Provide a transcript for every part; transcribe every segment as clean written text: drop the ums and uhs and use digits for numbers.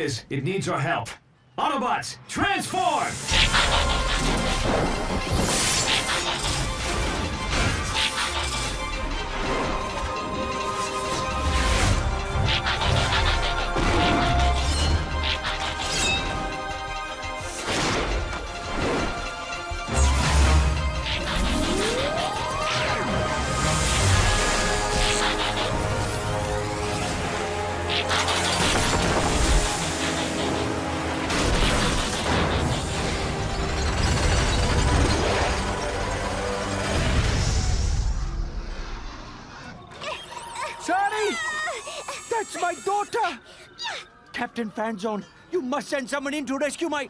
is, it needs our help. Autobots, transform! That's my daughter! Captain Fanzone, you must send someone in to rescue my...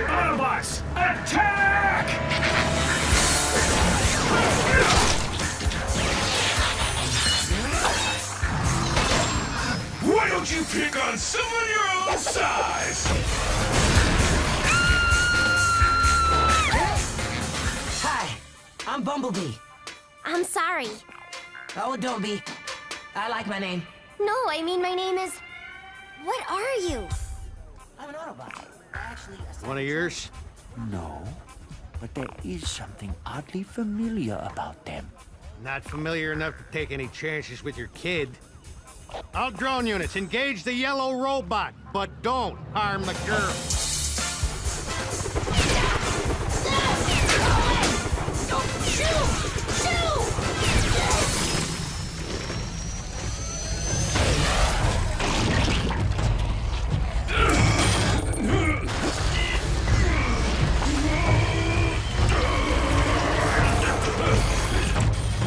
Autobots, attack! Why don't you pick on someone your own size? Hi, I'm Bumblebee. I'm sorry. Oh, don't be. I like my name. No, I mean my name is... What are you? I'm an Autobot. Actually, One of yours? No, but there is something oddly familiar about them. Not familiar enough to take any chances with your kid. All drone units, engage the yellow robot, but don't harm the girl.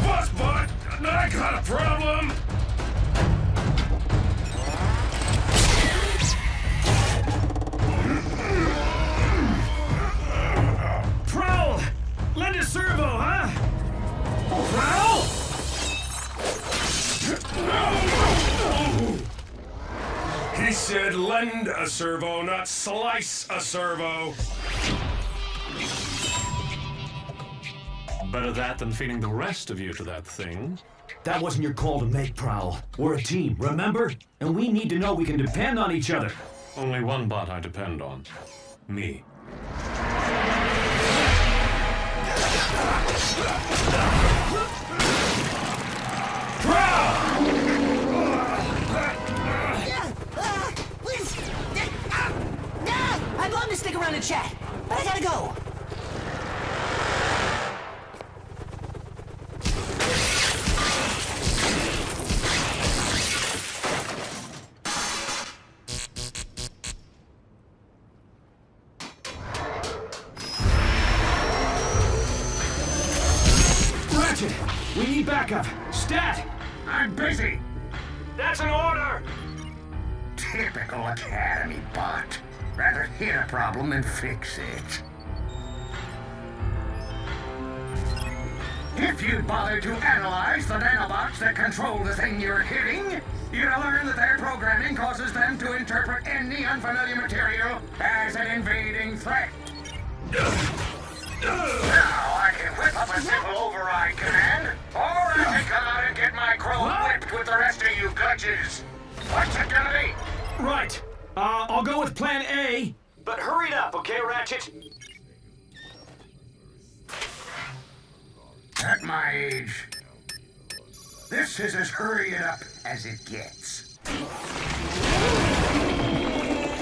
Boss bot, I got a problem. Prowl! Lend a servo, huh? Prowl! He said lend a servo, not slice a servo. Better that than feeding the rest of you to that thing. That wasn't your call to make, Prowl. We're a team, remember? And we need to know we can depend on each other. Only one bot I depend on. Me. I'd love to stick around and chat, but I gotta go. Ratchet, we need backup. Stat! I'm busy. That's an order! Typical Academy bot. Rather hit a problem than fix it. If you'd bother to analyze the nanobots that control the thing you're hitting, you'd learn that their programming causes them to interpret any unfamiliar material as an invading threat. Now I can whip up a simple override command, or I can come out and get my chrome whipped with the rest of you gudges. What's it gonna be? Right. I'll go with plan A. But hurry it up, okay, Ratchet? At my age, this is as hurry it up as it gets.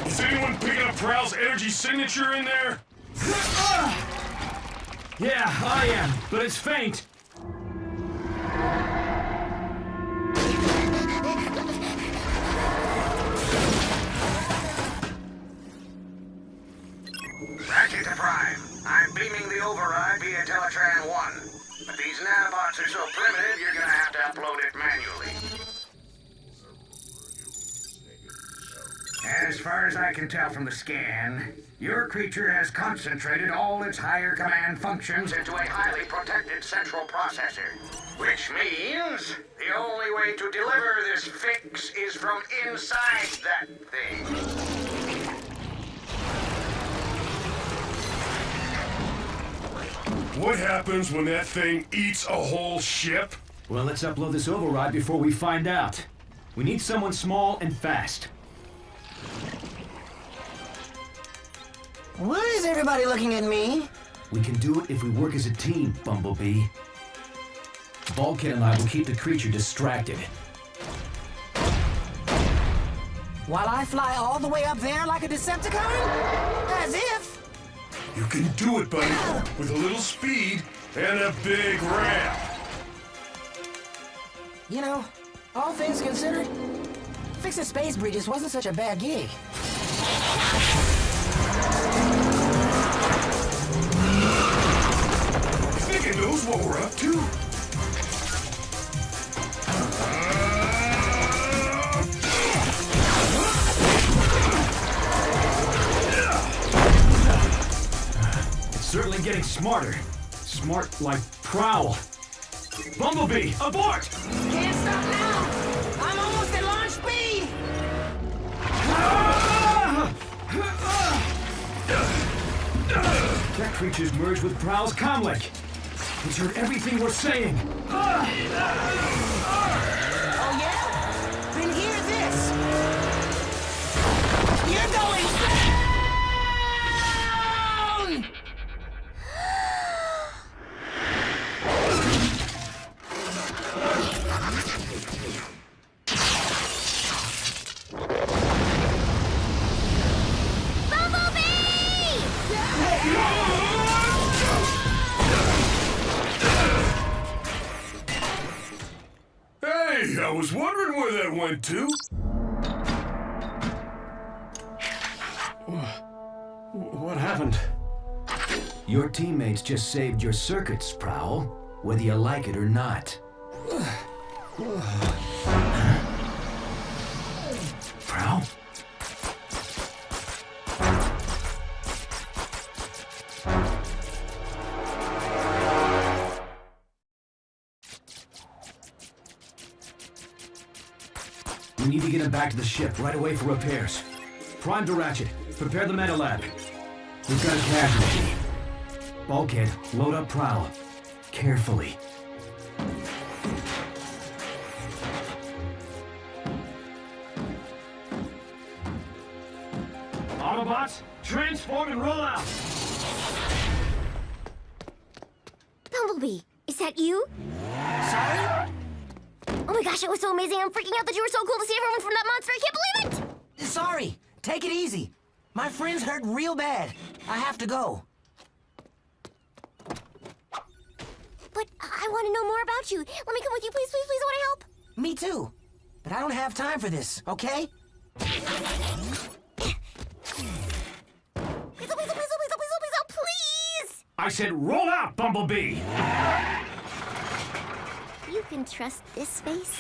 Is anyone picking up Prowl's energy signature in there? Yeah, I am, but it's faint. Ratchet to Prime. I'm beaming the override via Teletran 1. But these nanobots are so primitive, you're gonna have to upload it manually. As far as I can tell from the scan, your creature has concentrated all its higher command functions into a highly protected central processor. Which means the only way to deliver this fix is from inside that thing. What happens when that thing eats a whole ship? Well, let's upload this override before we find out. We need someone small and fast. Why is everybody looking at me? We can do it if we work as a team, Bumblebee. Bulkhead and I will keep the creature distracted. While I fly all the way up there like a Decepticon? As if! You can do it, buddy, with a little speed and a big ramp. You know, all things considered, fixing space bridges wasn't such a bad gig. You think it knows what we're up to? It's certainly getting smarter. Smart like Prowl. Bumblebee, abort! Can't stop now! I'm almost at launch speed! That creature's merged with Prowl's comlink. He's heard everything we're saying. Oh yeah? Then hear this! You're going down! Hey, I was wondering where that went to. What happened? Your teammates just saved your circuits, Prowl, whether you like it or not. Prowl? We need to get him back to the ship right away for repairs. Prime to Ratchet. Prepare the meta lab. We've got a casualty. Bulkhead, load up Prowl. Carefully. Autobots, transform and roll out! Bumblebee, is that you? Sorry? Oh my gosh, it was so amazing. I'm freaking out that you were so cool to see everyone from that monster. I can't believe it! Sorry. Take it easy. My friend's hurt real bad. I have to go. But I want to know more about you. Let me come with you, please, please, please. I want to help. Me too. But I don't have time for this, okay? Please, please, please, please, please! I said roll out, Bumblebee! You can trust this face,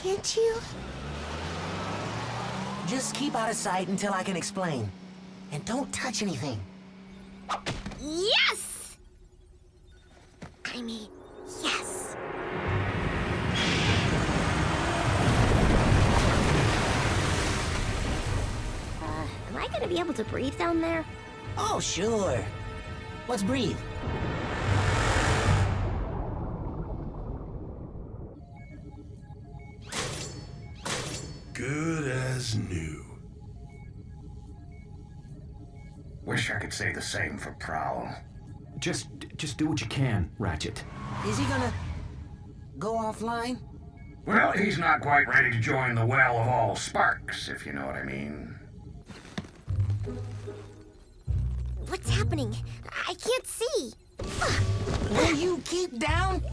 can't you? Just keep out of sight until I can explain. And don't touch anything. Yes! I mean, yes. Am I gonna be able to breathe down there? Oh, sure. Let's breathe. Good as new. Wish I could say the same for Prowl. Just do what you can, Ratchet. Is he gonna go offline? Well, he's not quite ready to join the well of all sparks, if you know what I mean. What's happening? I can't see. Will you keep down?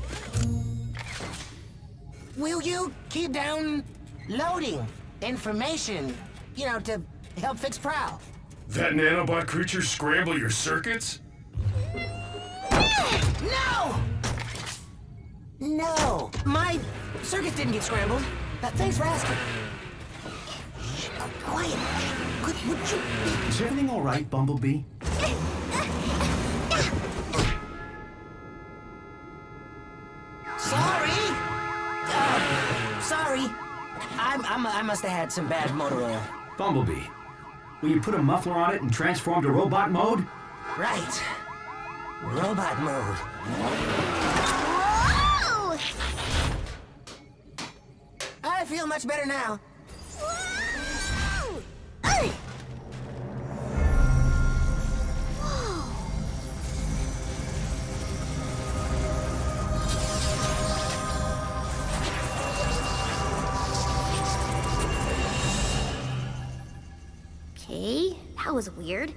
Will you keep down loading information, you know, to help fix Prowl? That nanobot creature scramble your circuits? No! No, my circuits didn't get scrambled. Thanks for asking. Shh, quiet. would you... Is everything all right, Bumblebee? Sorry! Sorry. I must have had some bad motor oil. Bumblebee, will you put a muffler on it and transform to robot mode? Right. Robot mode. Whoa! I feel much better now. Whoa! Ay! Okay, that was weird.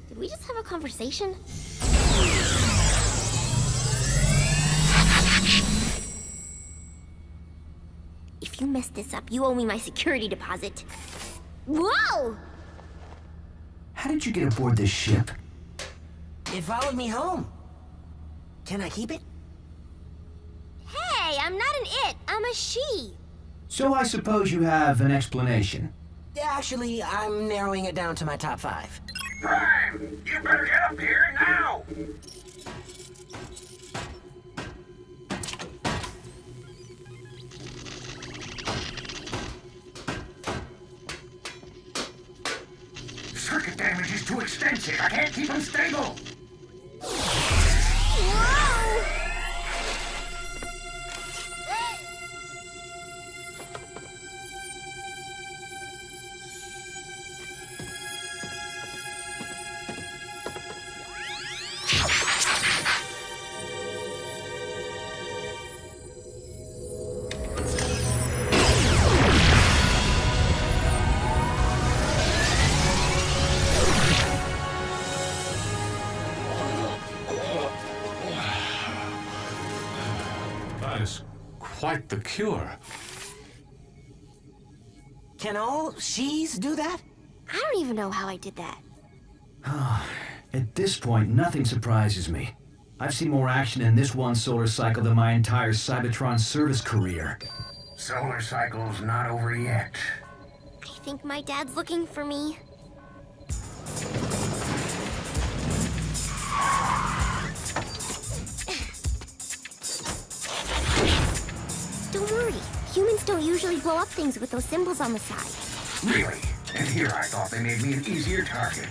Did we just have a conversation? If you mess this up, you owe me my security deposit. Whoa! How did you get aboard this ship? It followed me home. Can I keep it? Hey, I'm not an it, I'm a she. So I suppose you have an explanation. Actually, I'm narrowing it down to my top 5. Prime, you better get up here now! Circuit damage is too extensive. I can't keep him stable. Whoa! That is quite the cure. Can all she's do that? I don't even know how I did that. At this point, nothing surprises me. I've seen more action in this one solar cycle than my entire Cybertron service career. Solar cycle's not over yet. I think my dad's looking for me. Don't worry. Humans don't usually blow up things with those symbols on the side. Really? And here I thought they made me an easier target.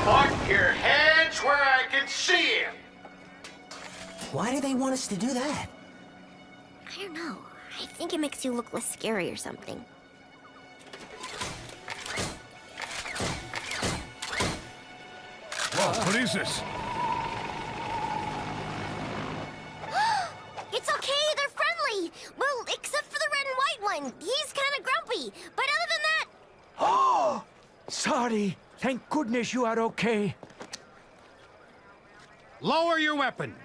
Put your hands where I can see him. Why do they want us to do that? I don't know. I think it makes you look less scary or something. Whoa, what is this? It's okay, they're friendly! Well, except for the red and white one. He's kind of grumpy. But other than that... Oh! Sorry. Thank goodness you are okay. Lower your weapons.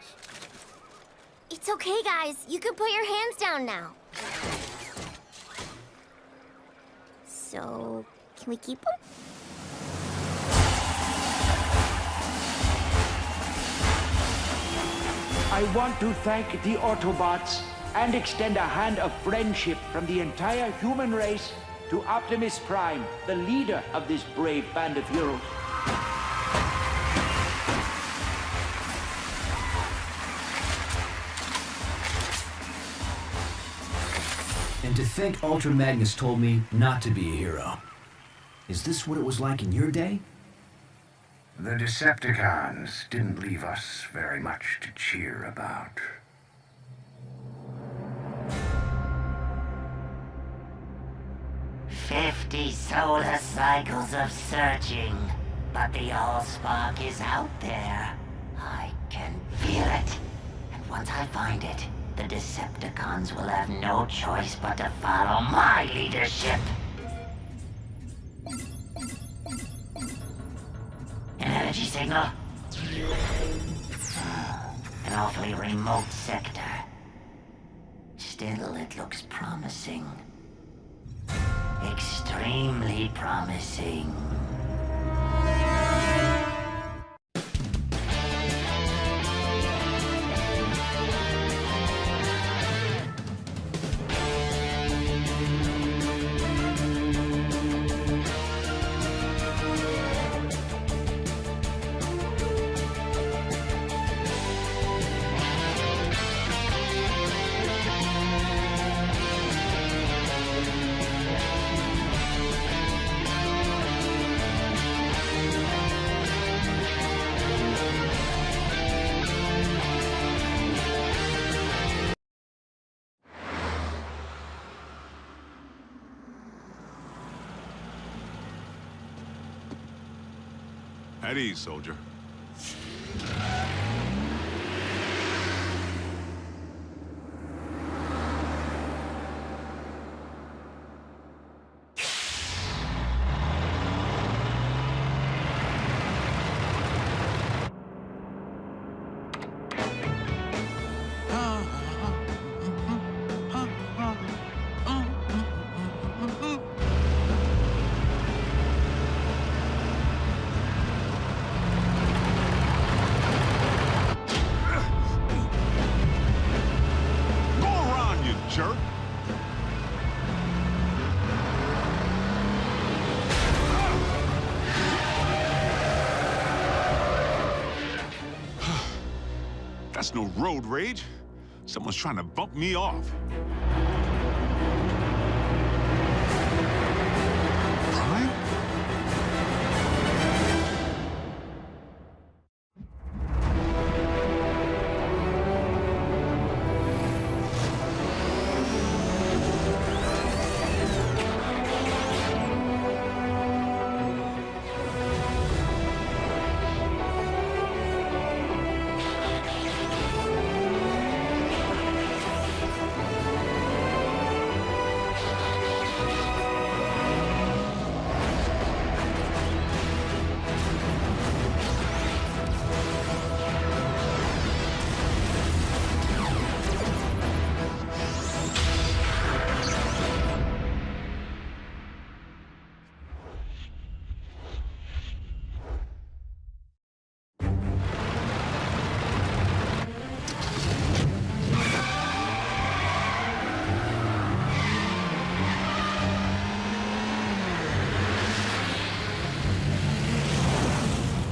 It's okay, guys. You can put your hands down now. So, can we keep them? I want to thank the Autobots and extend a hand of friendship from the entire human race to Optimus Prime, the leader of this brave band of heroes. And to think Ultra Magnus told me not to be a hero. Is this what it was like in your day? The Decepticons didn't leave us very much to cheer about. "50 solar cycles of searching, but the Allspark is out there. I can feel it. And once I find it, the Decepticons will have no choice but to follow my leadership." An energy signal? An awfully remote sector. Still, it looks promising. Extremely promising. At ease, soldier. Jerk. That's no road rage. Someone's trying to bump me off.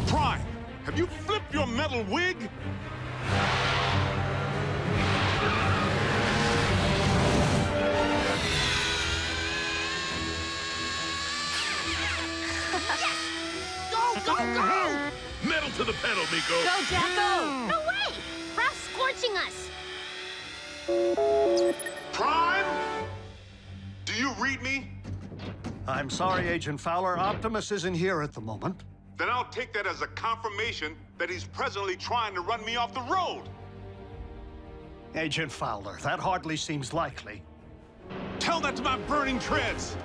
Prime? Have you flipped your metal wig? Go, go, go! Metal to the pedal, Miko. Go, Jacko! No way! Ralph's scorching us! Prime? Do you read me? I'm sorry, Agent Fowler. Optimus isn't here at the moment. Then I'll take that as a confirmation that he's presently trying to run me off the road. Agent Fowler, that hardly seems likely. Tell that to my burning treads.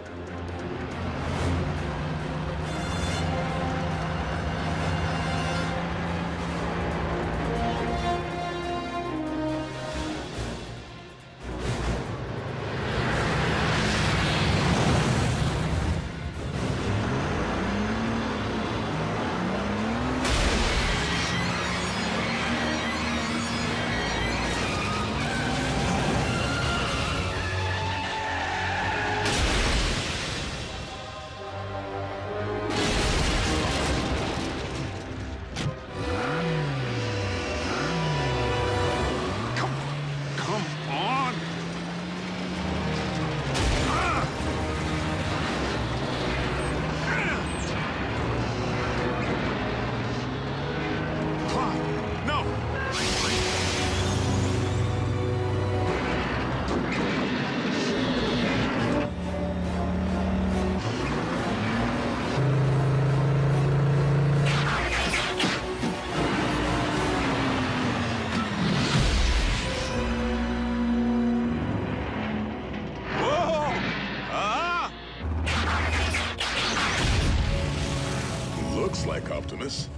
Looks like Optimus.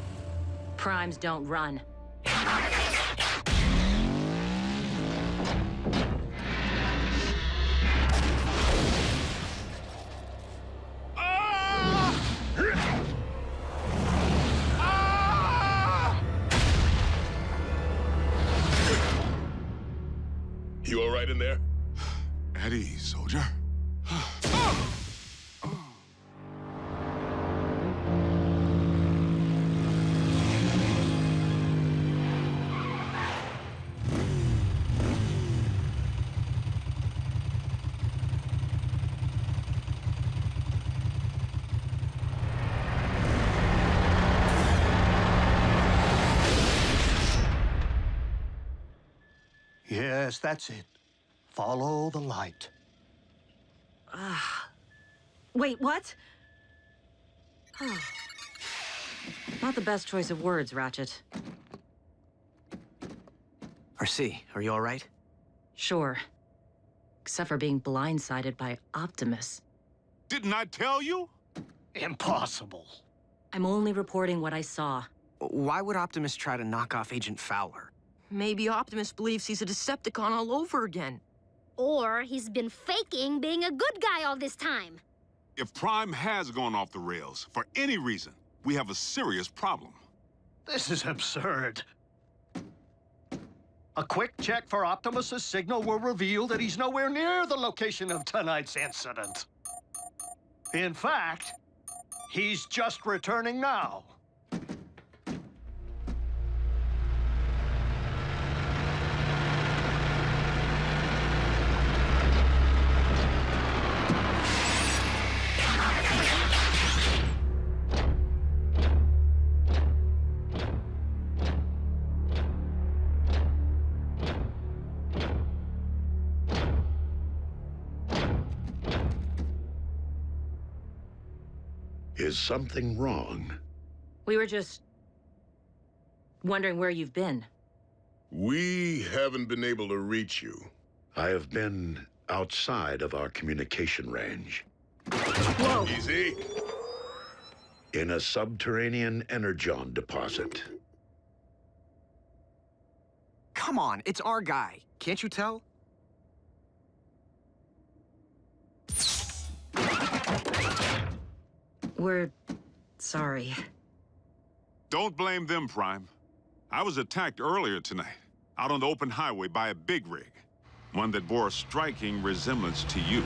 Primes don't run. You all right in there? At ease, soldier. Yes, that's it. Follow the light. Wait, what? Not the best choice of words, Ratchet. RC, are you all right? Sure. Except for being blindsided by Optimus. Didn't I tell you? Impossible. I'm only reporting what I saw. Why would Optimus try to knock off Agent Fowler? Maybe Optimus believes he's a Decepticon all over again. Or he's been faking being a good guy all this time. If Prime has gone off the rails, for any reason, we have a serious problem. This is absurd. A quick check for Optimus's signal will reveal that he's nowhere near the location of tonight's incident. In fact, he's just returning now. Is something wrong? We were just wondering where you've been. We haven't been able to reach you. I have been outside of our communication range. Whoa! Easy. In a subterranean Energon deposit. Come on, it's our guy. Can't you tell? We're sorry. Don't blame them, Prime. I was attacked earlier tonight, out on the open highway by a big rig. One that bore a striking resemblance to you.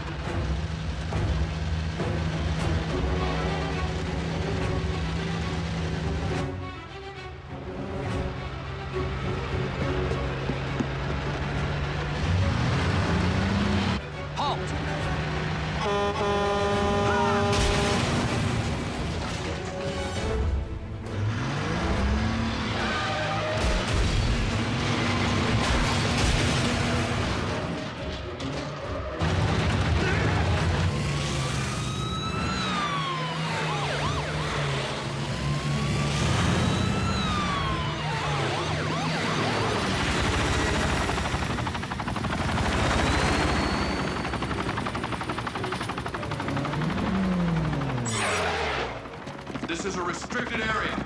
This is a restricted area.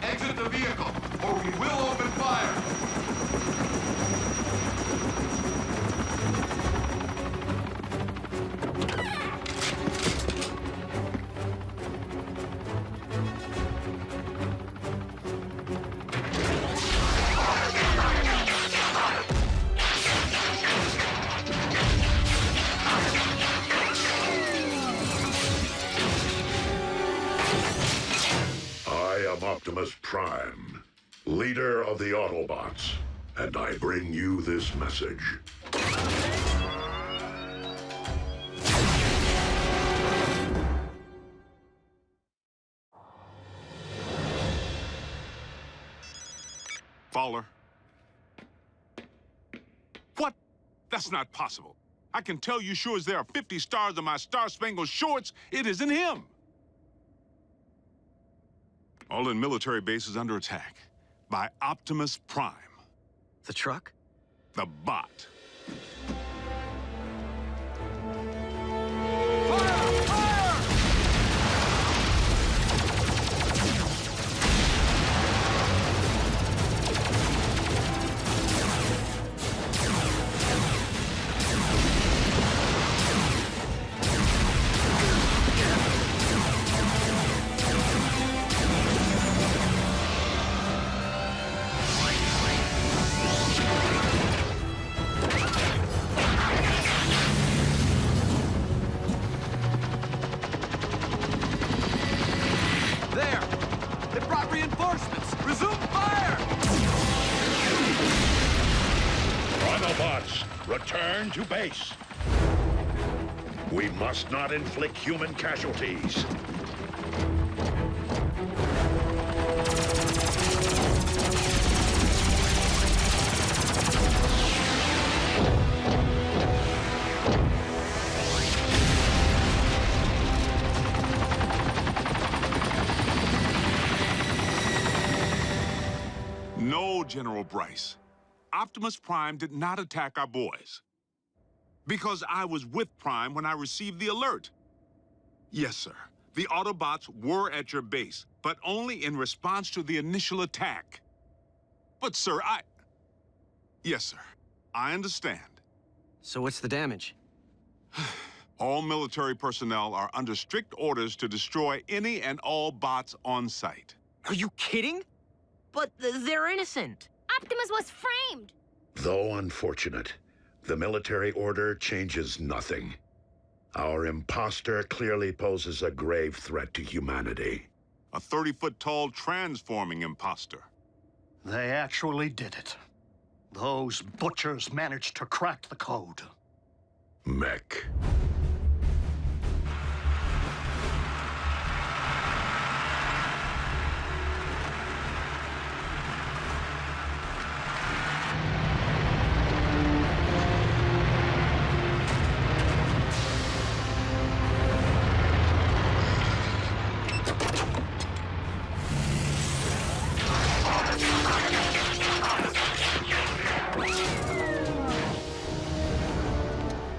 Exit the vehicle, or we will open fire. Optimus Prime, leader of the Autobots, and I bring you this message. Fowler. What? That's not possible. I can tell you sure as there are 50 stars on my Star-Spangled Shorts, it isn't him. All in military bases under attack by Optimus Prime. The truck? The bot. Return to base. We must not inflict human casualties. No, General Bryce. Optimus Prime did not attack our boys. Because I was with Prime when I received the alert. Yes, sir. The Autobots were at your base, but only in response to the initial attack. But, sir, Yes, sir. I understand. So what's the damage? All military personnel are under strict orders to destroy any and all bots on site. Are you kidding? But they're innocent. Optimus was framed. Though unfortunate, the military order changes nothing. Our imposter clearly poses a grave threat to humanity. A 30-foot-tall transforming imposter. They actually did it. Those butchers managed to crack the code. Mech.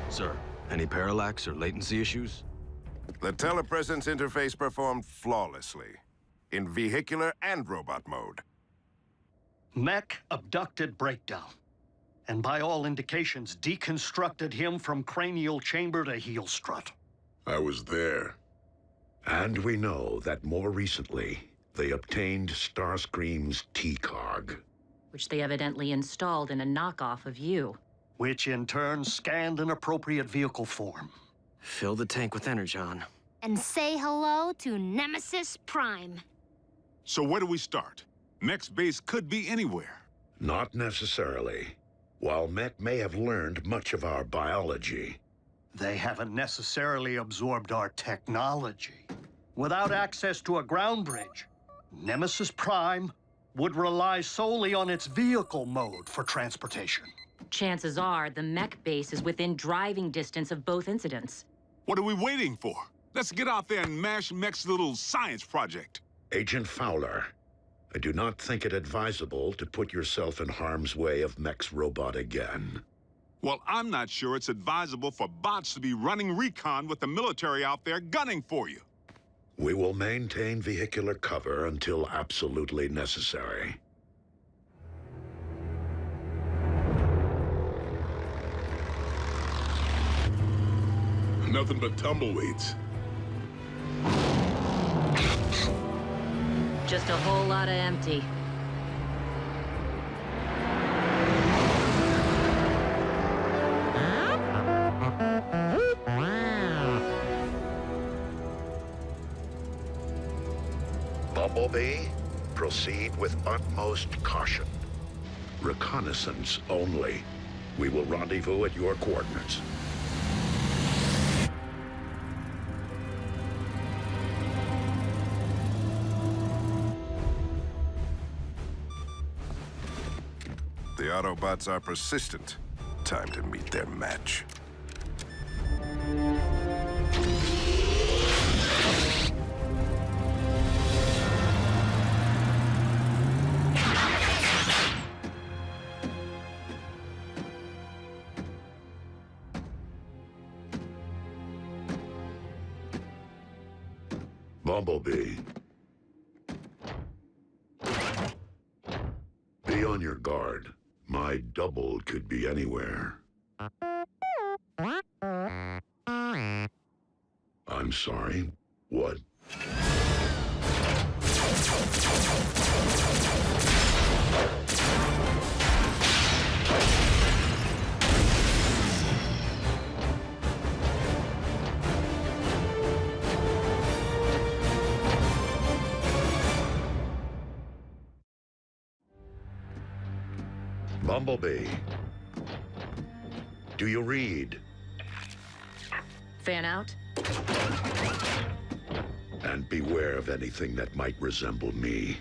Sir, any parallax or latency latency issues? The telepresence interface performed flawlessly, in vehicular and robot mode. Mech abducted Breakdown, and by all indications, deconstructed him from cranial chamber to heel strut. I was there. And we know that more recently, they obtained Starscream's T-Cog. Which they evidently installed in a knockoff of you. Which in turn scanned an appropriate vehicle form. Fill the tank with Energon. And say hello to Nemesis Prime. So where do we start? Mech's base could be anywhere. Not necessarily. While Mech may have learned much of our biology, they haven't necessarily absorbed our technology. Without access to a ground bridge, Nemesis Prime would rely solely on its vehicle mode for transportation. Chances are the mech base is within driving distance of both incidents. What are we waiting for? Let's get out there and mash Mech's little science project. Agent Fowler, I do not think it advisable to put yourself in harm's way of Mech's robot again. Well, I'm not sure it's advisable for bots to be running recon with the military out there gunning for you. We will maintain vehicular cover until absolutely necessary. Nothing but tumbleweeds. Just a whole lot of empty. Bumblebee, proceed with utmost caution. Reconnaissance only. We will rendezvous at your coordinates. The Autobots are persistent. Time to meet their match. Bumblebee. Be on your guard. My double could be anywhere. I'm sorry. What? Bumblebee. Do you read? Fan out? And beware of anything that might resemble me.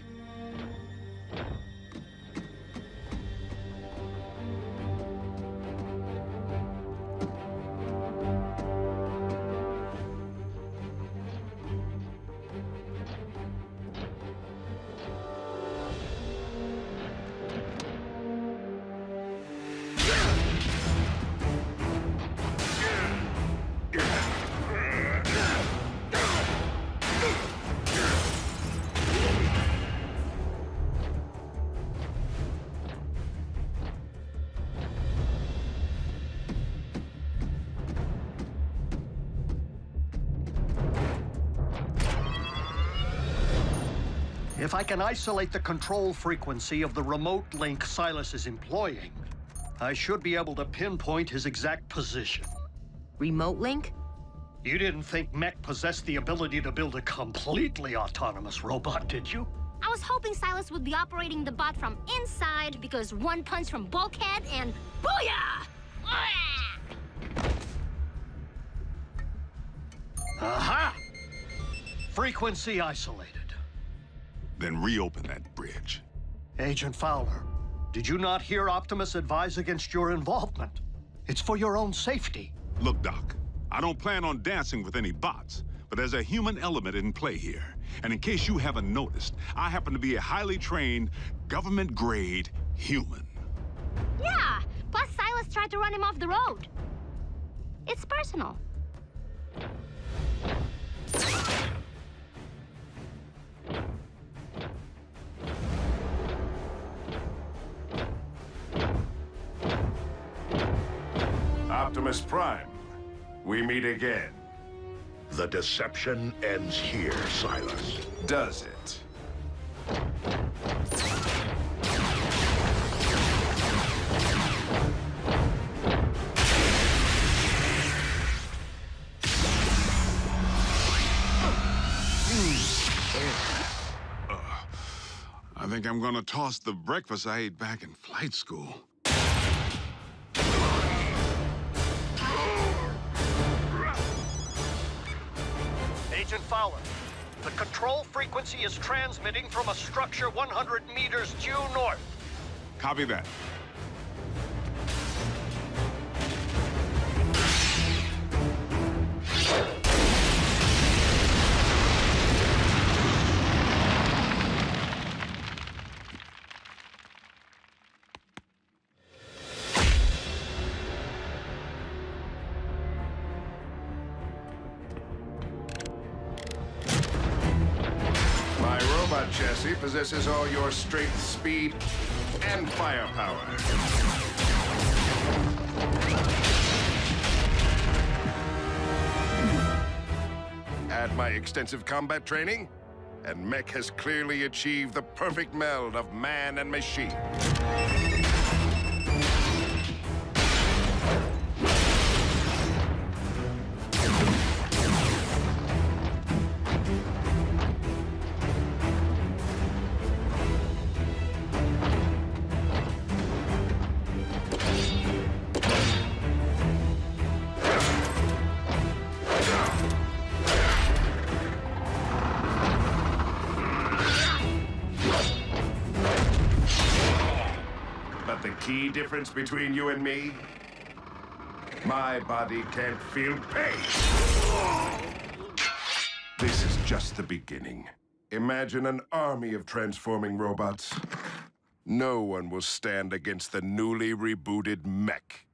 If I can isolate the control frequency of the remote link Silas is employing, I should be able to pinpoint his exact position. Remote link? You didn't think Mech possessed the ability to build a completely autonomous robot, did you? I was hoping Silas would be operating the bot from inside because one punch from Bulkhead and booyah! Aha! Frequency isolated. Then reopen that bridge. Agent Fowler, did you not hear Optimus advise against your involvement? It's for your own safety. Look, Doc, I don't plan on dancing with any bots, but there's a human element in play here. And in case you haven't noticed, I happen to be a highly trained, government-grade human. Yeah, plus Silas tried to run him off the road. It's personal. Optimus Prime, we meet again. The deception ends here, Silas. Does it? I think I'm gonna toss the breakfast I ate back in flight school. Agent Fowler, the control frequency is transmitting from a structure 100 meters due north. Copy that. Chassis possesses all your strength, speed, and firepower. Add my extensive combat training, and Mech has clearly achieved the perfect meld of man and machine. Key difference between you and me? My body can't feel pain. This is just the beginning. Imagine an army of transforming robots. No one will stand against the newly rebooted Mech.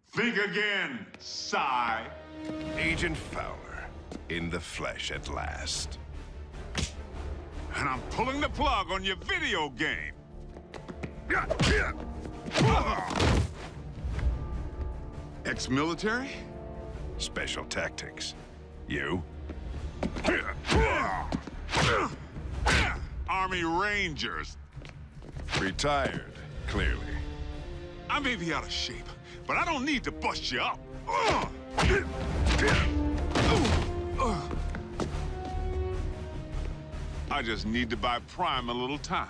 Think again, sigh. Agent Fowler, in the flesh at last. And I'm pulling the plug on your video game. Ex-military? Special tactics. You? Army Rangers. Retired, clearly. I may be out of shape, but I don't need to bust you up. I just need to buy Prime a little time.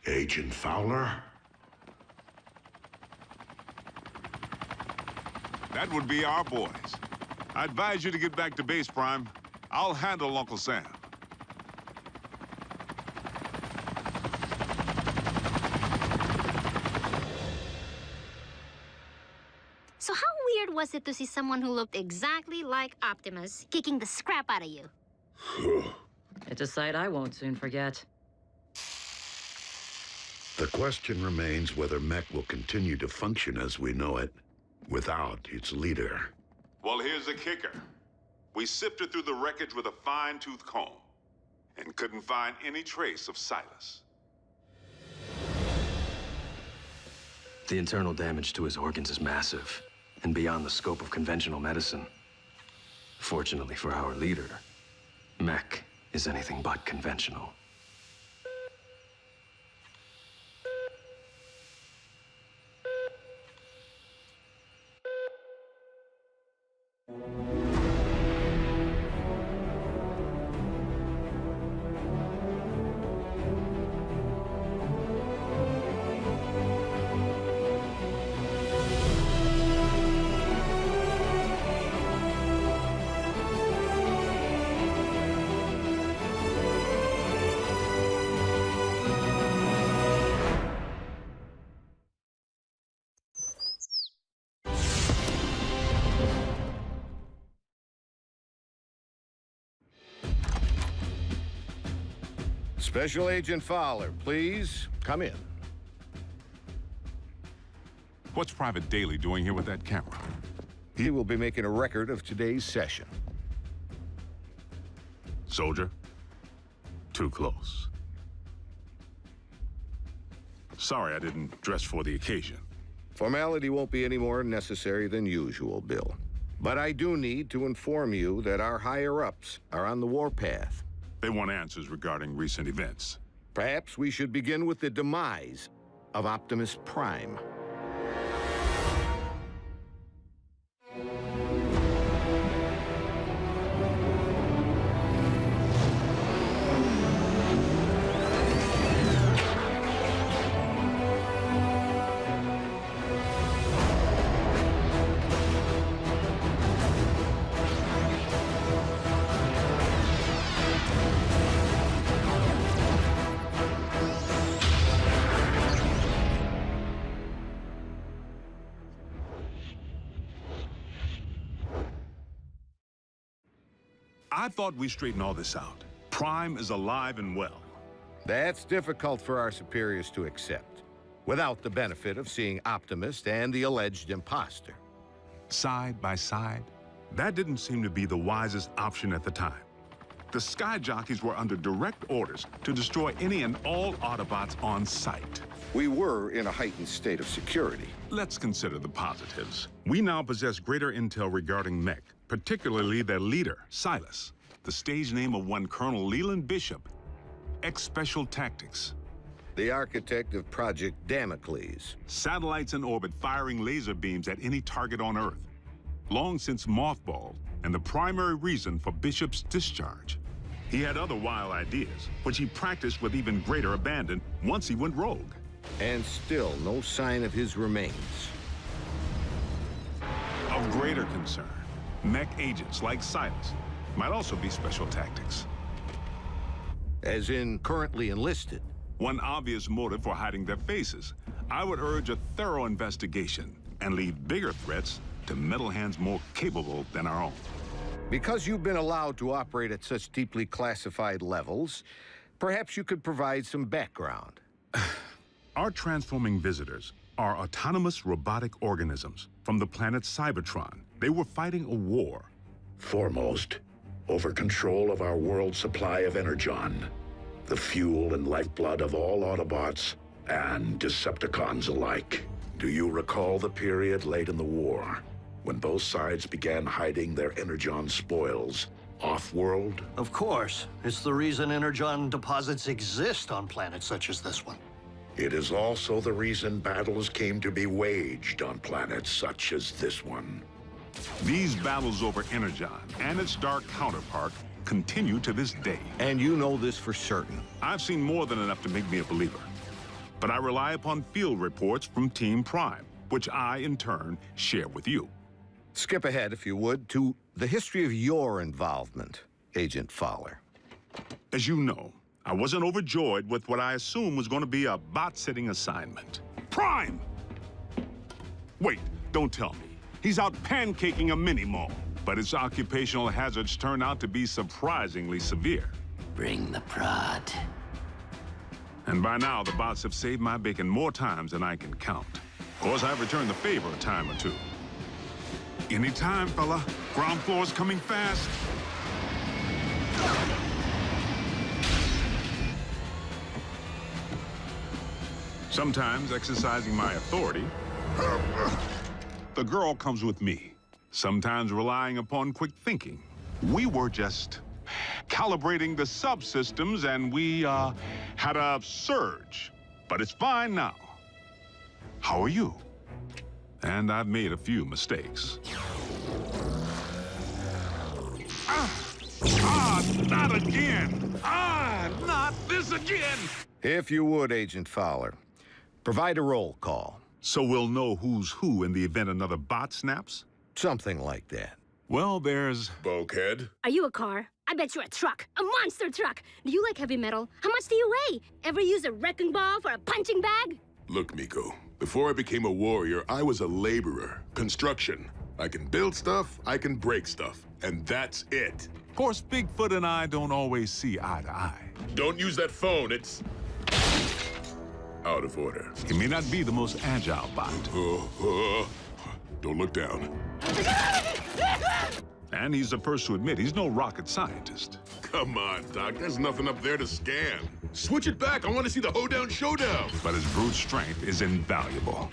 Agent Fowler? That would be our boys. I advise you to get back to base, Prime. I'll handle Uncle Sam. was it to see someone who looked exactly like Optimus kicking the scrap out of you? It's a sight I won't soon forget. The question remains whether mech will continue to function as we know it without its leader. Well, here's the kicker. We sifted through the wreckage with a fine-tooth comb and couldn't find any trace of Silas. The internal damage to his organs is massive and beyond the scope of conventional medicine. Fortunately for our leader, mech is anything but conventional. Special Agent Fowler, please come in. What's Private Daly doing here with that camera? He will be making a record of today's session. Soldier, too close. Sorry I didn't dress for the occasion. Formality won't be any more necessary than usual, Bill. But I do need to inform you that our higher-ups are on the warpath. They want answers regarding recent events. Perhaps we should begin with the demise of Optimus Prime. I thought we straightened all this out. Prime is alive and well. That's difficult for our superiors to accept, without the benefit of seeing Optimus and the alleged imposter. Side by side, that didn't seem to be the wisest option at the time. The Sky Jockeys were under direct orders to destroy any and all Autobots on sight. We were in a heightened state of security. Let's consider the positives. We now possess greater intel regarding mech, particularly their leader, Silas, the stage name of one Colonel Leland Bishop, ex-Special Tactics. The architect of Project Damocles. Satellites in orbit firing laser beams at any target on Earth. Long since mothballed, and the primary reason for Bishop's discharge. He had other wild ideas, which he practiced with even greater abandon once he went rogue. And still no sign of his remains. Of greater concern, mech agents like Silas might also be Special Tactics. As in currently enlisted? One obvious motive for hiding their faces. I would urge a thorough investigation and leave bigger threats to metal hands more capable than our own. Because you've been allowed to operate at such deeply classified levels, perhaps you could provide some background. Our transforming visitors are autonomous robotic organisms from the planet Cybertron. They were fighting a war. Foremost, over control of our world's supply of Energon, the fuel and lifeblood of all Autobots and Decepticons alike. Do you recall the period late in the war, when both sides began hiding their Energon spoils off-world? Of course. It's the reason Energon deposits exist on planets such as this one. It is also the reason battles came to be waged on planets such as this one. These battles over Energon and its dark counterpart continue to this day. And you know this for certain? I've seen more than enough to make me a believer. But I rely upon field reports from Team Prime, which I, in turn, share with you. Skip ahead, if you would, to the history of your involvement, Agent Fowler. As you know, I wasn't overjoyed with what I assumed was going to be a bot-sitting assignment. Prime! Wait, don't tell me. He's out pancaking a mini-mall. But its occupational hazards turn out to be surprisingly severe. Bring the prod. And by now, the bots have saved my bacon more times than I can count. Of course, I've returned the favor a time or two. Anytime, fella. Ground floor's coming fast. Sometimes, exercising my authority, the girl comes with me. Sometimes relying upon quick thinking. We were just calibrating the subsystems and we had a surge. But it's fine now. How are you? And I've made a few mistakes. Not again! Not this again! If you would, Agent Fowler, provide a roll call. So we'll know who's who in the event another bot snaps? Something like that. Well, there's... Bulkhead? Are you a car? I bet you're a truck. A monster truck. Do you like heavy metal? How much do you weigh? Ever use a wrecking ball for a punching bag? Look, Miko, before I became a warrior, I was a laborer. Construction. I can build stuff, I can break stuff. And that's it. Of course, Bigfoot and I don't always see eye to eye. Don't use that phone, it's... out of order. He may not be the most agile bot. Don't look down. And he's the first to admit he's no rocket scientist. Come on, Doc. There's nothing up there to scan. Switch it back. I want to see the hoedown showdown. But his brute strength is invaluable.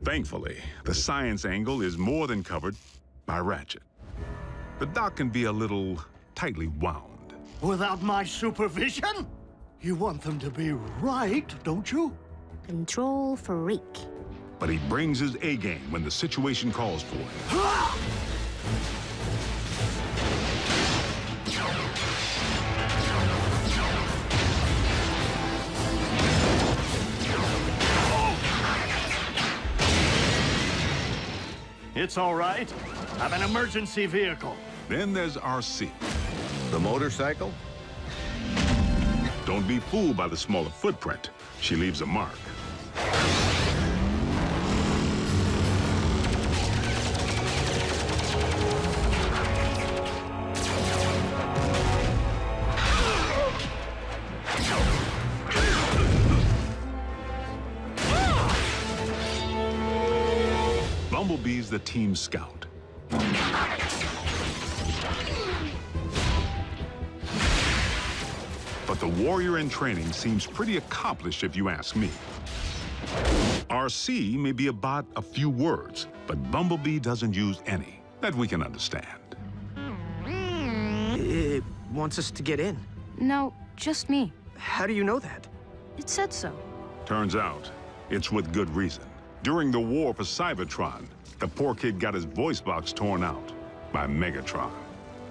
Thankfully, the science angle is more than covered by Ratchet. The doc can be a little tightly wound. Without my supervision? You want them to be right, don't you? Control freak. But he brings his A-game when the situation calls for it. It's all right. I'm an emergency vehicle. Then there's RC. The motorcycle? Don't be fooled by the smaller footprint. She leaves a mark. Bumblebee's the team scout. But the warrior in training seems pretty accomplished if you ask me. RC may be about a few words, but Bumblebee doesn't use any that we can understand. It wants us to get in. No, just me. How do you know that? It said so. Turns out, it's with good reason. During the war for Cybertron, the poor kid got his voice box torn out by Megatron.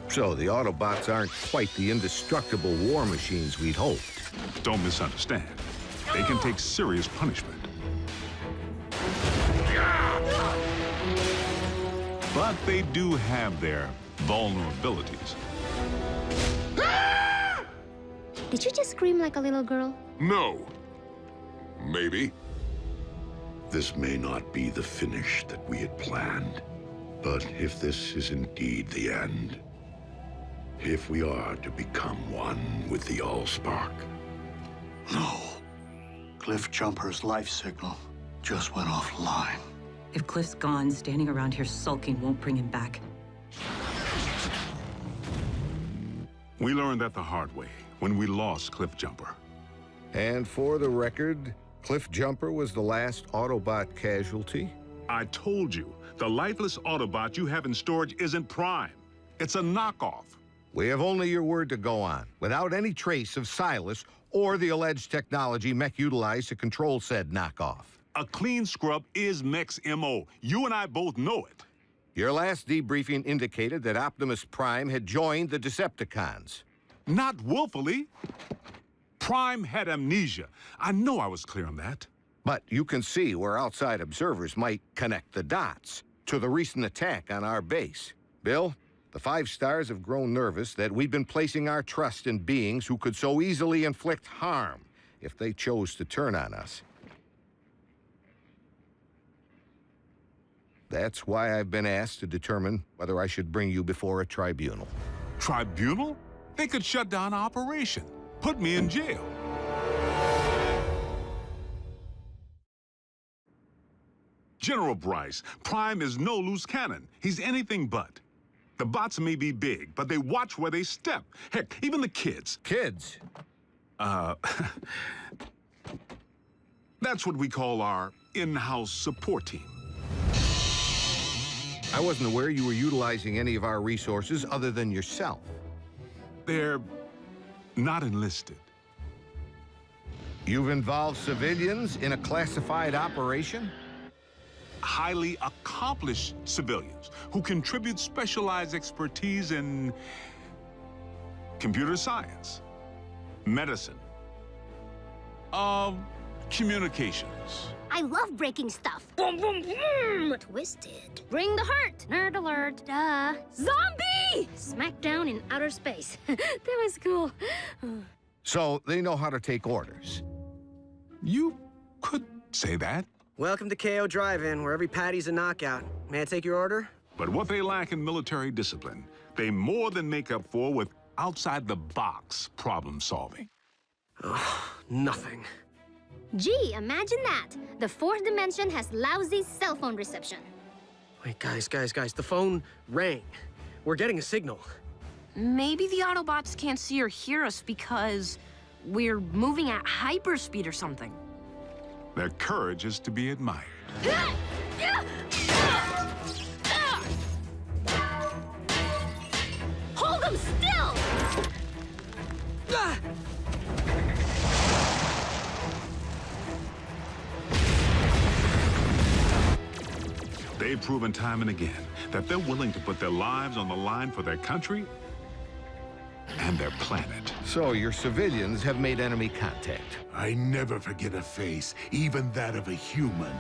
So the Autobots aren't quite the indestructible war machines we'd hoped. Don't misunderstand. They can take serious punishment. But they do have their vulnerabilities. Did you just scream like a little girl? No. Maybe. This may not be the finish that we had planned, but if this is indeed the end, if we are to become one with the Allspark. No. Cliff Jumper's life signal just went offline. If Cliff's gone, standing around here sulking won't bring him back. We learned that the hard way when we lost Cliff Jumper. And for the record, Cliff Jumper was the last Autobot casualty? I told you, the lifeless Autobot you have in storage isn't Prime. It's a knockoff. We have only your word to go on, without any trace of Silas or the alleged technology Mech utilized to control said knockoff. A clean scrub is Mech's MO. You and I both know it. Your last debriefing indicated that Optimus Prime had joined the Decepticons. Not willfully. Prime had amnesia. I know I was clear on that. But you can see where outside observers might connect the dots to the recent attack on our base. Bill, the 5 stars have grown nervous that we've been placing our trust in beings who could so easily inflict harm if they chose to turn on us. That's why I've been asked to determine whether I should bring you before a tribunal. Tribunal? They could shut down operation. Put me in jail. General Bryce, Prime is no loose cannon. He's anything but. The bots may be big, but they watch where they step. Heck, even the kids. Kids? That's what we call our in-house support team. I wasn't aware you were utilizing any of our resources other than yourself. They're not enlisted. You've involved civilians in a classified operation? Highly accomplished civilians who contribute specialized expertise in computer science, medicine, communications. I love breaking stuff. Boom, boom, boom! Twisted. Bring the hurt. Nerd alert. Duh. Zombie! Smackdown in outer space. That was cool. So they know how to take orders. You could say that. Welcome to KO Drive-In, where every patty's a knockout. May I take your order? But what they lack in military discipline, they more than make up for with outside-the-box problem solving. Oh, nothing. Gee, imagine that. The fourth dimension has lousy cell phone reception. Wait, guys, the phone rang. We're getting a signal. Maybe the Autobots can't see or hear us because we're moving at hyperspeed or something. Their courage is to be admired. Hold them still! They've proven time and again that they're willing to put their lives on the line for their country and their planet. So your civilians have made enemy contact. I never forget a face, even that of a human.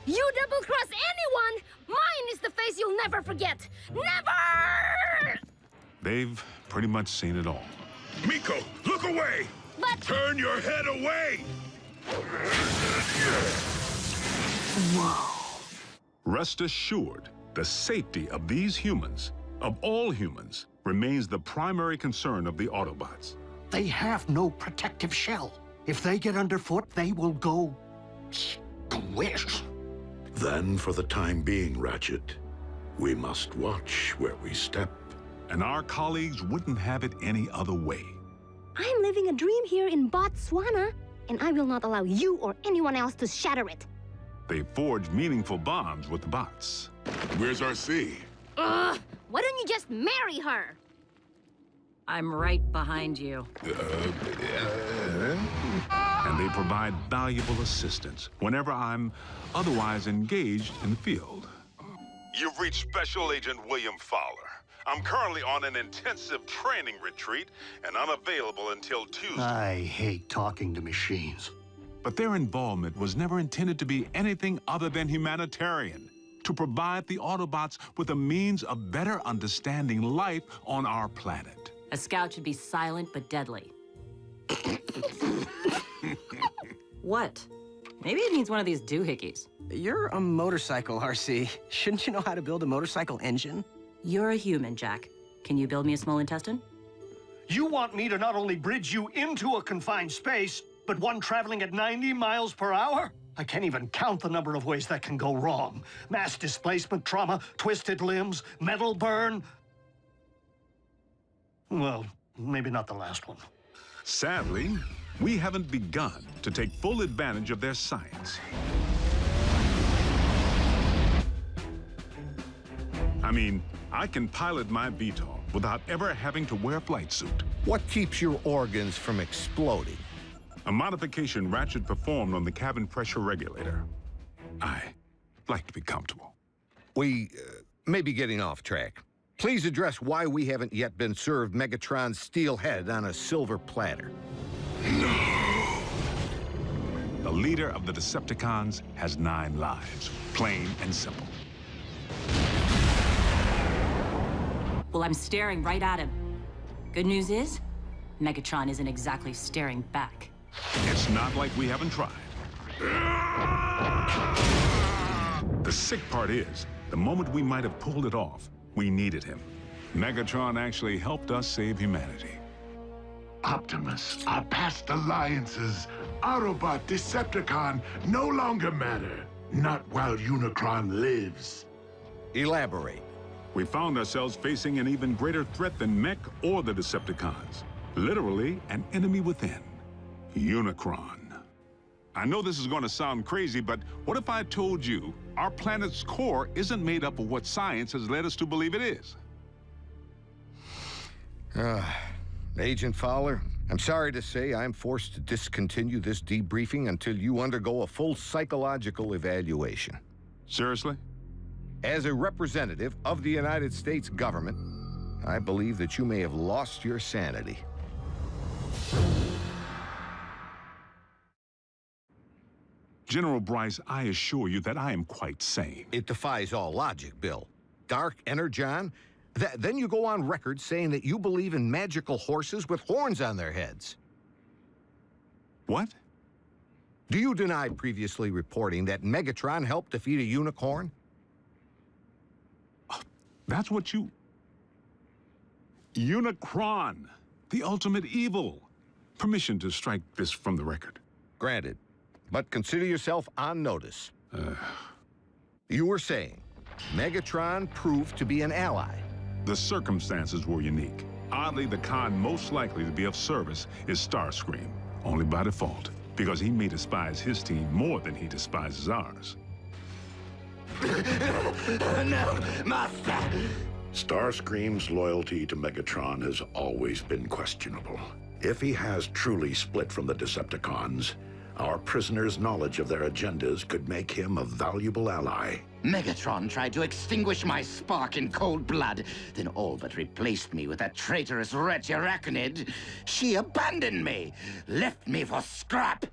You double-cross anyone, mine is the face you'll never forget. Never! They've pretty much seen it all. Miko, look away! But... Turn your head away! Whoa. Rest assured, the safety of these humans, of all humans, remains the primary concern of the Autobots. They have no protective shell. If they get underfoot, they will go squish. Then, for the time being, Ratchet, we must watch where we step. And our colleagues wouldn't have it any other way. I'm living a dream here in Botswana, and I will not allow you or anyone else to shatter it. They forged meaningful bonds with the bots. Where's RC? Why don't you just marry her? I'm right behind you. And they provide valuable assistance whenever I'm otherwise engaged in the field. You've reached Special Agent William Fowler. I'm currently on an intensive training retreat and unavailable until Tuesday. I hate talking to machines. But their involvement was never intended to be anything other than humanitarian, to provide the Autobots with a means of better understanding life on our planet. A scout should be silent but deadly. What? Maybe it needs one of these doohickeys. You're a motorcycle, RC. Shouldn't you know how to build a motorcycle engine? You're a human, Jack. Can you build me a small intestine? You want me to not only bridge you into a confined space, but one traveling at 90 miles per hour? I can't even count the number of ways that can go wrong. Mass displacement trauma, twisted limbs, metal burn. Well, maybe not the last one. Sadly, we haven't begun to take full advantage of their science. I mean, I can pilot my VTOL without ever having to wear a flight suit. What keeps your organs from exploding? A modification Ratchet performed on the cabin pressure regulator. I like to be comfortable. We may be getting off track. Please address why we haven't yet been served Megatron's steel head on a silver platter. No! The leader of the Decepticons has 9 lives, plain and simple. Well, I'm staring right at him. Good news is, Megatron isn't exactly staring back. It's not like we haven't tried. The sick part is, The moment we might have pulled it off, we needed him. Megatron actually helped us save humanity. Optimus, our past alliances, Autobot, Decepticon, no longer matter. Not while Unicron lives. Elaborate. We found ourselves facing an even greater threat than Mech or the Decepticons. Literally, an enemy within. Unicron. I know this is going to sound crazy, but what if I told you our planet's core isn't made up of what science has led us to believe it is? Agent Fowler, I'm sorry to say I'm forced to discontinue this debriefing until you undergo a full psychological evaluation. Seriously? As a representative of the United States government, I believe that you may have lost your sanity. General Bryce, I assure you that I am quite sane. It defies all logic, Bill. Dark Energon? Then you go on record saying that you believe in magical horses with horns on their heads. What? Do you deny previously reporting that Megatron helped defeat a unicorn? That's what you... Unicron, the ultimate evil. Permission to strike this from the record. Granted, but consider yourself on notice. You were saying Megatron proved to be an ally. The circumstances were unique. Oddly, the con most likely to be of service is Starscream, only by default, because he may despise his team more than he despises ours. No, Master! Starscream's loyalty to Megatron has always been questionable. If he has truly split from the Decepticons, our prisoner's knowledge of their agendas could make him a valuable ally. Megatron tried to extinguish my spark in cold blood, then all but replaced me with that traitorous wretch Arachnid. She abandoned me, left me for scrap.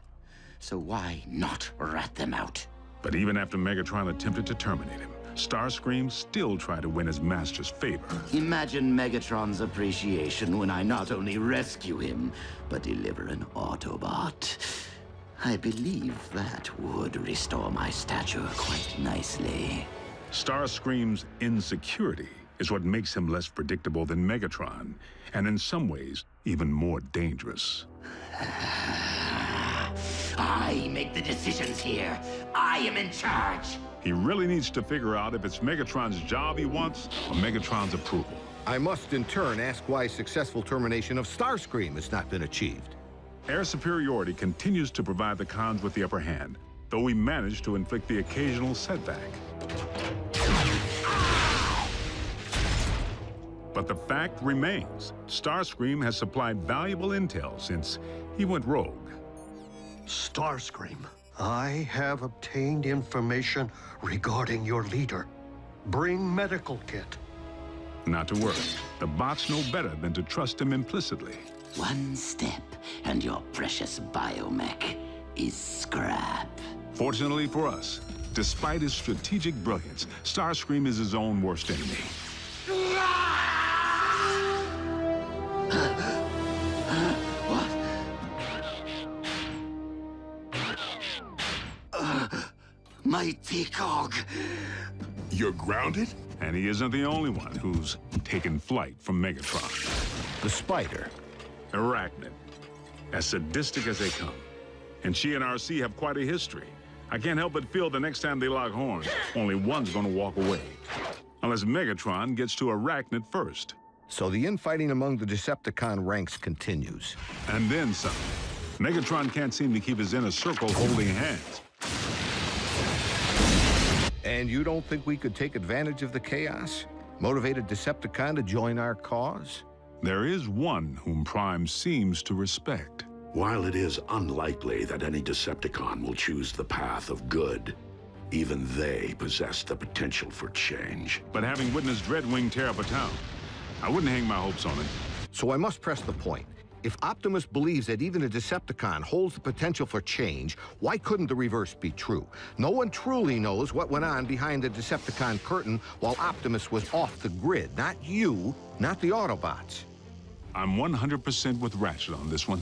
So why not rat them out? But even after Megatron attempted to terminate him, Starscream still tried to win his master's favor. Imagine Megatron's appreciation when I not only rescue him, but deliver an Autobot. I believe that would restore my stature quite nicely. Starscream's insecurity is what makes him less predictable than Megatron, and in some ways, even more dangerous. I make the decisions here. I am in charge. He really needs to figure out if it's Megatron's job he wants or Megatron's approval. I must in turn ask why successful termination of Starscream has not been achieved. Air superiority continues to provide the cons with the upper hand, though we manage to inflict the occasional setback. But the fact remains, Starscream has supplied valuable intel since he went rogue. Starscream, I have obtained information regarding your leader. Bring medical kit. Not to worry. The bots know better than to trust him implicitly. One step, and your precious biomech is scrap. Fortunately for us, despite his strategic brilliance, Starscream is his own worst enemy. Mighty Cog. You're grounded? And he isn't the only one who's taken flight from Megatron. The Spider. Arachnid. As sadistic as they come. And she and RC have quite a history. I can't help but feel the next time they lock horns, only one's gonna walk away. Unless Megatron gets to Arachnid first. So the infighting among the Decepticon ranks continues. And then some. Megatron can't seem to keep his inner circle holding hands. And you don't think we could take advantage of the chaos? Motivate a Decepticon to join our cause? There is one whom Prime seems to respect. While it is unlikely that any Decepticon will choose the path of good, even they possess the potential for change. But having witnessed Dreadwing tear up a town, I wouldn't hang my hopes on it. So I must press the point. If Optimus believes that even a Decepticon holds the potential for change, why couldn't the reverse be true? No one truly knows what went on behind the Decepticon curtain while Optimus was off the grid. Not you, not the Autobots. I'm 100% with Ratchet on this one.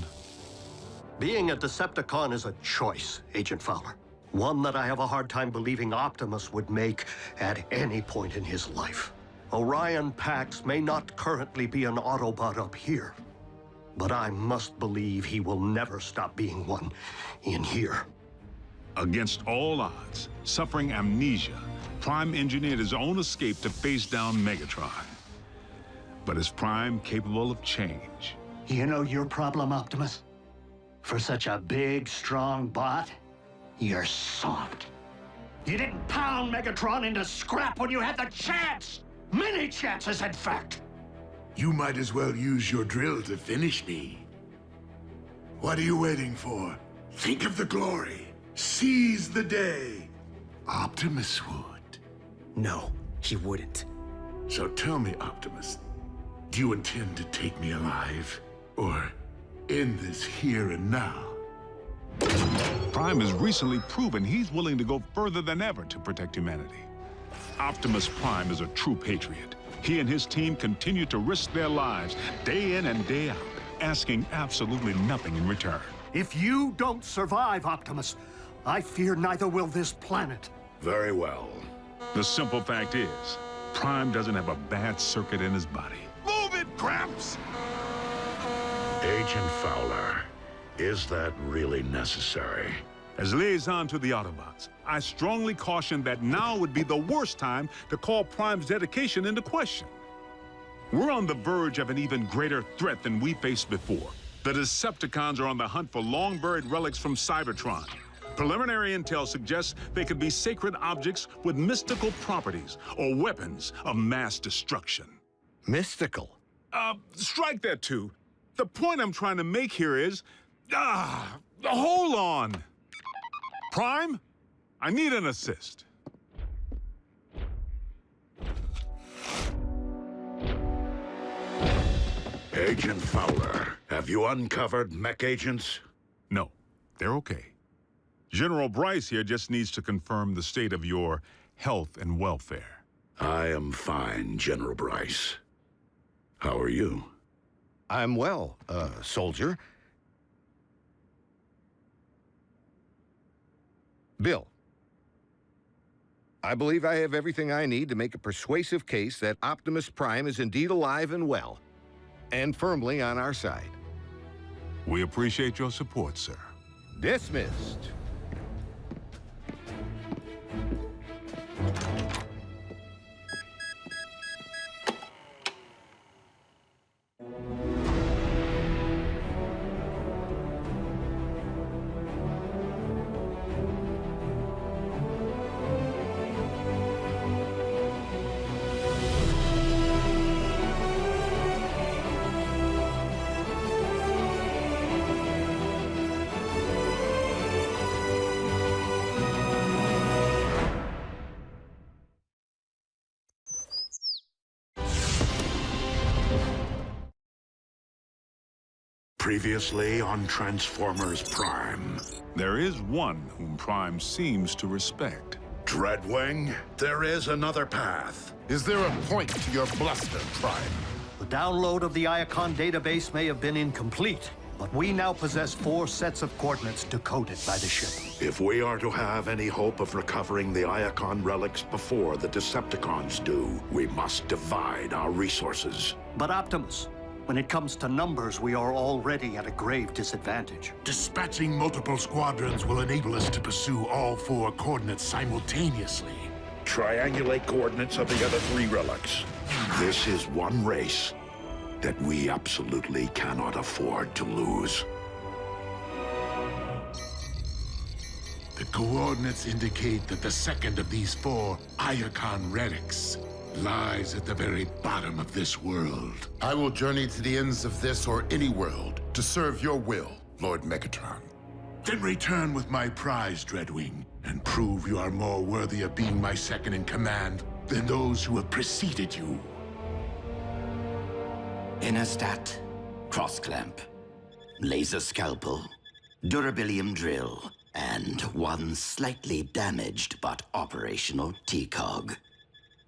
Being a Decepticon is a choice, Agent Fowler. One that I have a hard time believing Optimus would make at any point in his life. Orion Pax may not currently be an Autobot up here, but I must believe he will never stop being one in here. Against all odds, suffering amnesia, Prime engineered his own escape to face down Megatron. But is Prime capable of change? You know your problem, Optimus? For such a big, strong bot, you're soft. You didn't pound Megatron into scrap when you had the chance! Many chances, in fact! You might as well use your drill to finish me. What are you waiting for? Think of the glory. Seize the day. Optimus would. No, he wouldn't. So tell me, Optimus, do you intend to take me alive? Or end this here and now? Prime has recently proven he's willing to go further than ever to protect humanity. Optimus Prime is a true patriot. He and his team continue to risk their lives day in and day out, asking absolutely nothing in return. If you don't survive, Optimus, I fear neither will this planet. Very well. The simple fact is, Prime doesn't have a bad circuit in his body. Move it, Gramps! Agent Fowler, is that really necessary? As liaison to the Autobots, I strongly caution that now would be the worst time to call Prime's dedication into question. We're on the verge of an even greater threat than we faced before. The Decepticons are on the hunt for long-buried relics from Cybertron. Preliminary intel suggests they could be sacred objects with mystical properties or weapons of mass destruction. Mystical? Strike that too. The point I'm trying to make here is... hold on! Prime, I need an assist. Agent Fowler, have you uncovered mech agents? No, they're okay. General Bryce here just needs to confirm the state of your health and welfare. I am fine, General Bryce. How are you? I'm well, soldier. Bill, I believe I have everything I need to make a persuasive case that Optimus Prime is indeed alive and well, and firmly on our side. We appreciate your support, sir. Dismissed. Previously on Transformers Prime. There is one whom Prime seems to respect. Dreadwing, there is another path. Is there a point to your bluster, Prime? The download of the Iacon database may have been incomplete, but we now possess 4 sets of coordinates decoded by the ship. If we are to have any hope of recovering the Iacon relics before the Decepticons do, we must divide our resources. But Optimus, when it comes to numbers, we are already at a grave disadvantage. Dispatching multiple squadrons will enable us to pursue all 4 coordinates simultaneously. Triangulate coordinates of the other 3 relics. This is one race that we absolutely cannot afford to lose. The coordinates indicate that the second of these 4 Iacon relics lies at the very bottom of this world. I will journey to the ends of this or any world to serve your will, Lord Megatron. Then return with my prize, Dreadwing, and prove you are more worthy of being my second in command than those who have preceded you. Innerstat, cross-clamp, laser scalpel, durabilium drill, and one slightly damaged but operational T-cog.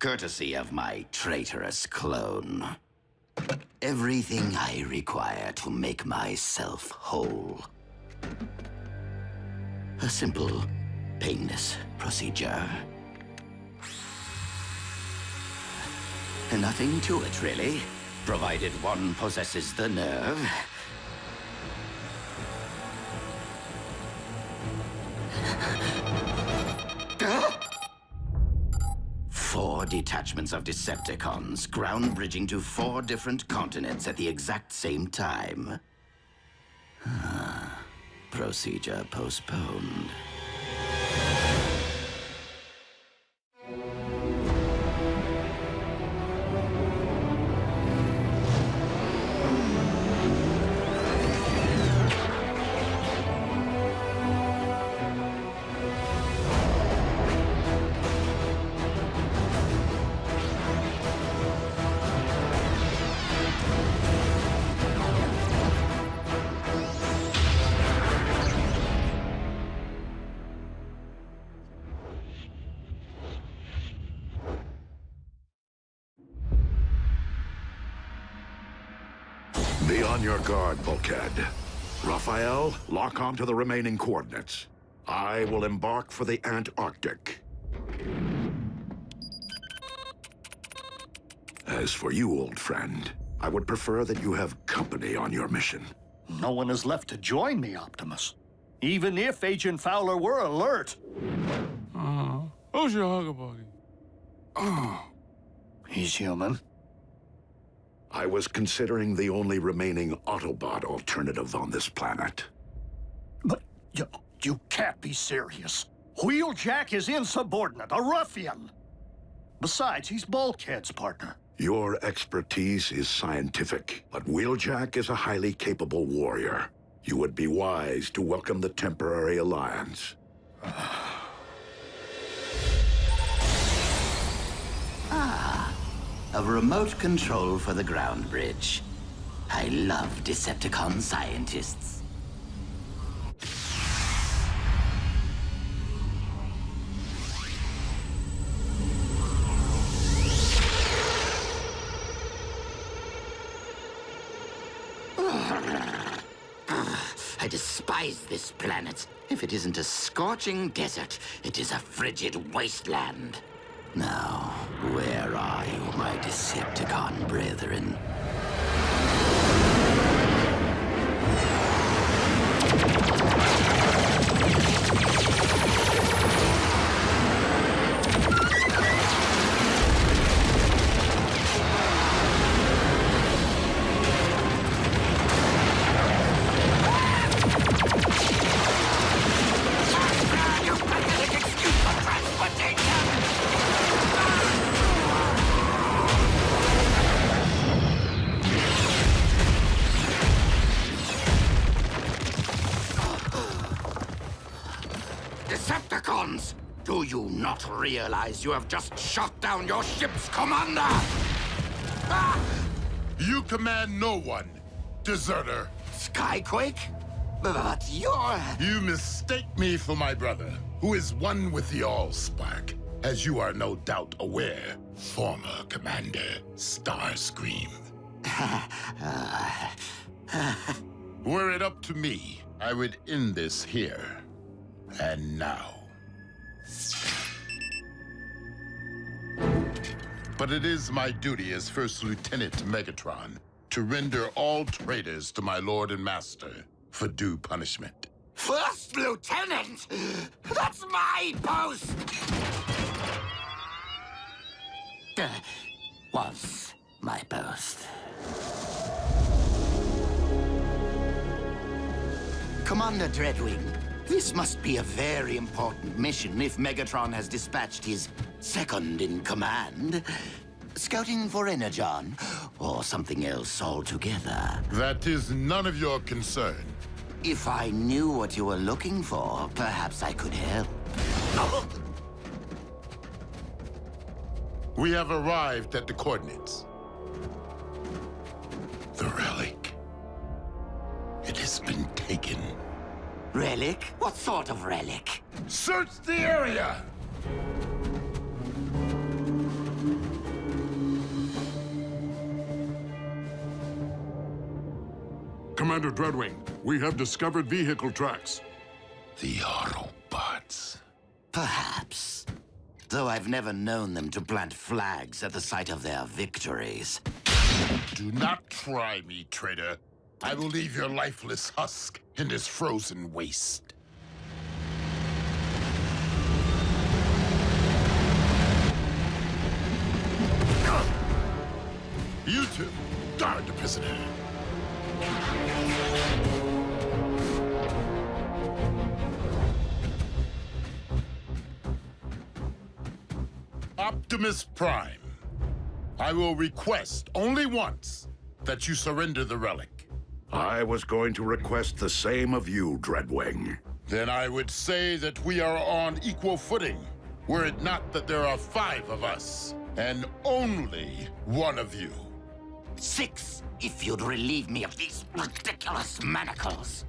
Courtesy of my traitorous clone. Everything I require to make myself whole. A simple painless procedure. Nothing to it, really, provided one possesses the nerve. 4 detachments of Decepticons, ground bridging to 4 different continents at the exact same time. Procedure postponed. Be on your guard, Bulkhead. Raphael, lock on to the remaining coordinates. I will embark for the Antarctic. As for you, old friend, I would prefer that you have company on your mission. No one is left to join me, Optimus. Even if Agent Fowler were alert. Who's your hugger buddy? Oh. He's human. I was considering the only remaining Autobot alternative on this planet. But you can't be serious. Wheeljack is insubordinate, a ruffian. Besides, he's Bulkhead's partner. Your expertise is scientific, but Wheeljack is a highly capable warrior. You would be wise to welcome the temporary alliance. A remote control for the ground bridge. I love Decepticon scientists. I despise this planet. If it isn't a scorching desert, it is a frigid wasteland. Now, where are you, my Decepticon brethren? Decepticons! Do you not realize you have just shot down your ship's commander? You command no one, deserter. Skyquake? But you're... You mistake me for my brother, who is one with the Allspark, as you are no doubt aware, former Commander Starscream. Were it up to me, I would end this here and now. But it is my duty as First Lieutenant Megatron to render all traitors to my Lord and Master for due punishment. First Lieutenant? That's my post! Was my post. Commander Dreadwing, this must be a very important mission if Megatron has dispatched his second-in-command. Scouting for Energon, or something else altogether. That is none of your concern. If I knew what you were looking for, perhaps I could help. We have arrived at the coordinates. The relic. It has been taken. Relic? What sort of relic? Search the area! Commander Dreadwing, we have discovered vehicle tracks. The Autobots. Perhaps. Though I've never known them to plant flags at the site of their victories. Do not try me, traitor. I will leave your lifeless husk in this frozen waste. You two, guard the prisoner. Optimus Prime, I will request only once that you surrender the relic. I was going to request the same of you, Dreadwing. Then I would say that we are on equal footing, were it not that there are 5 of us, and only one of you. 6, if you'd relieve me of these ridiculous manacles.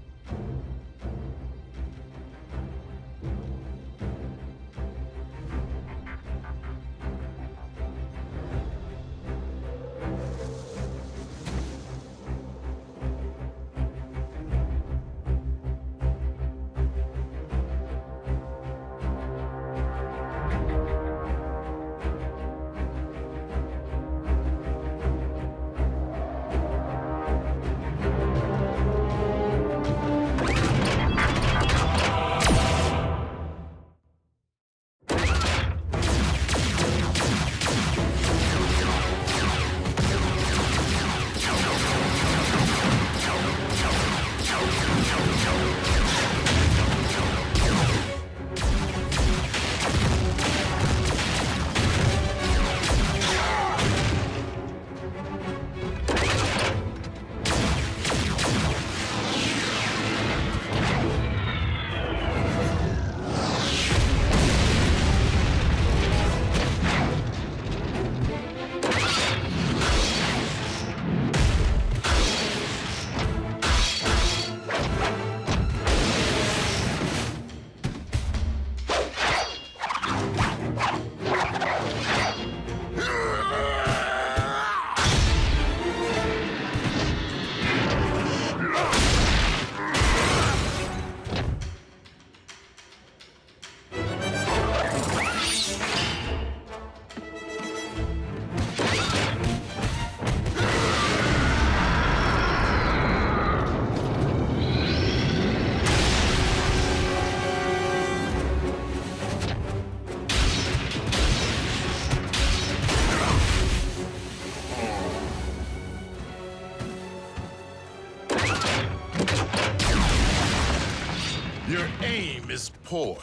Your aim is poor.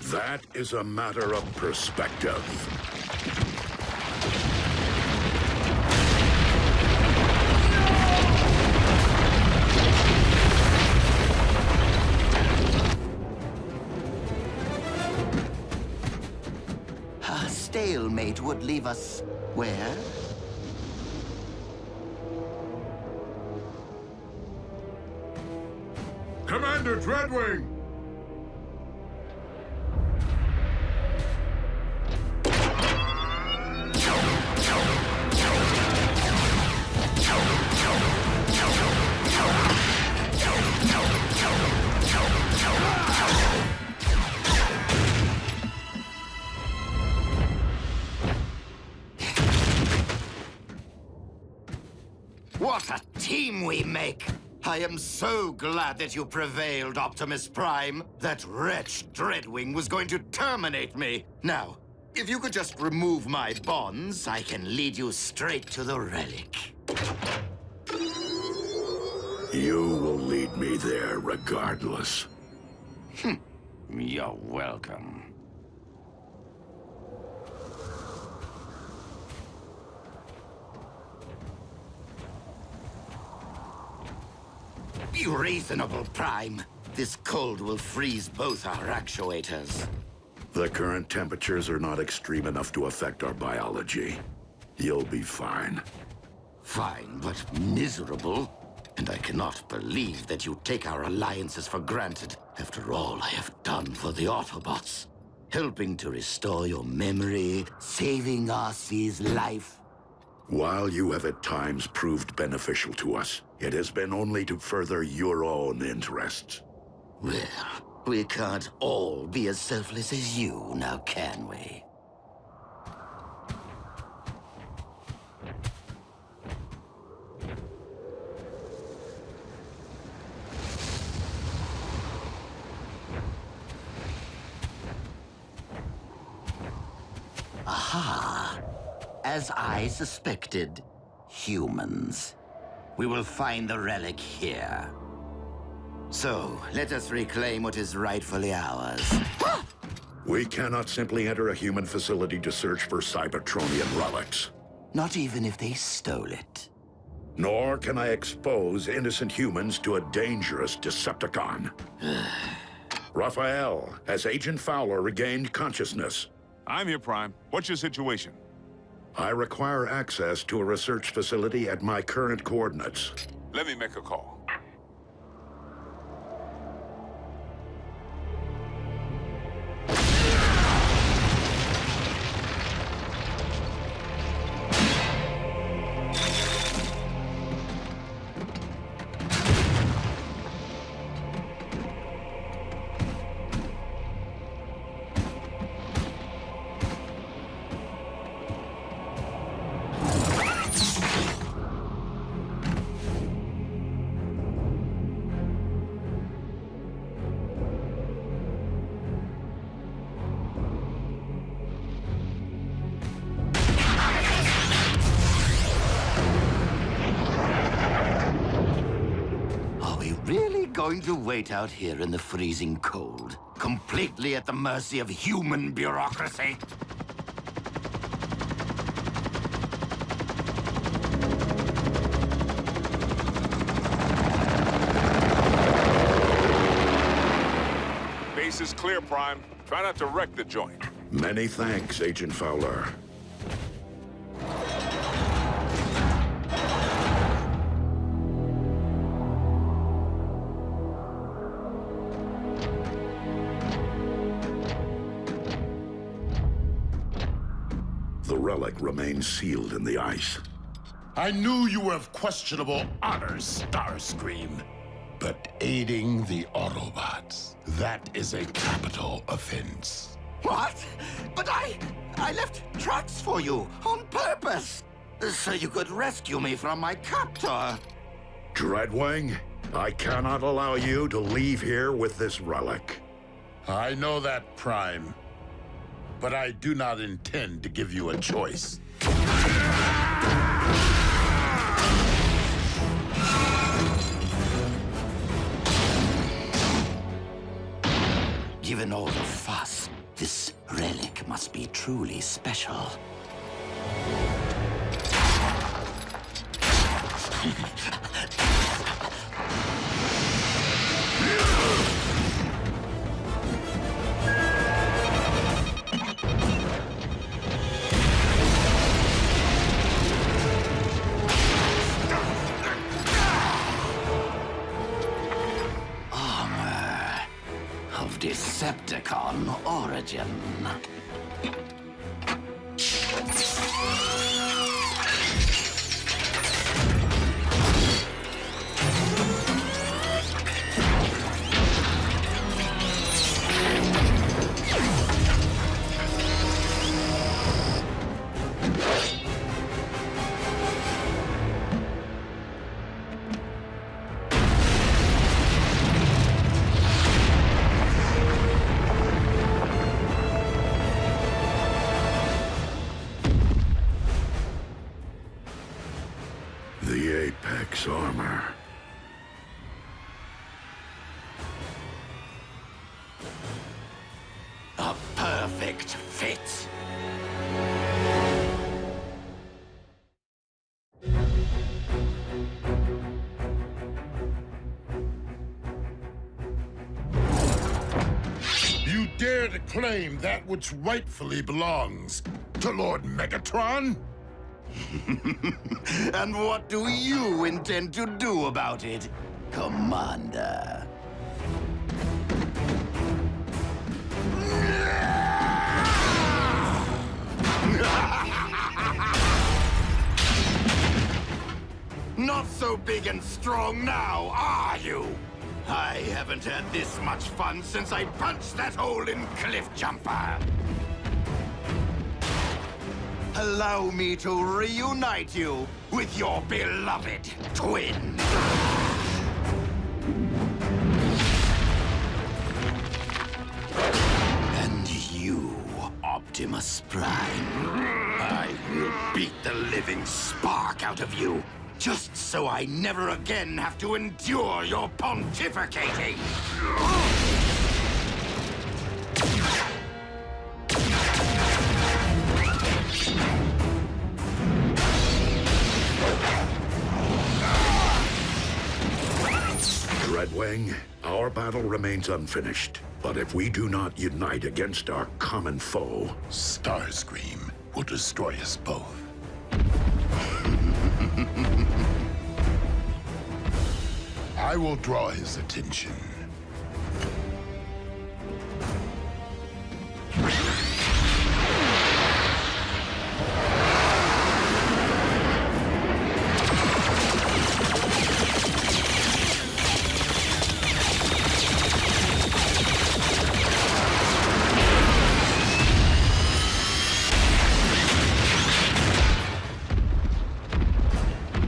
That is a matter of perspective. A stalemate would leave us where? Commander Dreadwing! What a team we make! I am so glad that you prevailed, Optimus Prime. That wretch Dreadwing was going to terminate me. Now, if you could just remove my bonds, I can lead you straight to the relic. You will lead me there regardless. You're welcome. Be reasonable, Prime. This cold will freeze both our actuators. The current temperatures are not extreme enough to affect our biology. You'll be fine. Fine, but miserable. And I cannot believe that you take our alliances for granted after all I have done for the Autobots. Helping to restore your memory, saving Arcee's life. While you have at times proved beneficial to us, it has been only to further your own interests. Well, We can't all be as selfless as you, now can we? Aha! As I suspected, humans. We will find the relic here. So, let us reclaim what is rightfully ours. We cannot simply enter a human facility to search for Cybertronian relics. Not even if they stole it. Nor can I expose innocent humans to a dangerous Decepticon. Raphael, has Agent Fowler regained consciousness? I'm here, Prime. What's your situation? I require access to a research facility at my current coordinates. Let me make a call. Going to wait out here in the freezing cold, completely at the mercy of human bureaucracy? Base is clear, Prime. Try not to wreck the joint. Many thanks, Agent Fowler. The relic remains sealed in the ice. I knew you were of questionable honor, Starscream. But aiding the Autobots, that is a capital offense. What? But I left tracks for you on purpose, so you could rescue me from my captor. Dreadwing, I cannot allow you to leave here with this relic. I know that, Prime. But I do not intend to give you a choice. Given all the fuss, this relic must be truly special. Decepticon origin. The Apex armor. A perfect fit. You dare to claim that which rightfully belongs to Lord Megatron? And what do you intend to do about it, Commander? Not so big and strong now, are you? I haven't had this much fun since I punched that hole in Cliff Jumper. Allow me to reunite you with your beloved twin. And you, Optimus Prime. I will beat the living spark out of you, just so I never again have to endure your pontificating. Dreadwing, our battle remains unfinished. But if we do not unite against our common foe, Starscream will destroy us both. I will draw his attention.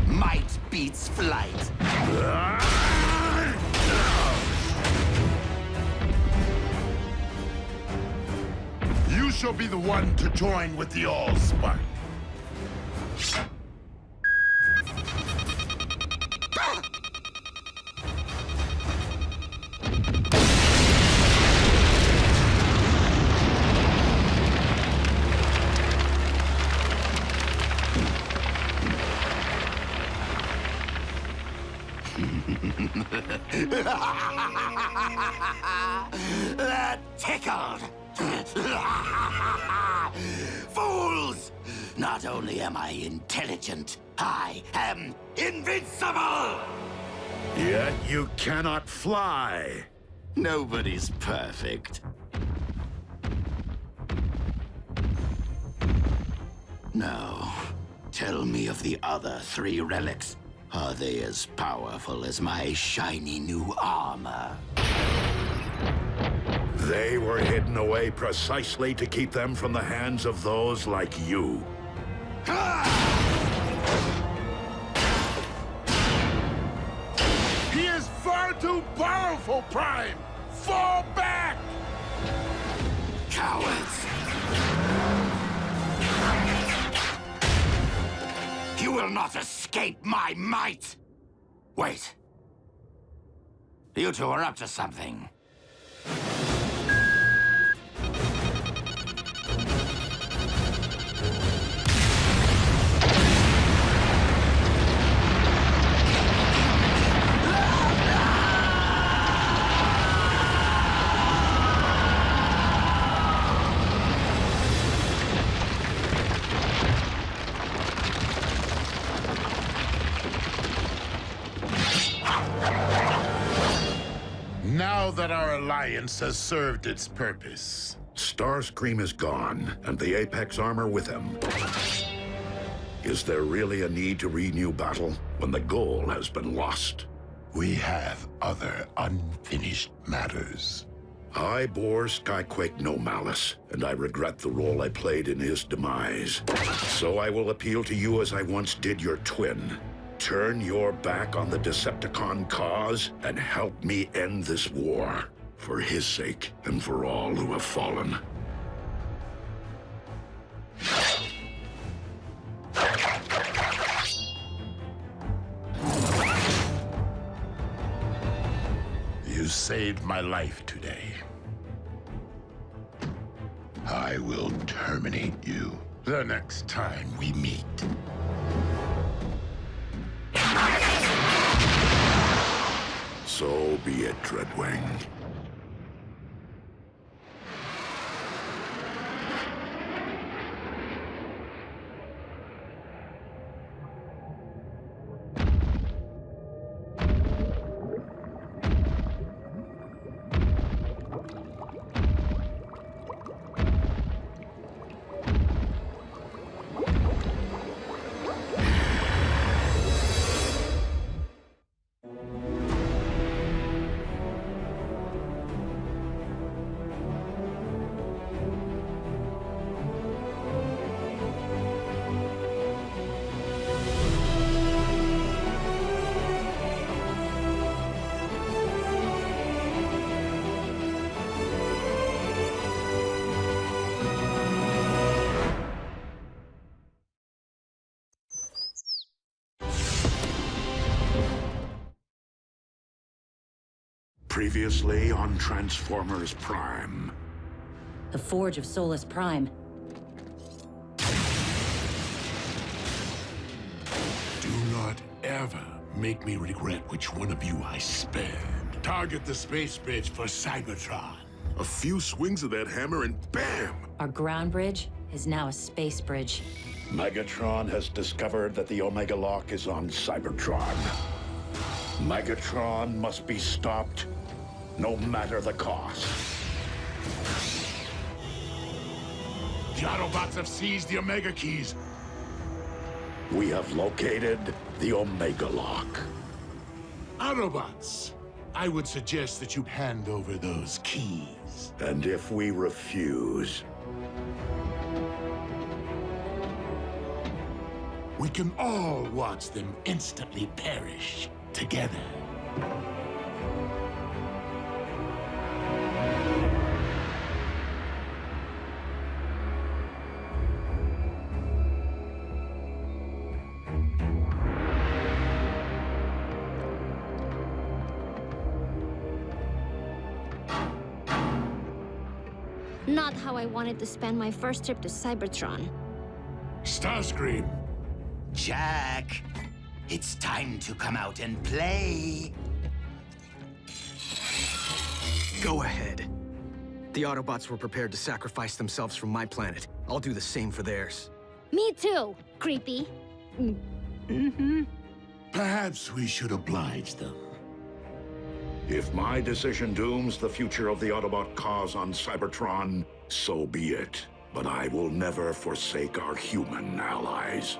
Might beats flight. You shall be the one to join with the Allspark. That tickled. Fools! Not only am I intelligent, I am invincible! yet you cannot fly. Nobody's perfect. Now, tell me of the other 3 relics. Are they as powerful as my shiny new armor? They were hidden away precisely to keep them from the hands of those like you. He is far too powerful, Prime! Fall back! Cowards! You will not escape my might! Wait. You two are up to something. Now that our alliance has served its purpose. Starscream is gone, and the Apex armor with him. Is there really a need to renew battle when the goal has been lost? We have other unfinished matters. I bore Skyquake no malice, and I regret the role I played in his demise. So I will appeal to you as I once did your twin. Turn your back on the Decepticon cause and help me end this war. For his sake and for all who have fallen. You saved my life today. I will terminate you the next time we meet. So be it, Dreadwing. Previously on Transformers Prime. The Forge of Solus Prime. Do not ever make me regret which one of you I spared. Target the space bridge for Cybertron. A few swings of that hammer and bam! Our ground bridge is now a space bridge. Megatron has discovered that the Omega Lock is on Cybertron. Megatron must be stopped, no matter the cost. The Autobots have seized the Omega Keys. We have located the Omega Lock. Autobots, I would suggest that you hand over those keys. And if we refuse, we can all watch them instantly perish together. Not how I wanted to spend my first trip to Cybertron. Starscream. Jack, it's time to come out and play. Go ahead. The Autobots were prepared to sacrifice themselves for my planet. I'll do the same for theirs. Me too, creepy. Perhaps we should oblige them. if my decision dooms the future of the Autobot cause on Cybertron, so be it. But I will never forsake our human allies.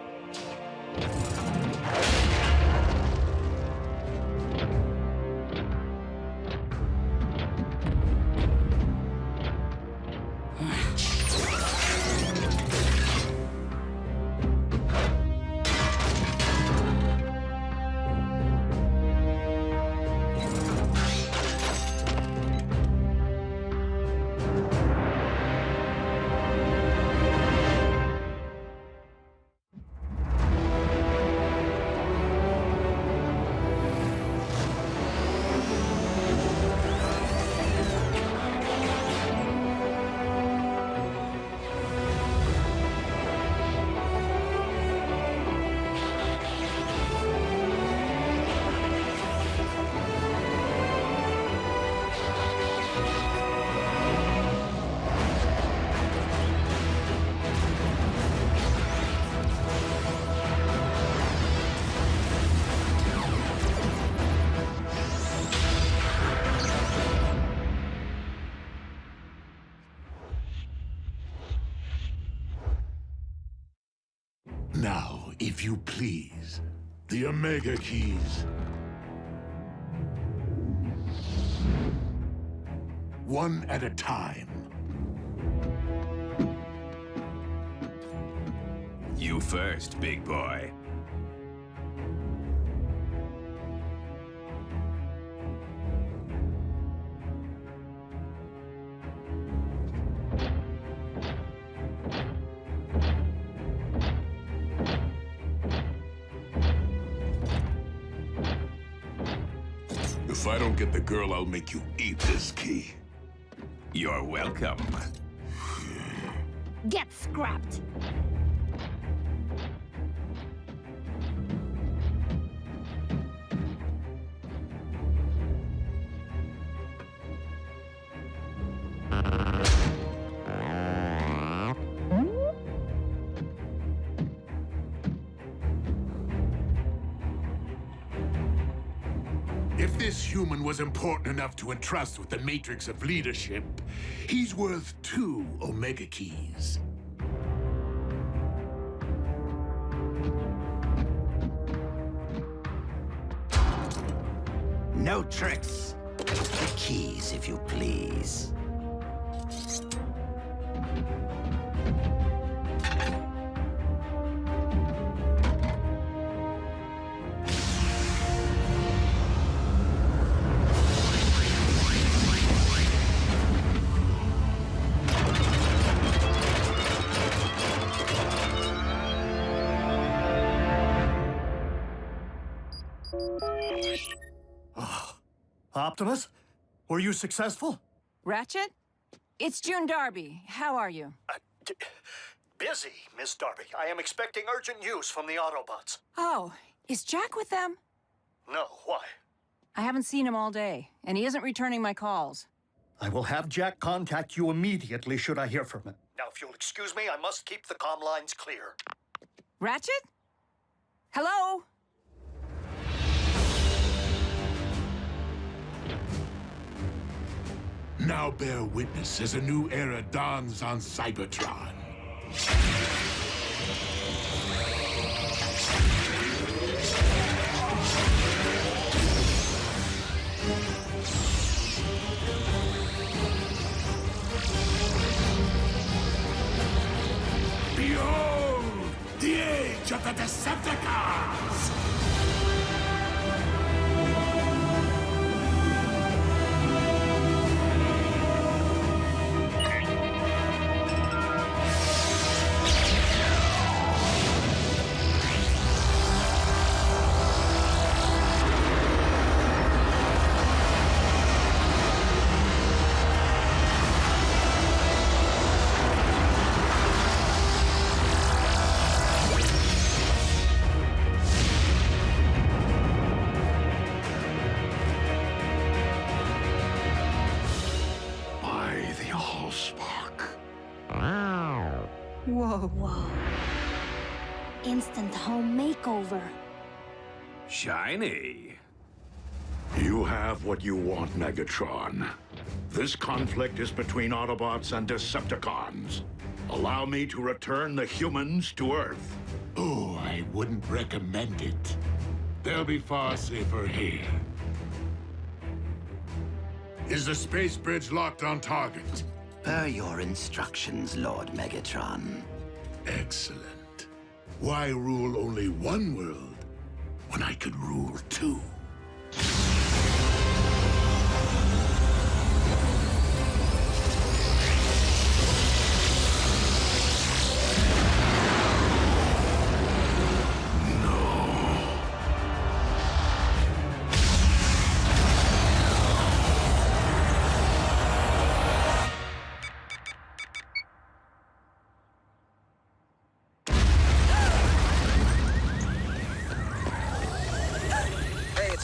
Now, if you please, the Omega Keys. One at a time. You first, big boy. If I don't get the girl, I'll make you eat this key. You're welcome. Get scrapped. If this human was important enough to entrust with the matrix of leadership, he's worth 2 Omega Keys. No tricks. The keys, if you please. Optimus? Were you successful? Ratchet? It's June Darby. How are you? Busy, Miss Darby. I am expecting urgent news from the Autobots. Oh, is Jack with them? No, why? I haven't seen him all day, and he isn't returning my calls. I will have Jack contact you immediately should I hear from him. Now, if you'll excuse me, I must keep the comm lines clear. Ratchet? Hello? Now bear witness as a new era dawns on Cybertron. Behold, the age of the Decepticons! Whoa. Instant home makeover. Shiny. You have what you want, Megatron. This conflict is between Autobots and Decepticons. Allow me to return the humans to Earth. Oh, I wouldn't recommend it. They'll be far safer here. Is the space bridge locked on target? Per your instructions, Lord Megatron. Excellent. Why rule only one world when I could rule two?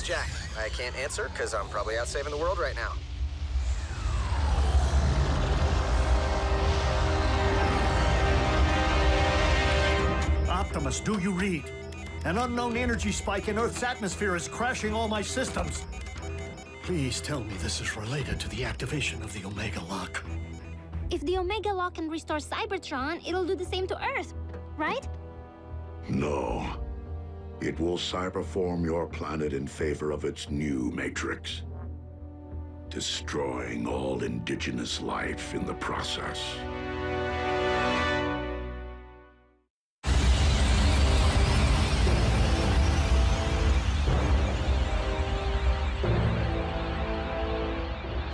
Jack. I can't answer because I'm probably out saving the world right now. Optimus, do you read? An unknown energy spike in Earth's atmosphere is crashing all my systems. Please tell me this is related to the activation of the Omega Lock. If the Omega Lock can restore Cybertron, it'll do the same to Earth, right? No. It will cyberform your planet in favor of its new matrix, destroying all indigenous life in the process.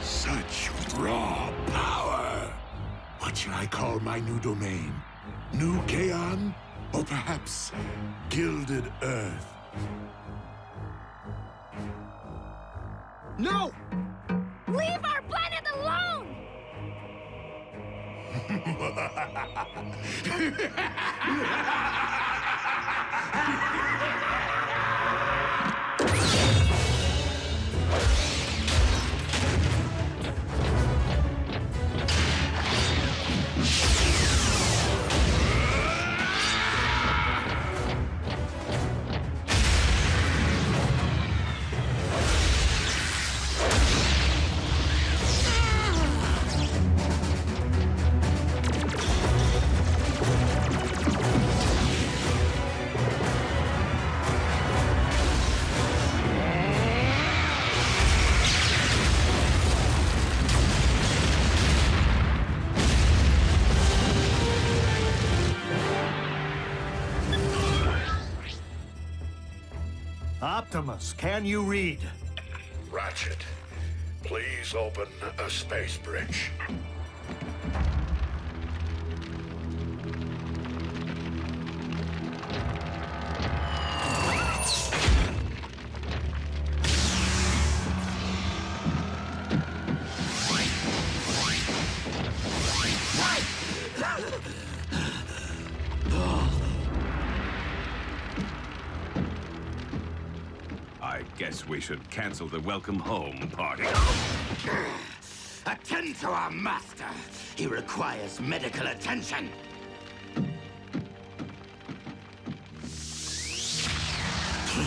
Such raw power! What should I call my new domain? New Kaon? Or perhaps Gilded Earth? No! Leave our planet alone! Optimus, can you read? Ratchet, please open a space bridge. Guess we should cancel the welcome home party. Attend to our master. He requires medical attention.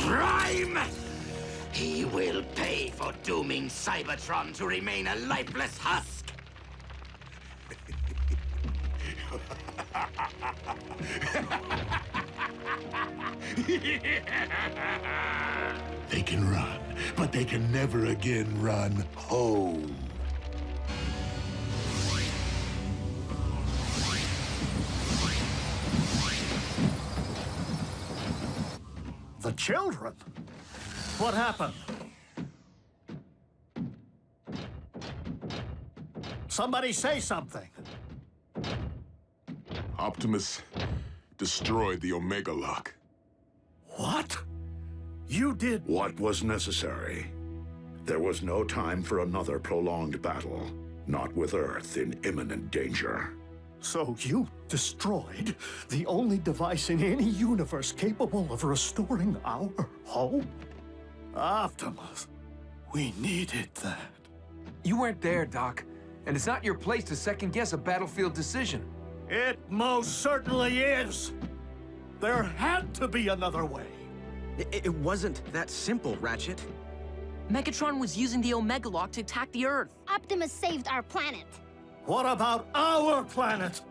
Prime! He will pay for dooming Cybertron to remain a lifeless husk. They can run, but they can never again run home. The children? What happened? Somebody say something. Optimus destroyed the Omega Lock. What? You did... What was necessary? There was no time for another prolonged battle, not with Earth in imminent danger. So you destroyed the only device in any universe capable of restoring our home? Optimus, we needed that. You weren't there, Doc. And it's not your place to second-guess a battlefield decision. It most certainly is. There had to be another way. It wasn't that simple, Ratchet. Megatron was using the Omega Lock to attack the Earth. Optimus saved our planet. What about our planet?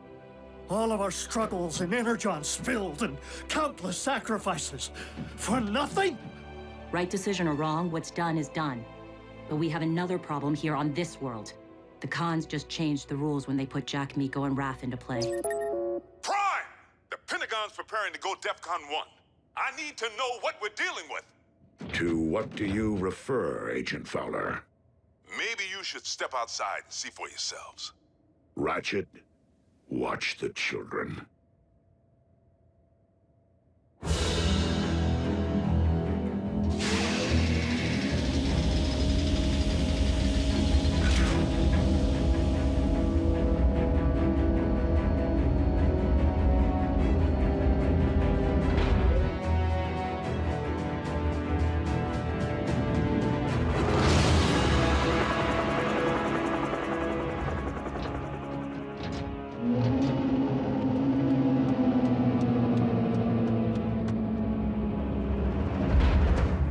All of our struggles and Energon spilled and countless sacrifices. For nothing? Right decision or wrong, what's done is done. But we have another problem here on this world. The Khans just changed the rules when they put Jack, Miko, and Wrath into play. Prime! The Pentagon's preparing to go DEFCON 1. I need to know what we're dealing with. To what do you refer, Agent Fowler? Maybe you should step outside and see for yourselves. Ratchet, watch the children.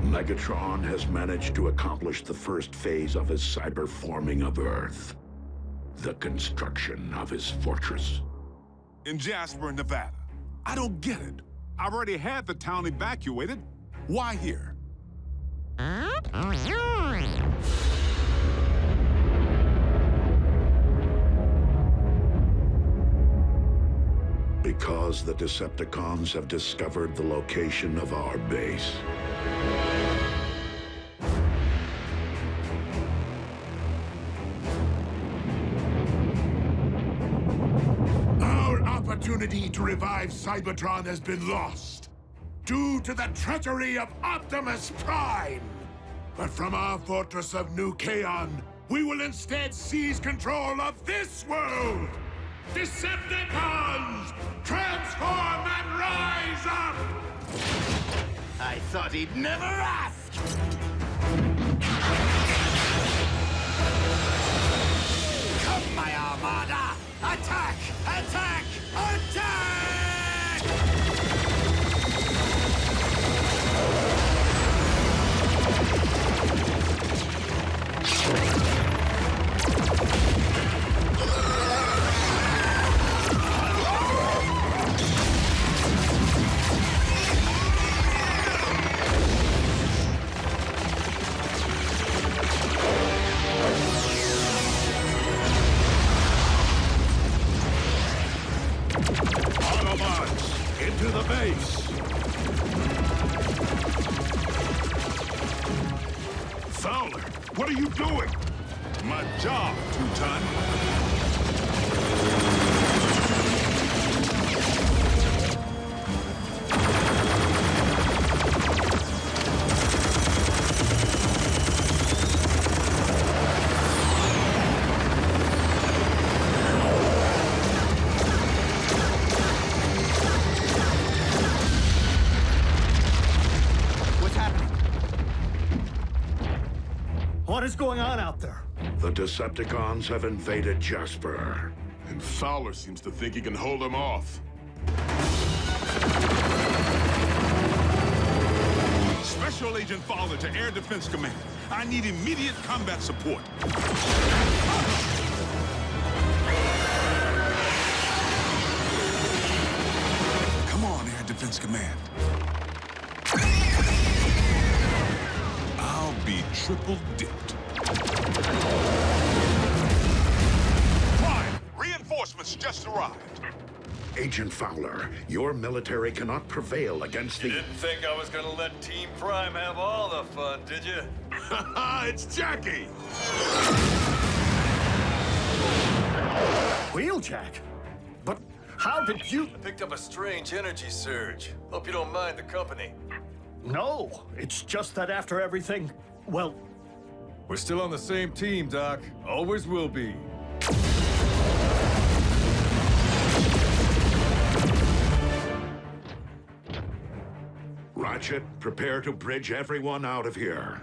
Megatron has managed to accomplish the first phase of his cyber-forming of Earth. The construction of his fortress. In Jasper, Nevada. I don't get it. I've already had the town evacuated. Why here? Because the Decepticons have discovered the location of our base. Our opportunity to revive Cybertron has been lost, due to the treachery of Optimus Prime. But from our fortress of New Kaon, we will instead seize control of this world! Decepticons! Transform and rise up! I thought he'd never ask! Come, my Armada! Attack! Attack! Attack! Autobots, into the base! Fowler, what are you doing? My job, Two-Ton. What is going on out there? The Decepticons have invaded Jasper. And Fowler seems to think he can hold them off. Special Agent Fowler to Air Defense Command. I need immediate combat support. Come on, Air Defense Command. I'll be triple dipped. Prime, reinforcements just arrived. Agent Fowler, your military cannot prevail against the... You didn't think I was gonna let Team Prime have all the fun, did you? It's Jackie! Wheeljack? But how did you... I picked up a strange energy surge. Hope you don't mind the company. No, it's just that after everything, well... We're still on the same team, Doc. Always will be. Ratchet, prepare to bridge everyone out of here.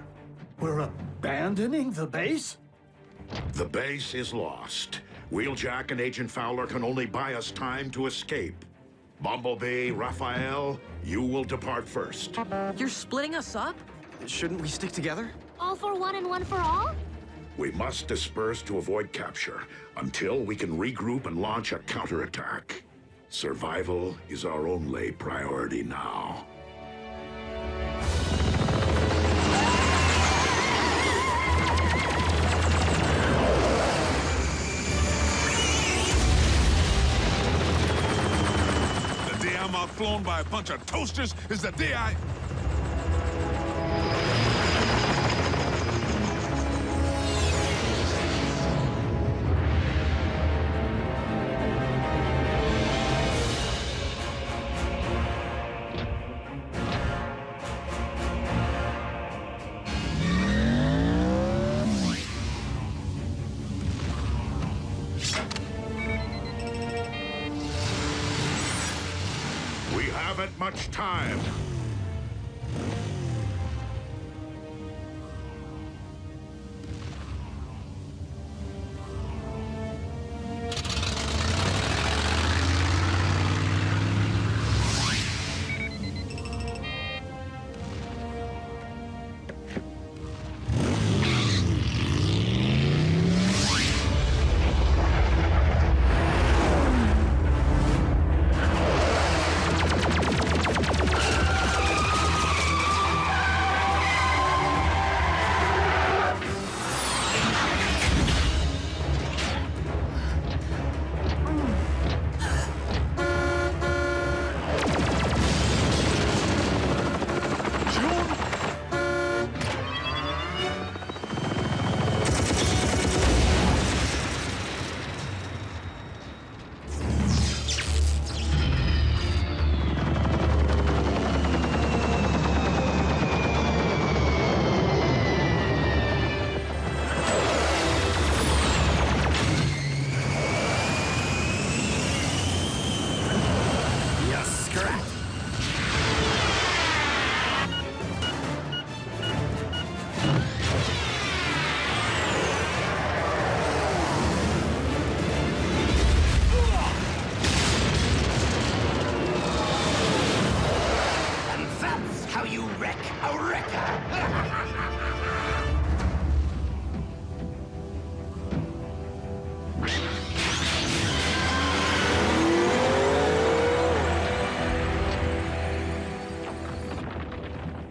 We're abandoning the base? The base is lost. Wheeljack and Agent Fowler can only buy us time to escape. Bumblebee, Raphael, you will depart first. You're splitting us up? Shouldn't we stick together? All for one and one for all? We must disperse to avoid capture until we can regroup and launch a counterattack. Survival is our only priority now. The day I'm outflown by a bunch of toasters is the day I... Haven't much time.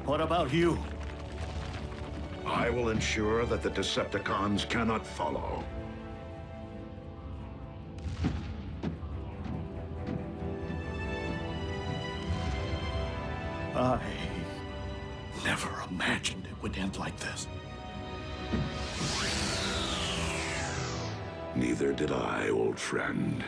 What about you? I will ensure that the Decepticons cannot follow. I never imagined it would end like this. Neither did I, old friend.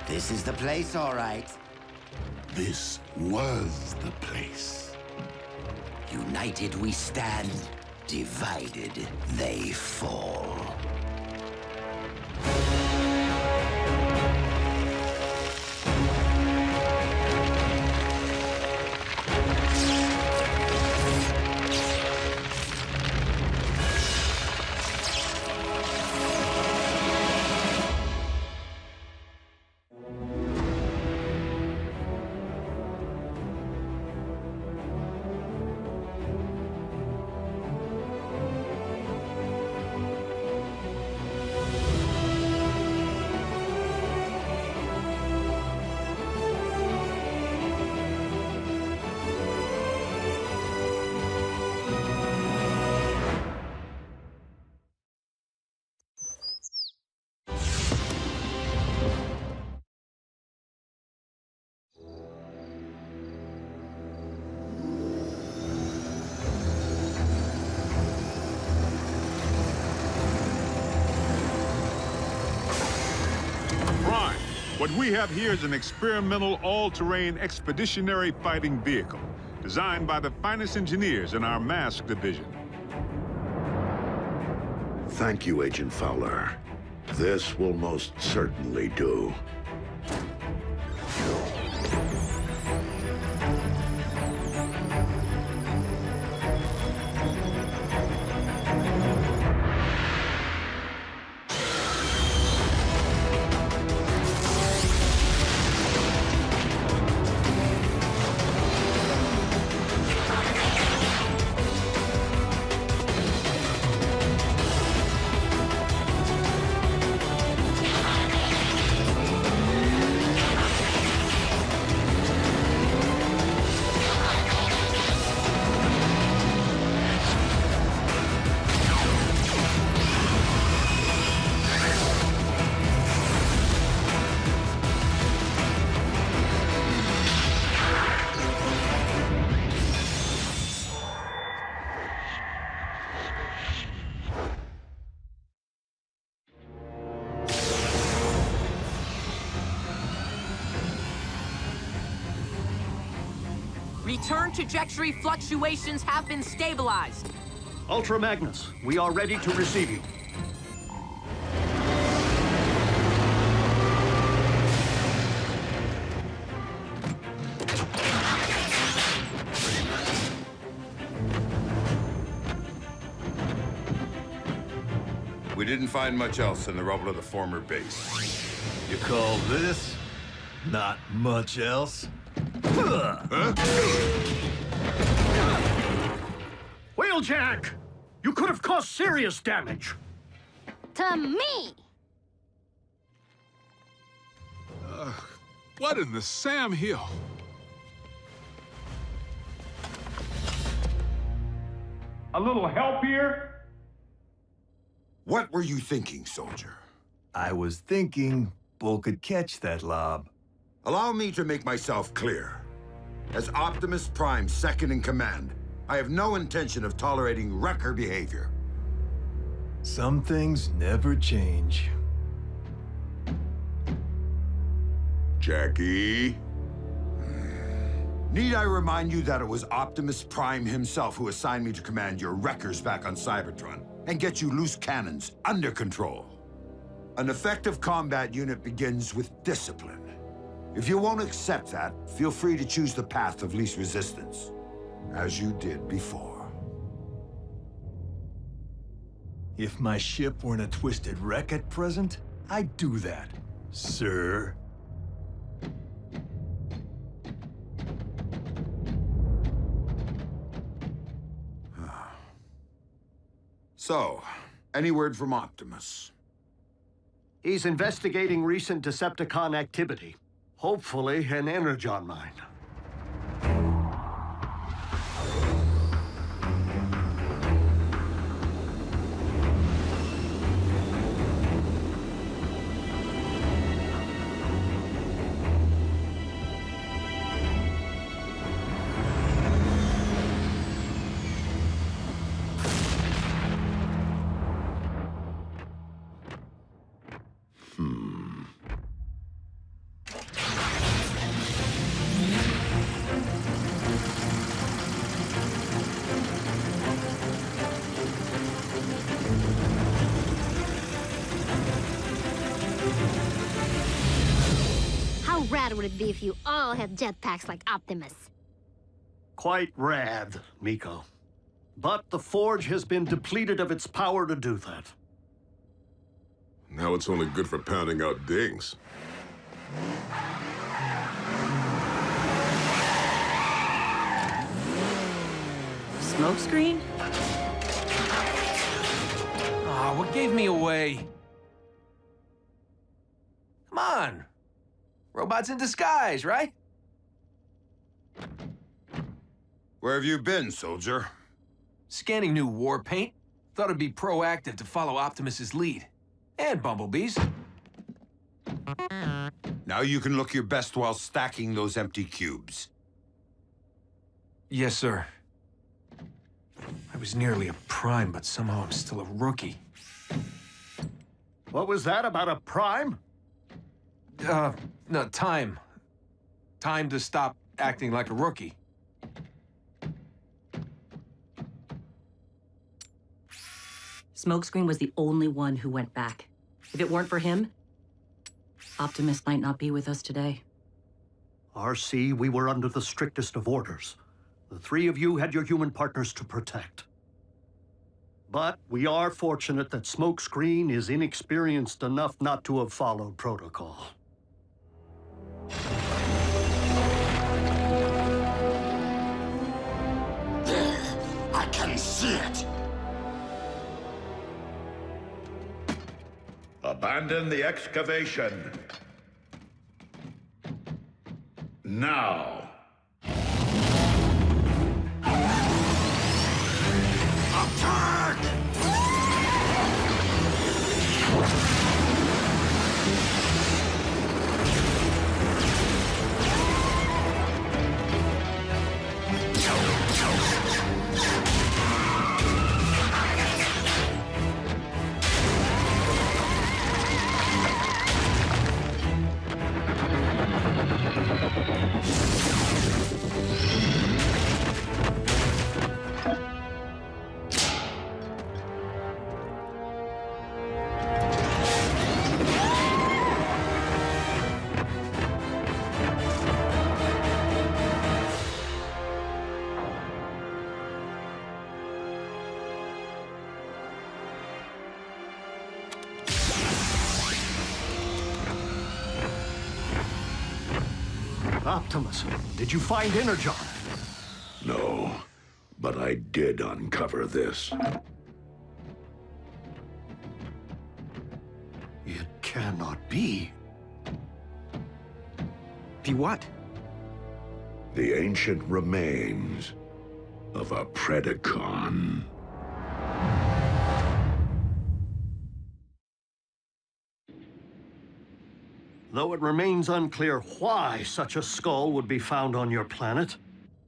This is the place, all right. This was the place. United we stand, divided they fall. What we have here is an experimental all-terrain expeditionary fighting vehicle designed by the finest engineers in our mask division. Thank you, Agent Fowler. This will most certainly do. Return trajectory fluctuations have been stabilized. Ultra Magnus, we are ready to receive you. We didn't find much else in the rubble of the former base. You call this not much else? Wheeljack! You could have caused serious damage. To me! What in the Sam Hill? A little help here? What were you thinking, soldier? I was thinking Bull could catch that lob. Allow me to make myself clear. As Optimus Prime's second in command, I have no intention of tolerating wrecker behavior. Some things never change. Jackie? Need I remind you that it was Optimus Prime himself who assigned me to command your wreckers back on Cybertron and get you loose cannons under control? An effective combat unit begins with discipline. If you won't accept that, feel free to choose the path of least resistance, as you did before. If my ship weren't a twisted wreck at present, I'd do that, sir. So, any word from Optimus? He's investigating recent Decepticon activity. Hopefully, an Energon mine. rad would it be if you all had jetpacks like Optimus? Quite rad, Miko. But the Forge has been depleted of its power to do that. Now it's only good for pounding out dings. Smokescreen? Ah, what gave me away? Come on. Robots in disguise, right? Where have you been, soldier? Scanning new war paint. Thought it'd be proactive to follow Optimus's lead. And Bumblebee's. Now you can look your best while stacking those empty cubes. Yes, sir. I was nearly a Prime, but somehow I'm still a rookie. What was that about a Prime? No, time. Time to stop acting like a rookie. Smokescreen was the only one who went back. If it weren't for him, Optimus might not be with us today. RC, we were under the strictest of orders. The three of you had your human partners to protect. But we are fortunate that Smokescreen is inexperienced enough not to have followed protocol. There, I can see it. Abandon the excavation. Now. Attack! Optimus, did you find Energon? No, but I did uncover this. It cannot be. Be what? The ancient remains of a Predacon. Though it remains unclear why such a skull would be found on your planet,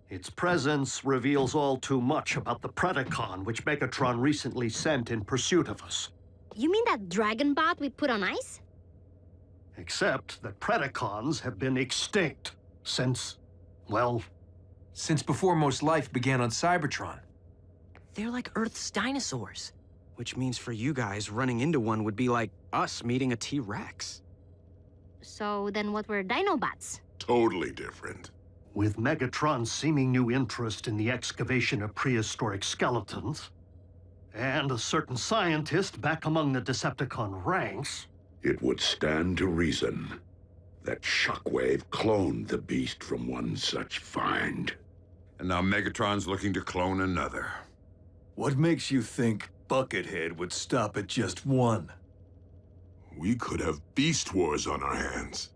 its presence reveals all too much about the Predacon which Megatron recently sent in pursuit of us. You mean that dragon bot we put on ice? Except that Predacons have been extinct since, well... Since before most life began on Cybertron. They're like Earth's dinosaurs. Which means for you guys, running into one would be like us meeting a T-Rex. So then what were Dinobots? Totally different. With Megatron's seeming new interest in the excavation of prehistoric skeletons, and a certain scientist back among the Decepticon ranks... It would stand to reason that Shockwave cloned the beast from one such find. And now Megatron's looking to clone another. What makes you think Buckethead would stop at just one? We could have beast wars on our hands.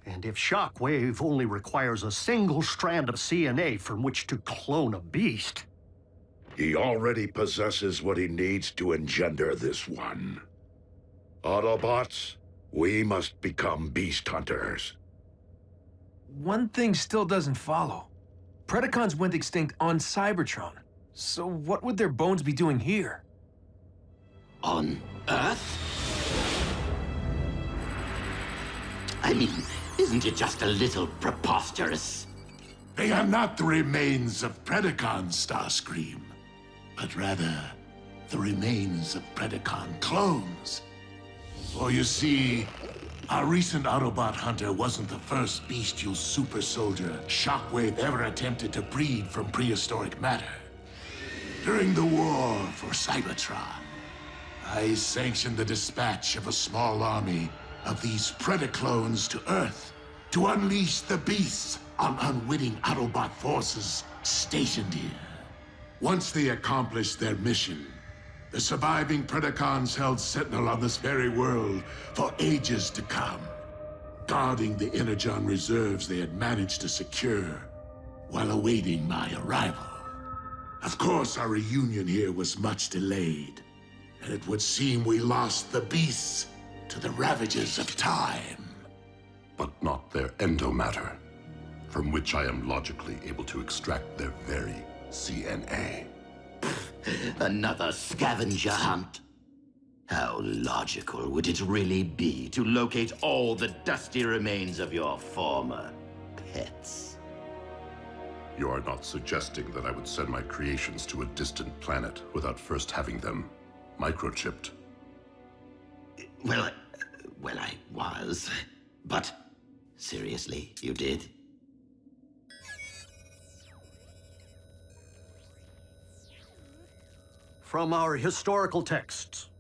And if Shockwave only requires a single strand of CNA from which to clone a beast... He already possesses what he needs to engender this one. Autobots, we must become beast hunters. One thing still doesn't follow. Predacons went extinct on Cybertron. So what would their bones be doing here? On Earth? I mean, isn't it just a little preposterous? They are not the remains of Predacons, Starscream, but rather the remains of Predacon clones. For you see, Our recent Autobot hunter wasn't the first bestial super soldier Shockwave ever attempted to breed from prehistoric matter. During the war for Cybertron, I sanctioned the dispatch of a small army of these Predacons to Earth to unleash the beasts on unwitting Autobot forces stationed here. Once they accomplished their mission, the surviving Predacons held sentinel on this very world for ages to come, guarding the Energon reserves they had managed to secure while awaiting my arrival. Of course, our reunion here was much delayed, and it would seem we lost the beasts to the ravages of time. But not their endomatter, from which I am logically able to extract their very CNA. Another scavenger hunt? How logical would it really be to locate all the dusty remains of your former pets? You are not suggesting that I would send my creations to a distant planet without first having them microchipped? Well, I was. But seriously, you did? From our historical texts.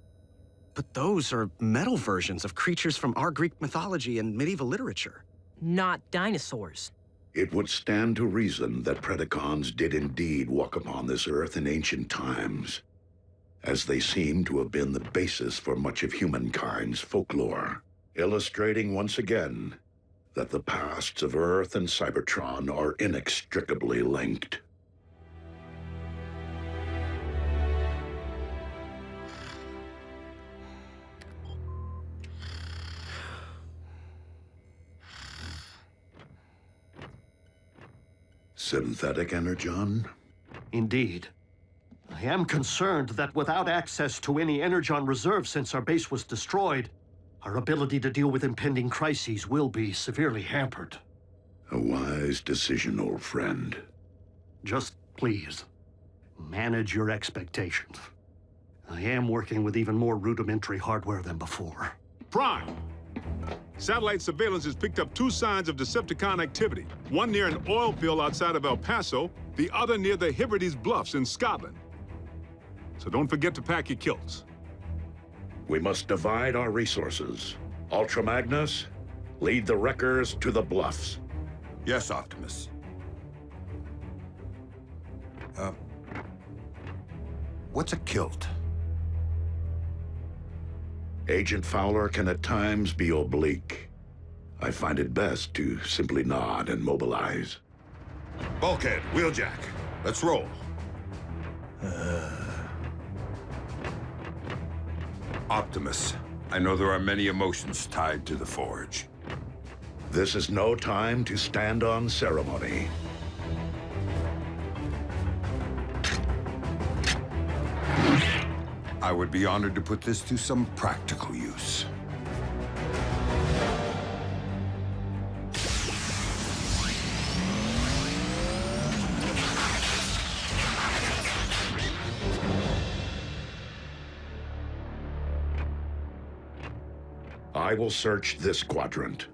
But those are metal versions of creatures from our Greek mythology and medieval literature. Not dinosaurs. It would stand to reason that Predacons did indeed walk upon this earth in ancient times, as they seem to have been the basis for much of humankind's folklore, illustrating once again that the pasts of Earth and Cybertron are inextricably linked. Synthetic Energon? Indeed. I am concerned that without access to any Energon reserve since our base was destroyed, our ability to deal with impending crises will be severely hampered. A wise decision, old friend. Just please, manage your expectations. I am working with even more rudimentary hardware than before. Prime! Satellite surveillance has picked up 2 signs of Decepticon activity. One near an oil field outside of El Paso, the other near the Hebrides Bluffs in Scotland. So don't forget to pack your kilts. We must divide our resources. Ultra Magnus, lead the wreckers to the bluffs. Yes, Optimus. What's a kilt? Agent Fowler can at times be oblique. I find it best to simply nod and mobilize. Bulkhead, Wheeljack. Let's roll. Optimus, I know there are many emotions tied to the Forge. This is no time to stand on ceremony. I would be honored to put this to some practical use. I will search this quadrant.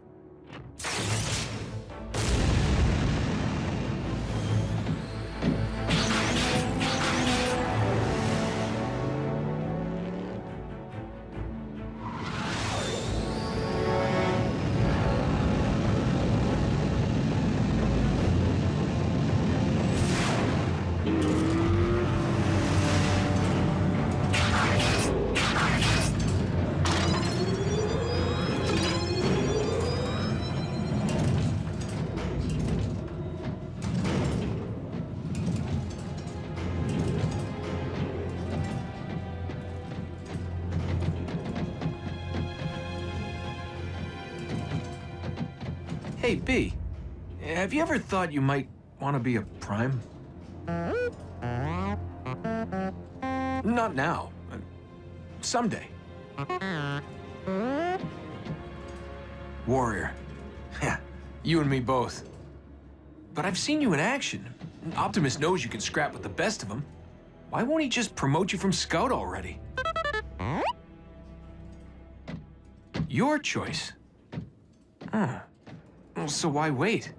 Hey, B, have you ever thought you might want to be a Prime? Not now. Someday. Warrior. Yeah, you and me both. But I've seen you in action. Optimus knows you can scrap with the best of them. Why won't he just promote you from Scout already? Your choice. Huh. Well, so why wait?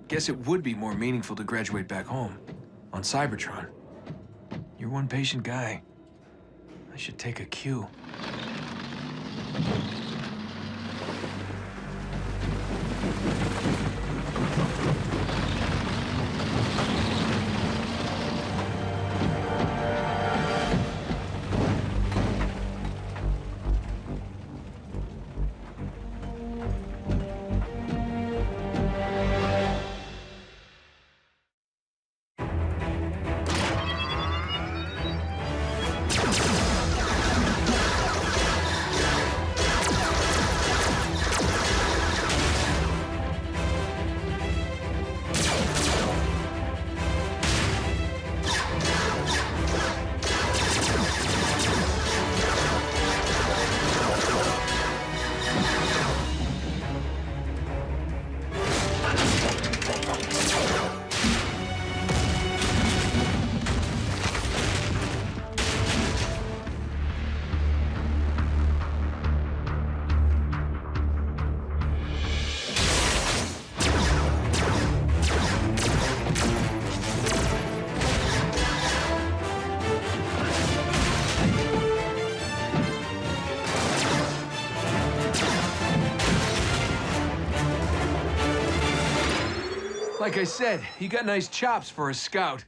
Guess it would be more meaningful to graduate back home, on Cybertron. You're one patient guy. I should take a cue. Like I said, you got nice chops for a scout.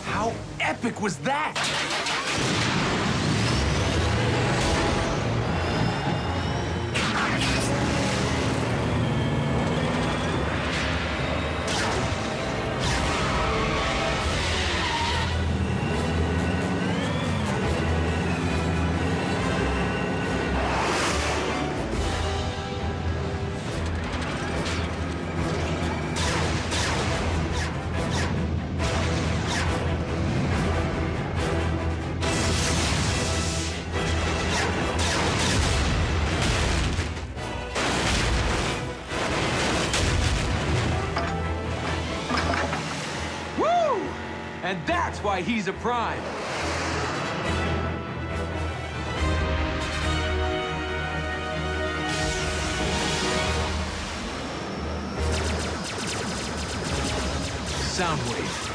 How epic was that? And that's why he's a Prime. Soundwave.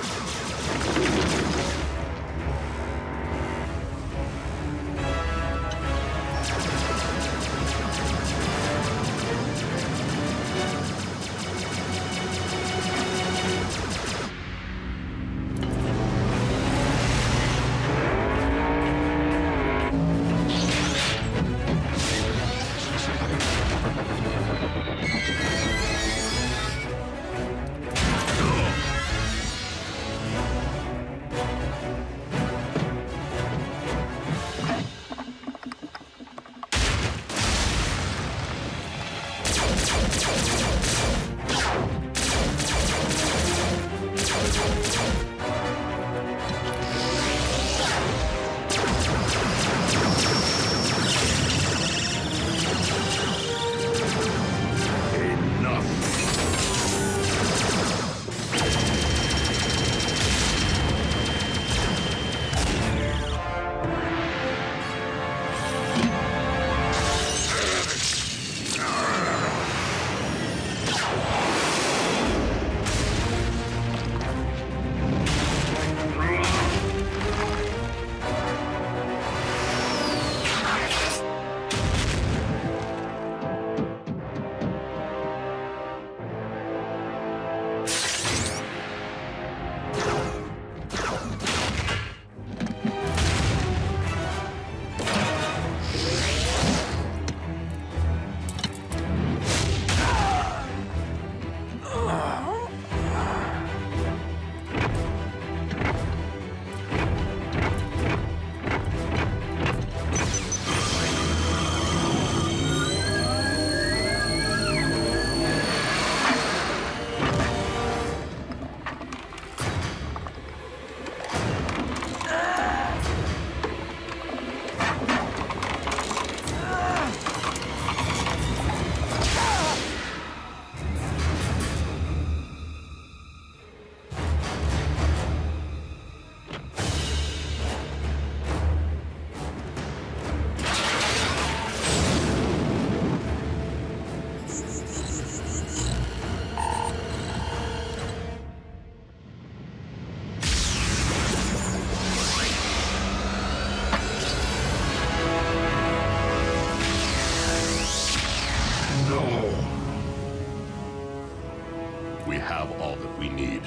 have all that we need.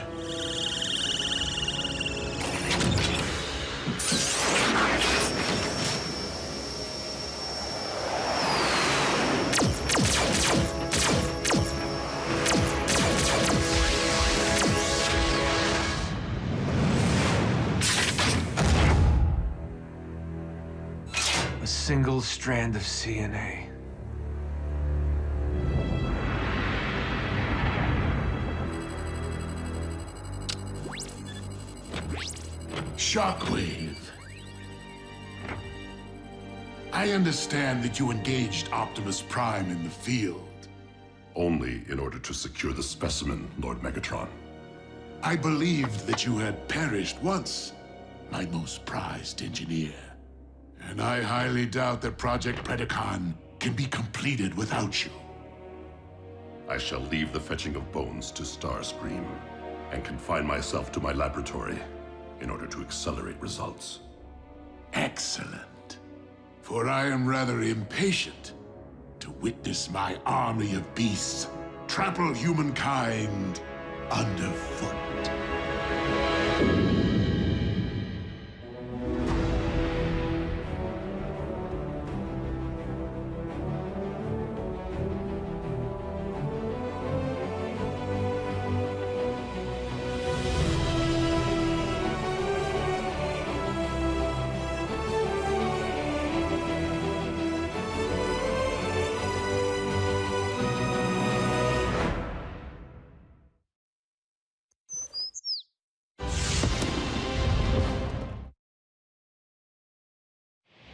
A single strand of CNA. Shockwave. I understand that you engaged Optimus Prime in the field. Only in order to secure the specimen, Lord Megatron. I believed that you had perished once, my most prized engineer. And I highly doubt that Project Predacon can be completed without you. I shall leave the fetching of bones to Starscream and confine myself to my laboratory in order to accelerate results. Excellent. For I am rather impatient to witness my army of beasts trample humankind underfoot.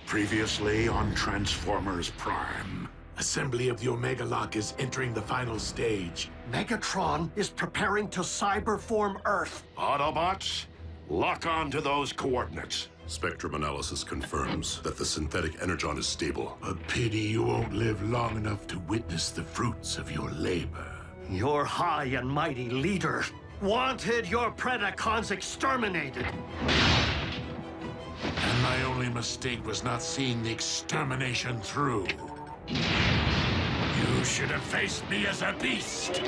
Previously on Transformers Prime. Assembly of the Omega Lock is entering the final stage. Megatron is preparing to cyberform Earth. Autobots, lock on to those coordinates. Spectrum analysis confirms that the synthetic Energon is stable. A pity you won't live long enough to witness the fruits of your labor. Your high and mighty leader wanted your Predacons exterminated. And my only mistake was not seeing the extermination through. You should have faced me as a beast.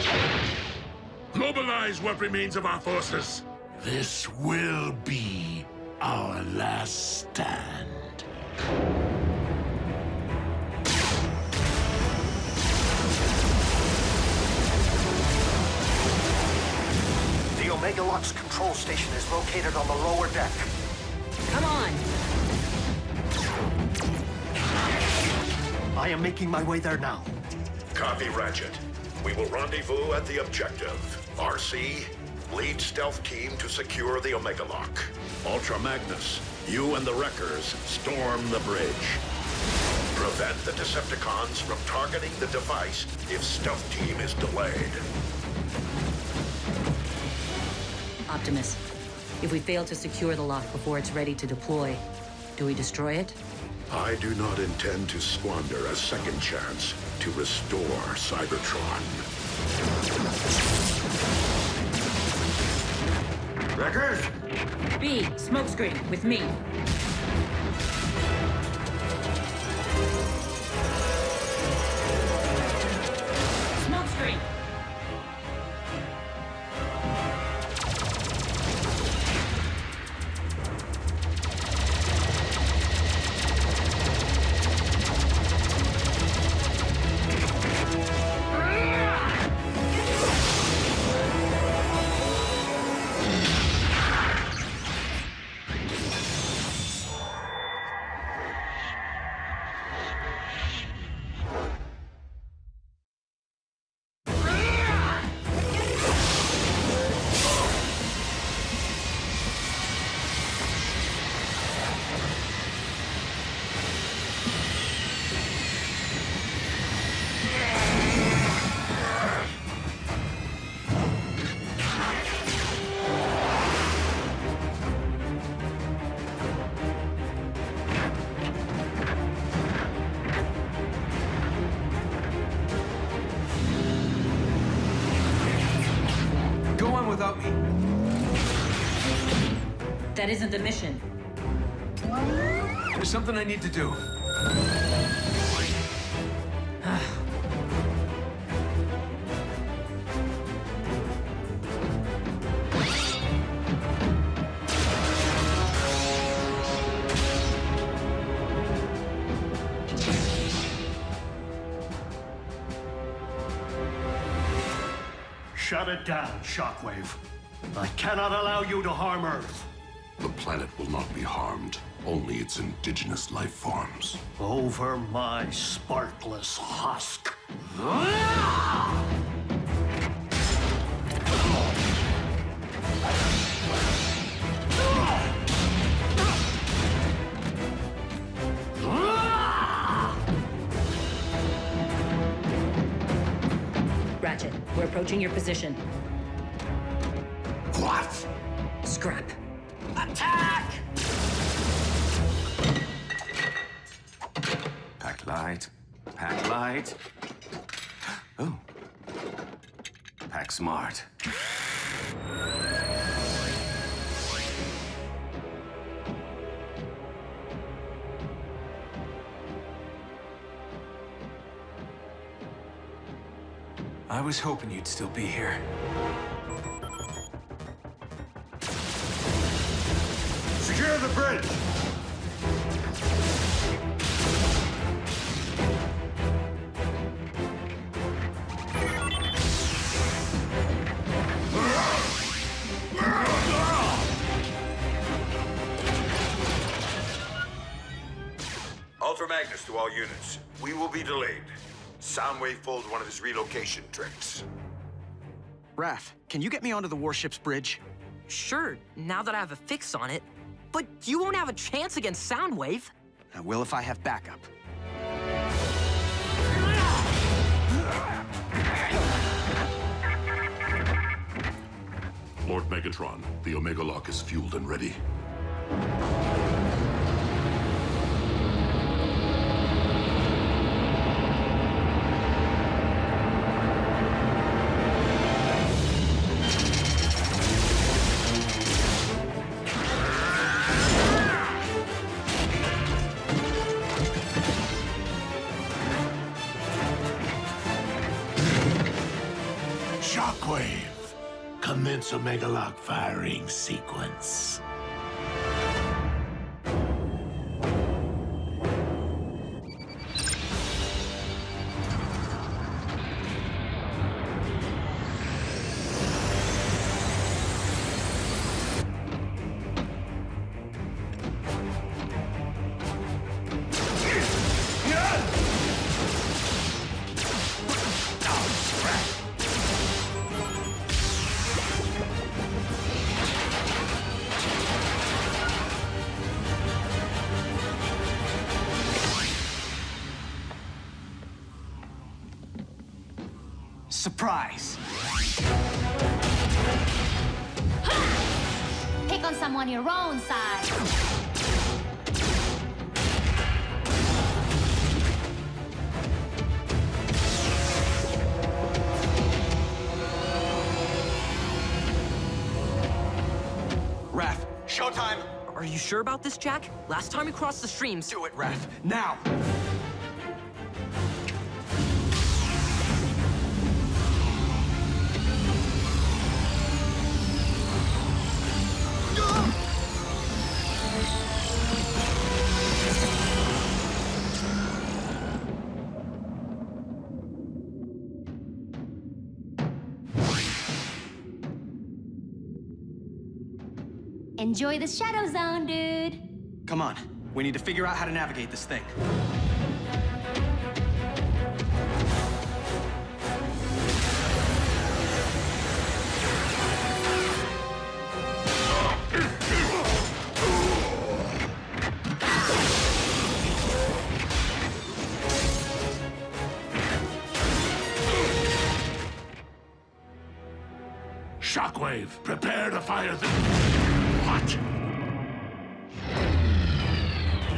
Mobilize what remains of our forces. This will be our last stand. The Omega Lock's control station is located on the lower deck. Come on! I am making my way there now. Copy, Ratchet. We will rendezvous at the objective. RC, lead stealth team to secure the Omega Lock. Ultra Magnus, you and the Wreckers storm the bridge. Prevent the Decepticons from targeting the device if stealth team is delayed. Optimus, if we fail to secure the lock before it's ready to deploy, do we destroy it? I do not intend to squander a second chance to restore Cybertron. Wreckers! B, smokescreen, with me. Smokescreen! Without me. That isn't the mission. There's something I need to do. Shut it down, Shockwave. I cannot allow you to harm Earth. The planet will not be harmed, only its indigenous life forms. Over my sparkless husk. Ratchet, we're approaching your position. What? Scrap. Attack! Pack light. Pack light. Oh. Pack smart. I was hoping you'd still be here. Secure the bridge! Ultra Magnus to all units. We will be delayed. Soundwave pulled one of his relocation tricks. Raph, can you get me onto the warship's bridge? Sure, now that I have a fix on it. But you won't have a chance against Soundwave. I will if I have backup. Lord Megatron, the Omega Lock is fueled and ready. Shockwave, commence Omega Lock firing sequence. Surprise! Pick on someone your own size. Raph, showtime! Are you sure about this, Jack? Last time we crossed the streams... Do it, Raph, now! Enjoy the Shadow Zone, dude. Come on, we need to figure out how to navigate this thing. Shockwave, prepare to fire the... What?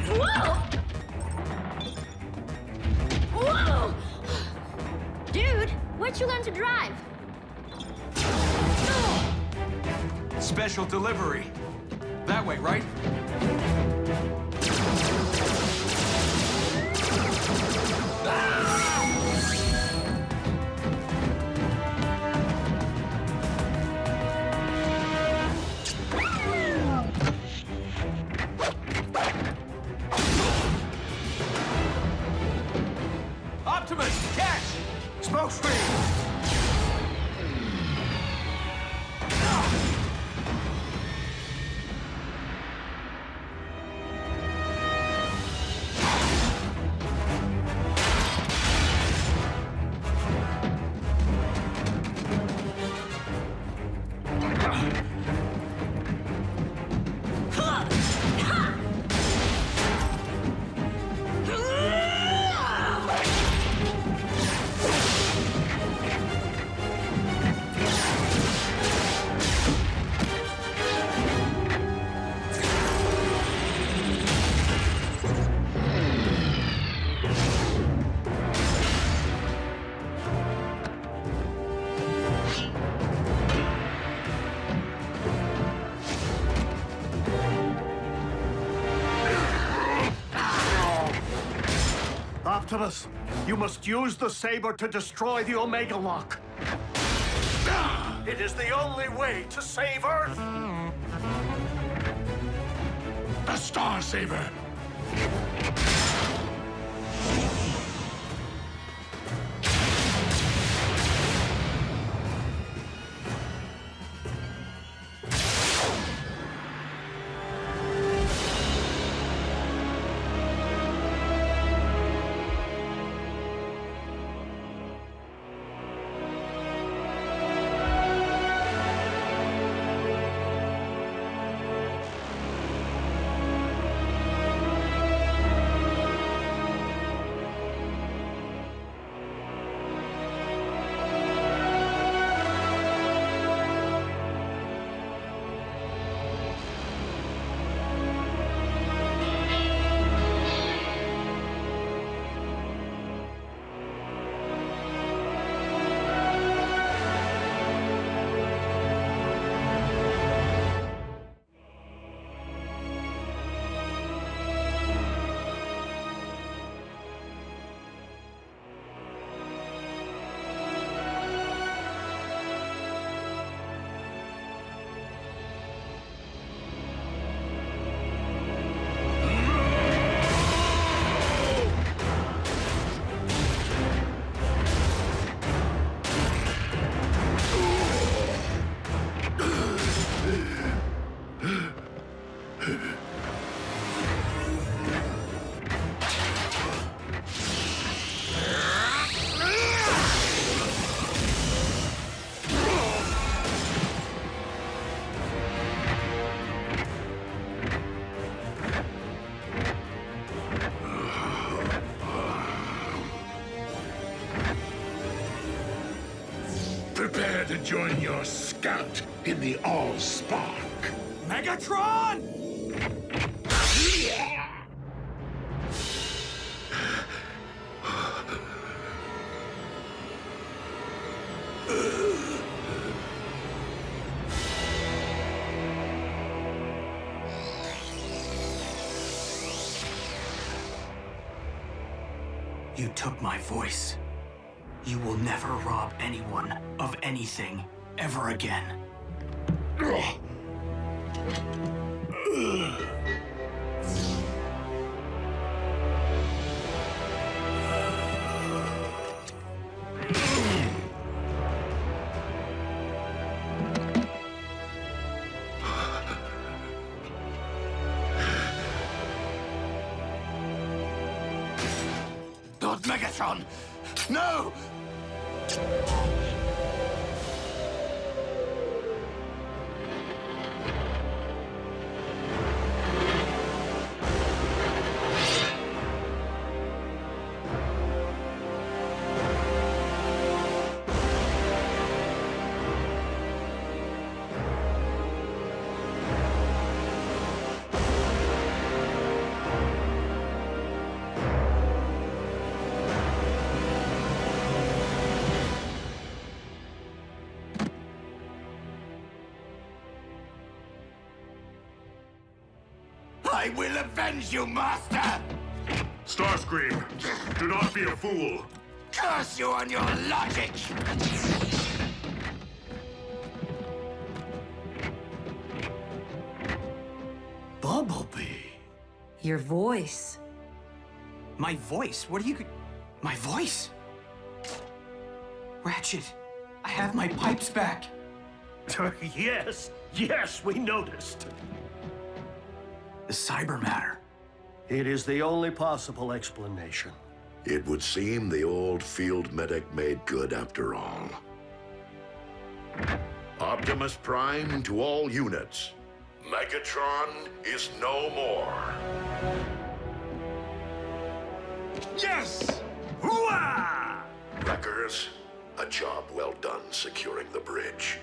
Whoa! Whoa! Dude, where'd you learn to drive? Special delivery. That way, right? Optimus, catch! Smoke screen! Optimus, you must use the saber to destroy the Omega Lock. It is the only way to save Earth. The Star Saber! Prepare to join your scout in the All-Spark. Megatron! You took my voice. You will never rob anyone of anything ever again. Lord Megatron! No! I will avenge you, Master! Starscream, do not be a fool. Curse you on your logic! Bumblebee. Your voice. My voice? What are you... My voice? Ratchet, I have my pipes back. Yes, we noticed. The cyber matter. It is the only possible explanation. It would seem the old field medic made good after all. Optimus Prime to all units. Megatron is no more. Yes! Hooah! Wreckers, a job well done securing the bridge.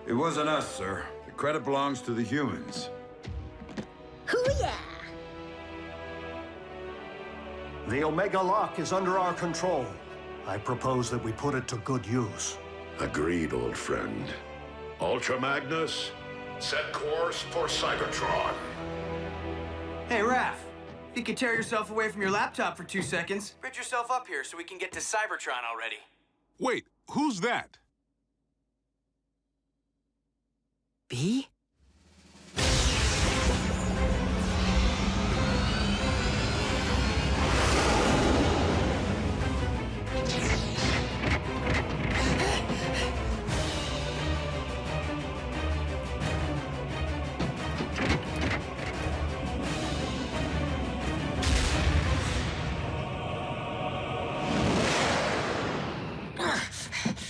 It wasn't us, sir. The credit belongs to the humans. Hoo-yeah! The Omega Lock is under our control. I propose that we put it to good use. Agreed, old friend. Ultra Magnus, set course for Cybertron. Hey, Raph. If you could tear yourself away from your laptop for 2 seconds, bridge yourself up here so we can get to Cybertron already. Wait, who's that? B?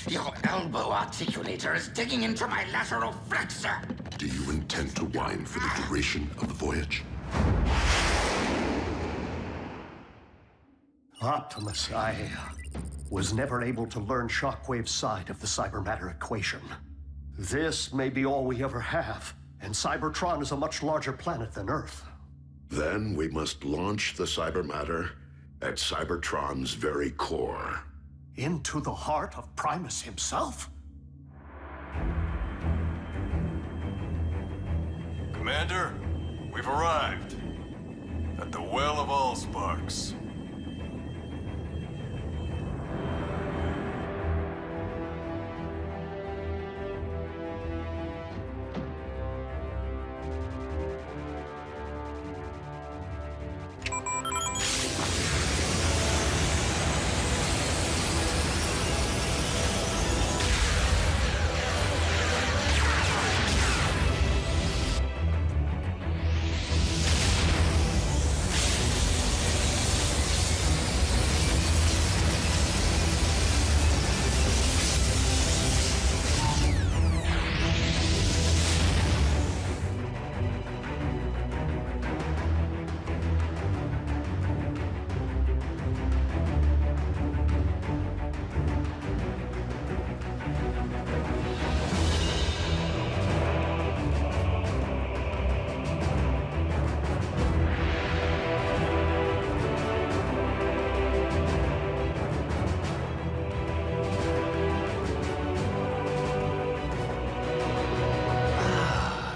Your elbow articulator is digging into my lateral flexor. Do you intend to whine for the duration of the voyage? Optimus, I was never able to learn Shockwave's side of the cybermatter equation. This may be all we ever have, and Cybertron is a much larger planet than Earth. Then we must launch the cybermatter at Cybertron's very core. Into the heart of Primus himself? Commander, we've arrived. At the Well of Allsparks.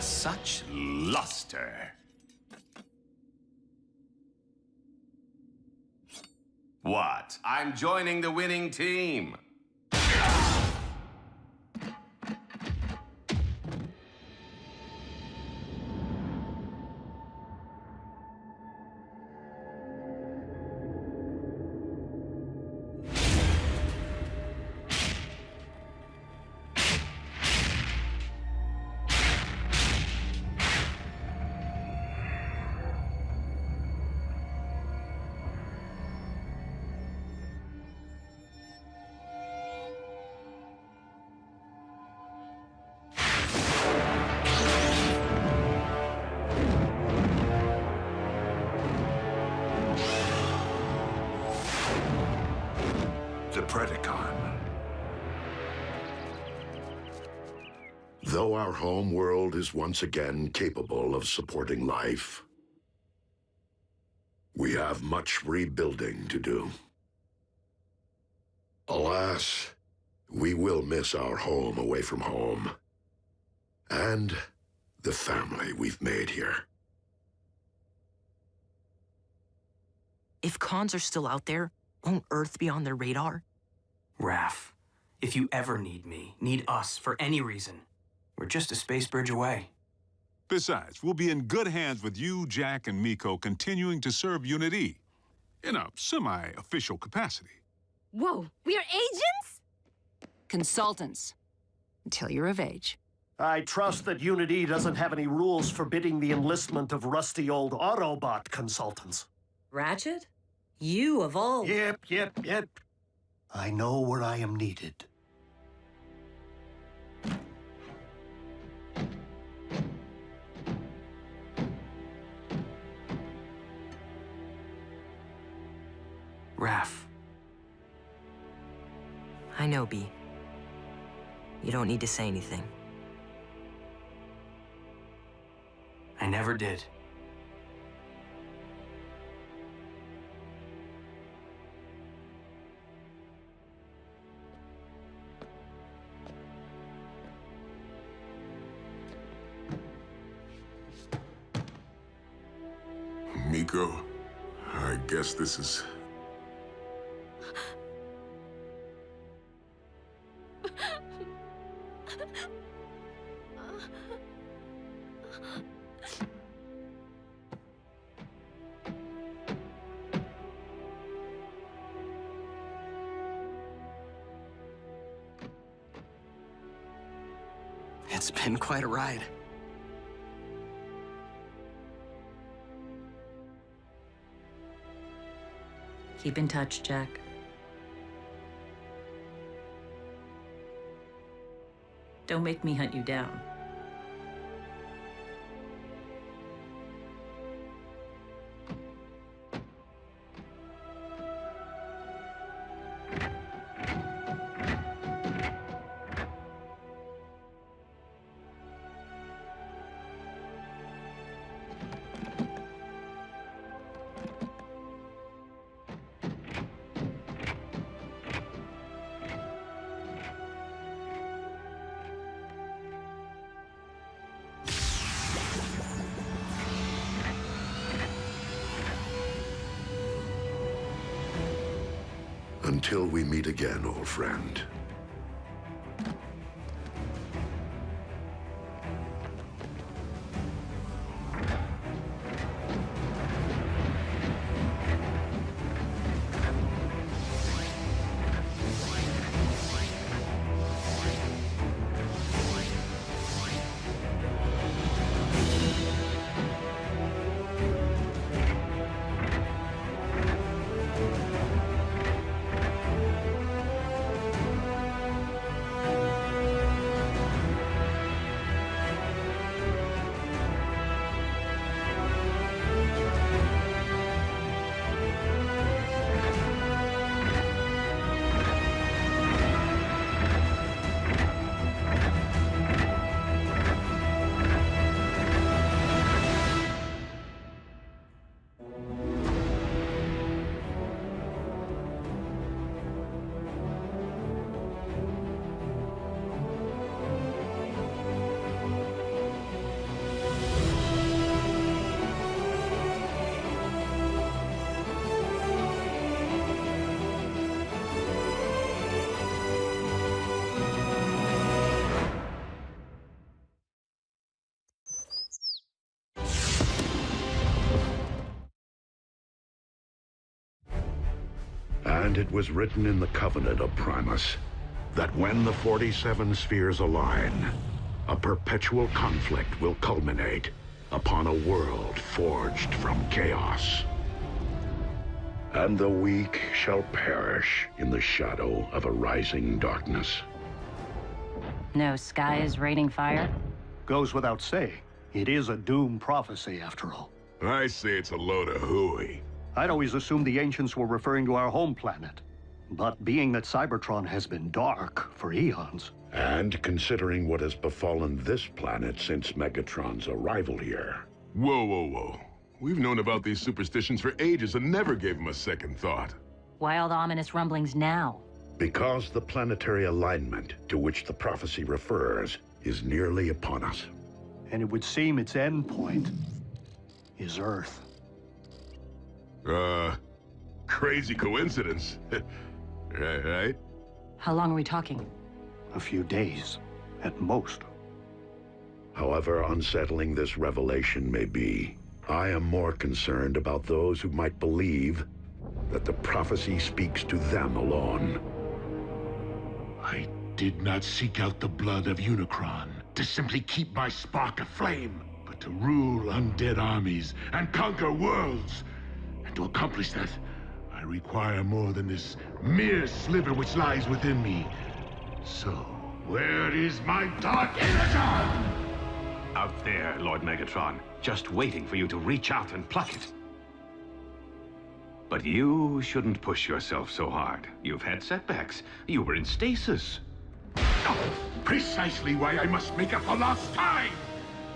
Such luster. What? I'm joining the winning team. The Predacon. Though our home world is once again capable of supporting life, we have much rebuilding to do. Alas, we will miss our home away from home, and the family we've made here. If cons are still out there, won't Earth be on their radar? Raph, if you ever need me, need us for any reason, we're just a space bridge away. Besides, we'll be in good hands with you, Jack, and Miko continuing to serve Unit E in a semi-official capacity. Whoa, we are agents? Consultants. Until you're of age. I trust that Unit E doesn't have any rules forbidding the enlistment of rusty old Autobot consultants. Ratchet? You of all... Yep. I know where I am needed. Raph. I know, B. You don't need to say anything. I never did. Miko, guess this is... It's been quite a ride. Keep in touch, Jack. Don't make me hunt you down. Until we meet again, old friend. And it was written in the Covenant of Primus that when the 47 spheres align, a perpetual conflict will culminate upon a world forged from chaos. And the weak shall perish in the shadow of a rising darkness. No sky is raining fire? Goes without saying. It is a doom prophecy, after all. I say it's a load of hooey. I'd always assumed the ancients were referring to our home planet. But being that Cybertron has been dark for eons... And considering what has befallen this planet since Megatron's arrival here... Whoa, whoa, whoa. We've known about these superstitions for ages and never gave them a second thought. Wild, ominous rumblings now. Because the planetary alignment to which the prophecy refers is nearly upon us. And it would seem its end point is Earth. Crazy coincidence. Right? How long are we talking? A few days, at most. However unsettling this revelation may be, I am more concerned about those who might believe that the prophecy speaks to them alone. I did not seek out the blood of Unicron to simply keep my spark aflame, but to rule undead armies and conquer worlds. And to accomplish that, I require more than this mere sliver which lies within me. So, where is my dark Energon? Out there, Lord Megatron, just waiting for you to reach out and pluck it. But you shouldn't push yourself so hard. You've had setbacks. You were in stasis. Precisely why I must make up for lost time.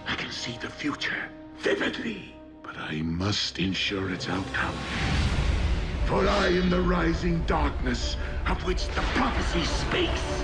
I can see the future vividly, but I must ensure its outcome. For I am the rising darkness of which the prophecy speaks.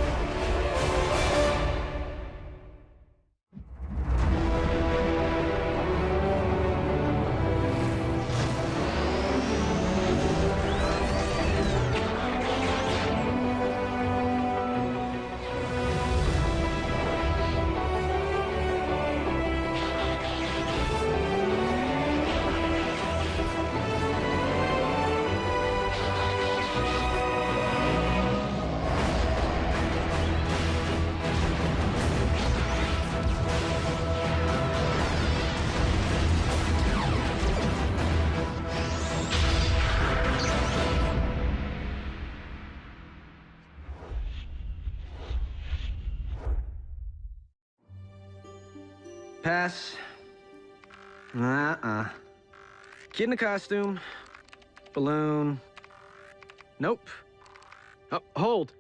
Pass. Kid in a costume. Balloon. Nope. Oh, hold.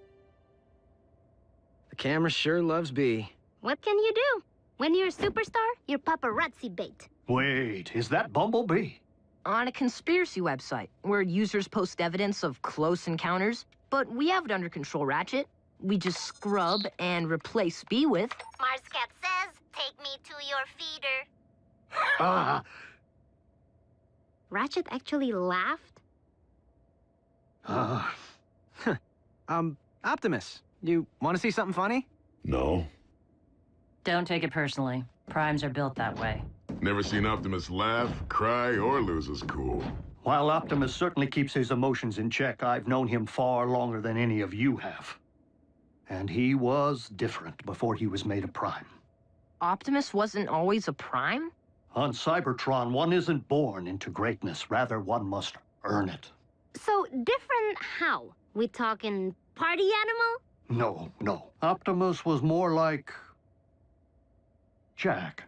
The camera sure loves B. What can you do? When you're a superstar, you're paparazzi bait. Wait, is that Bumblebee? On a conspiracy website, where users post evidence of close encounters, but we have it under control, Ratchet. We just scrub and replace B with... Marscat says, take me to your feeder. Ratchet actually laughed? Optimus, you want to see something funny? No. Don't take it personally. Primes are built that way. Never seen Optimus laugh, cry, or lose his cool. While Optimus certainly keeps his emotions in check, I've known him far longer than any of you have. And he was different before he was made a Prime. Optimus wasn't always a Prime? On Cybertron, one isn't born into greatness. Rather, one must earn it. So, different how? We talking party animal? No. Optimus was more like... Jack.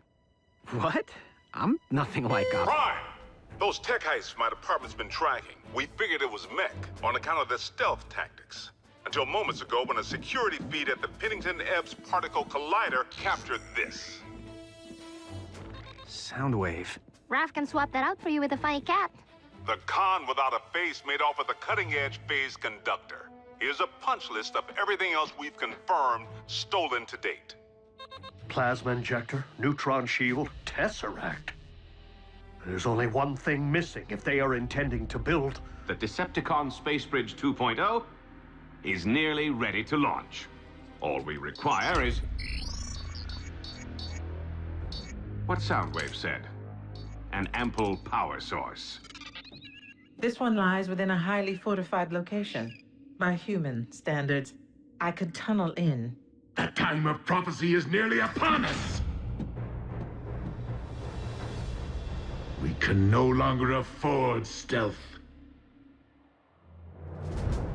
What? I'm nothing like Optimus. Prime! Those tech heists my department's been tracking. We figured it was mech on account of their stealth tactics. Until moments ago when a security feed at the Pennington Ebbs Particle Collider captured this. Soundwave. Raph can swap that out for you with a funny cat. The con without a face made off with a cutting-edge phase conductor. Here's a punch list of everything else we've confirmed stolen to date. Plasma injector, neutron shield, Tesseract. There's only one thing missing if they are intending to build... The Decepticon Space Bridge 2.0 is nearly ready to launch. All we require is... what Soundwave said. An ample power source. This one lies within a highly fortified location. By human standards, I could tunnel in. The time of prophecy is nearly upon us! We can no longer afford stealth.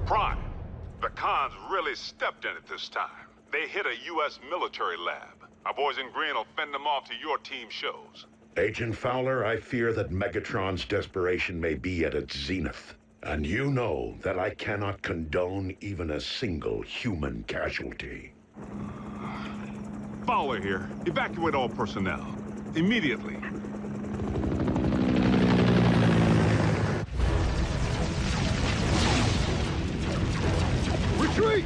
Prime, the cons really stepped in it this time. They hit a U.S. military lab. Our boys in green will fend them off to your team shows. Agent Fowler, I fear that Megatron's desperation may be at its zenith. And you know that I cannot condone even a single human casualty. Fowler here. Evacuate all personnel. Immediately. Retreat!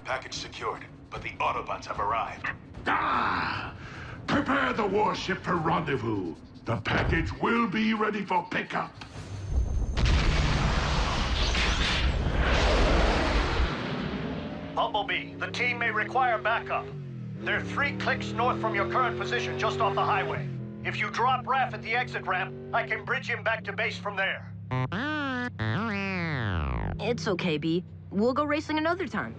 Package secured, but the Autobots have arrived. Prepare the warship for rendezvous. The package will be ready for pickup. Bumblebee, the team may require backup. They're 3 clicks north from your current position, just off the highway. If you drop Raph at the exit ramp, I can bridge him back to base from there. It's okay, B. We'll go racing another time.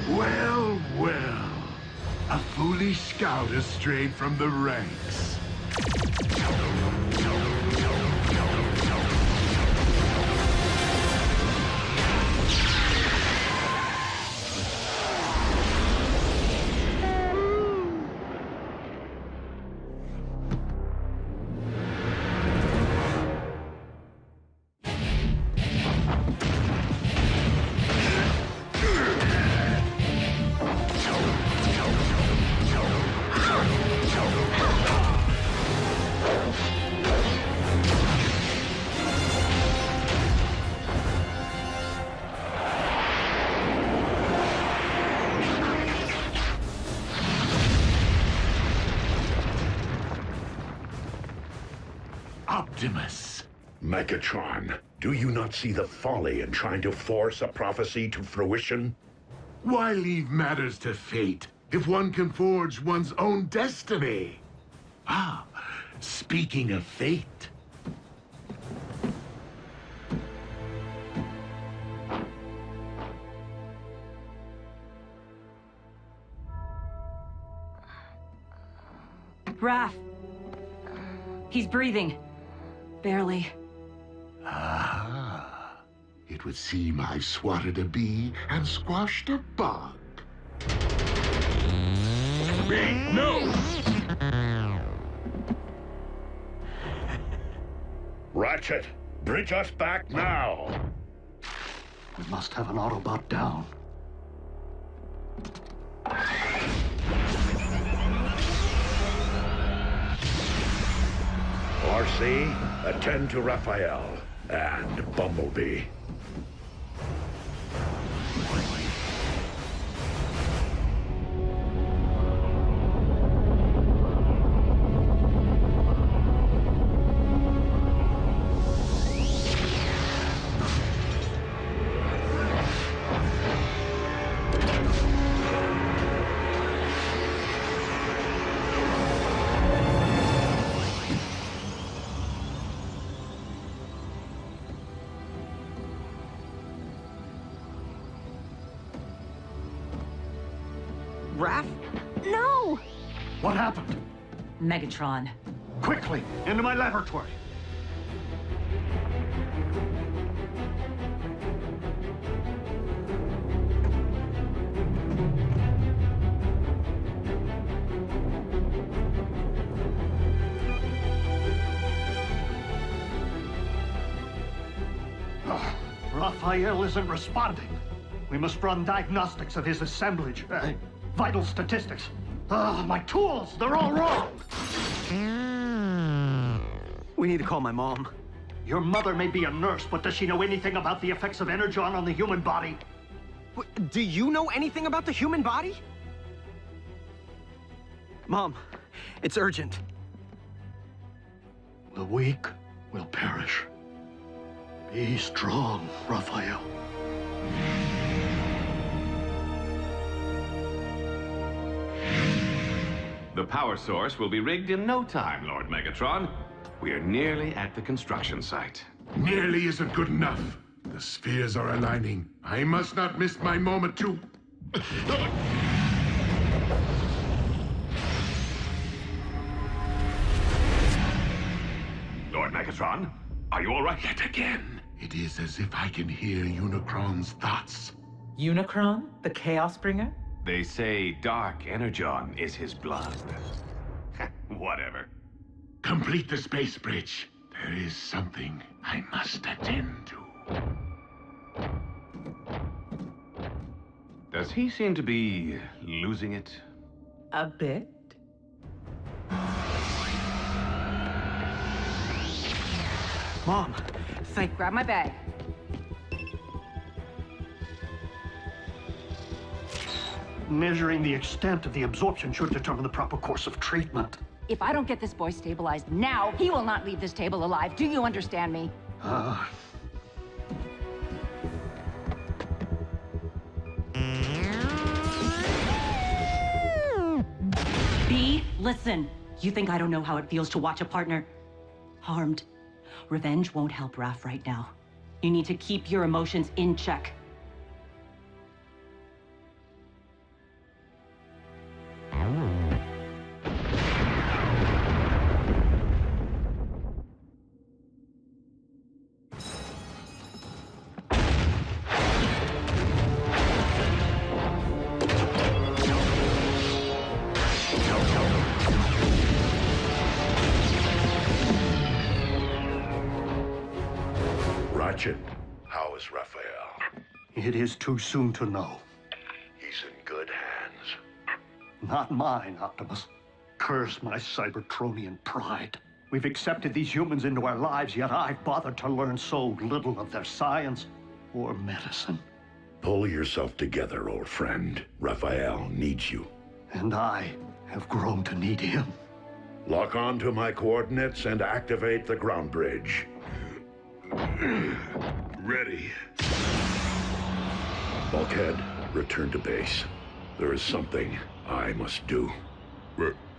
Well, well. A foolish scout has strayed from the ranks. Optimus. Megatron, do you not see the folly in trying to force a prophecy to fruition? Why leave matters to fate if one can forge one's own destiny? Ah, speaking of fate. Raph! He's breathing. Barely. Ah, it would seem I've swatted a bee and squashed a bug. No! Ratchet, bridge us back now! We must have an Autobot down. RC, attend to Raphael and Bumblebee. Raph? No! What happened? Megatron. Quickly, into my laboratory. Raphael isn't responding. We must run diagnostics of his assemblage. Vital statistics. My tools, they're all wrong. We need to call my mom. Your mother may be a nurse, but does she know anything about the effects of Energon on the human body? Do you know anything about the human body? Mom, it's urgent. The weak will perish. Be strong, Raphael. The power source will be rigged in no time, Lord Megatron. We are nearly at the construction site. Nearly isn't good enough. The spheres are aligning. I must not miss my moment to... Lord Megatron, are you all right? Yet again, it is as if I can hear Unicron's thoughts. Unicron, the Chaos Bringer? They say Dark Energon is his blood. Whatever. Complete the space bridge. There is something I must attend to. Does he seem to be losing it? A bit. Mom, Grab my bag. Measuring the extent of the absorption should determine the proper course of treatment. If I don't get this boy stabilized now, he will not leave this table alive. Do you understand me? B, listen. You think I don't know how it feels to watch a partner harmed? Revenge won't help Raph right now. You need to keep your emotions in check. Ratchet, how is Raphael? It is too soon to know. He's in good hands. Not mine, Optimus. Curse my Cybertronian pride. We've accepted these humans into our lives, yet I've bothered to learn so little of their science or medicine. Pull yourself together, old friend. Raphael needs you. And I have grown to need him. Lock on to my coordinates and activate the ground bridge. Ready. Bulkhead, return to base. There is something I must do.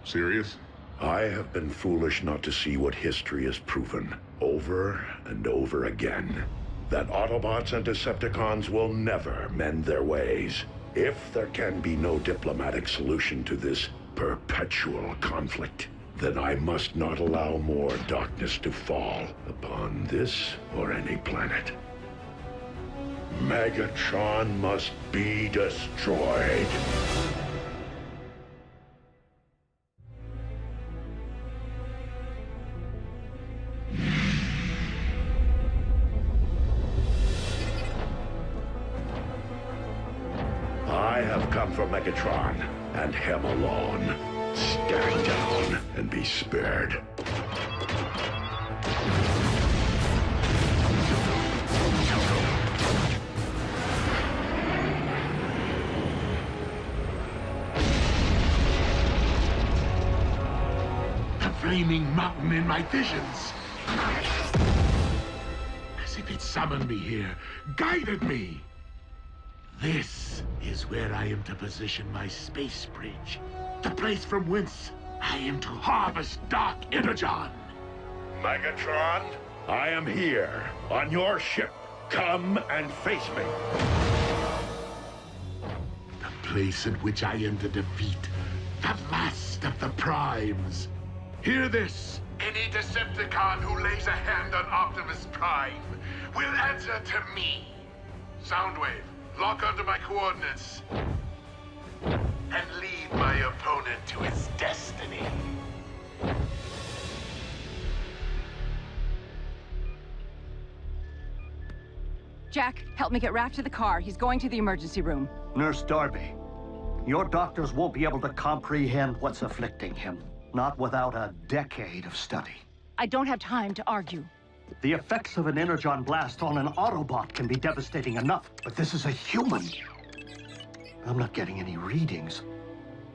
Serious? I have been foolish not to see what history has proven, over and over again. That Autobots and Decepticons will never mend their ways. If there can be no diplomatic solution to this perpetual conflict, then I must not allow more darkness to fall upon this or any planet. Megatron must be destroyed. I have come for Megatron, and him alone. Stand down and be spared. The flaming mountain in my visions. As if it summoned me here, guided me. This is where I am to position my space bridge. The place from whence I am to harvest Dark Energon. Megatron, I am here, on your ship. Come and face me. The place in which I am to defeat the last of the Primes. Hear this. Any Decepticon who lays a hand on Optimus Prime will answer to me. Soundwave, lock onto my coordinates. And lead my opponent to his destiny. Jack, help me get Raph to the car. He's going to the emergency room. Nurse Darby, your doctors won't be able to comprehend what's afflicting him. Not without a decade of study. I don't have time to argue. The effects of an Energon blast on an Autobot can be devastating enough, but this is a human. I'm not getting any readings.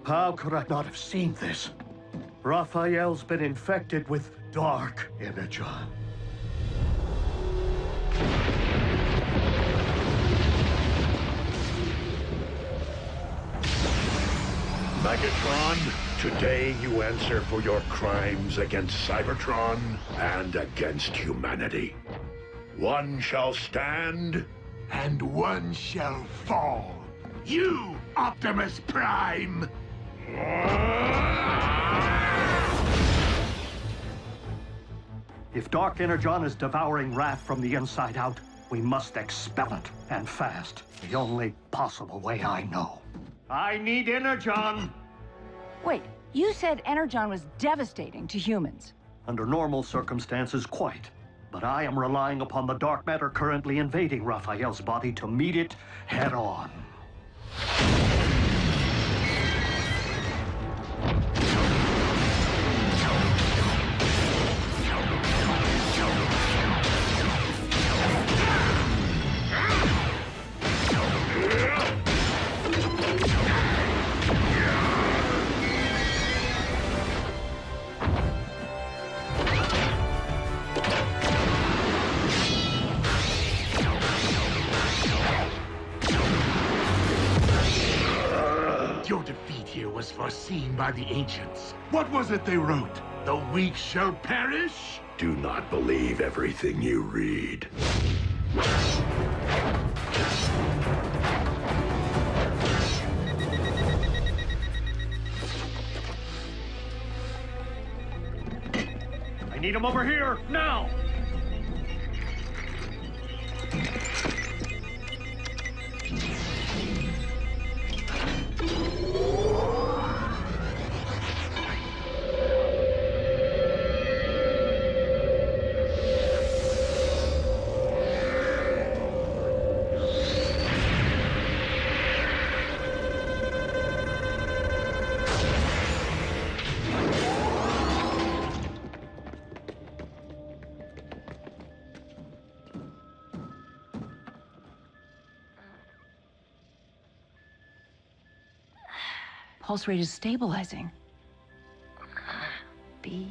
How could I not have seen this? Raphael's been infected with Dark Energon. Megatron, today you answer for your crimes against Cybertron and against humanity. One shall stand, and one shall fall. You, Optimus Prime! If Dark Energon is devouring Raph from the inside out, we must expel it, and fast. The only possible way I know. I need Energon! Wait, you said Energon was devastating to humans. Under normal circumstances, quite. But I am relying upon the dark matter currently invading Raphael's body to meet it head-on. Your defeat here was foreseen by the ancients. What was it they wrote? The weak shall perish? Do not believe everything you read. I need him over here, now! Pulse rate is stabilizing. B, be.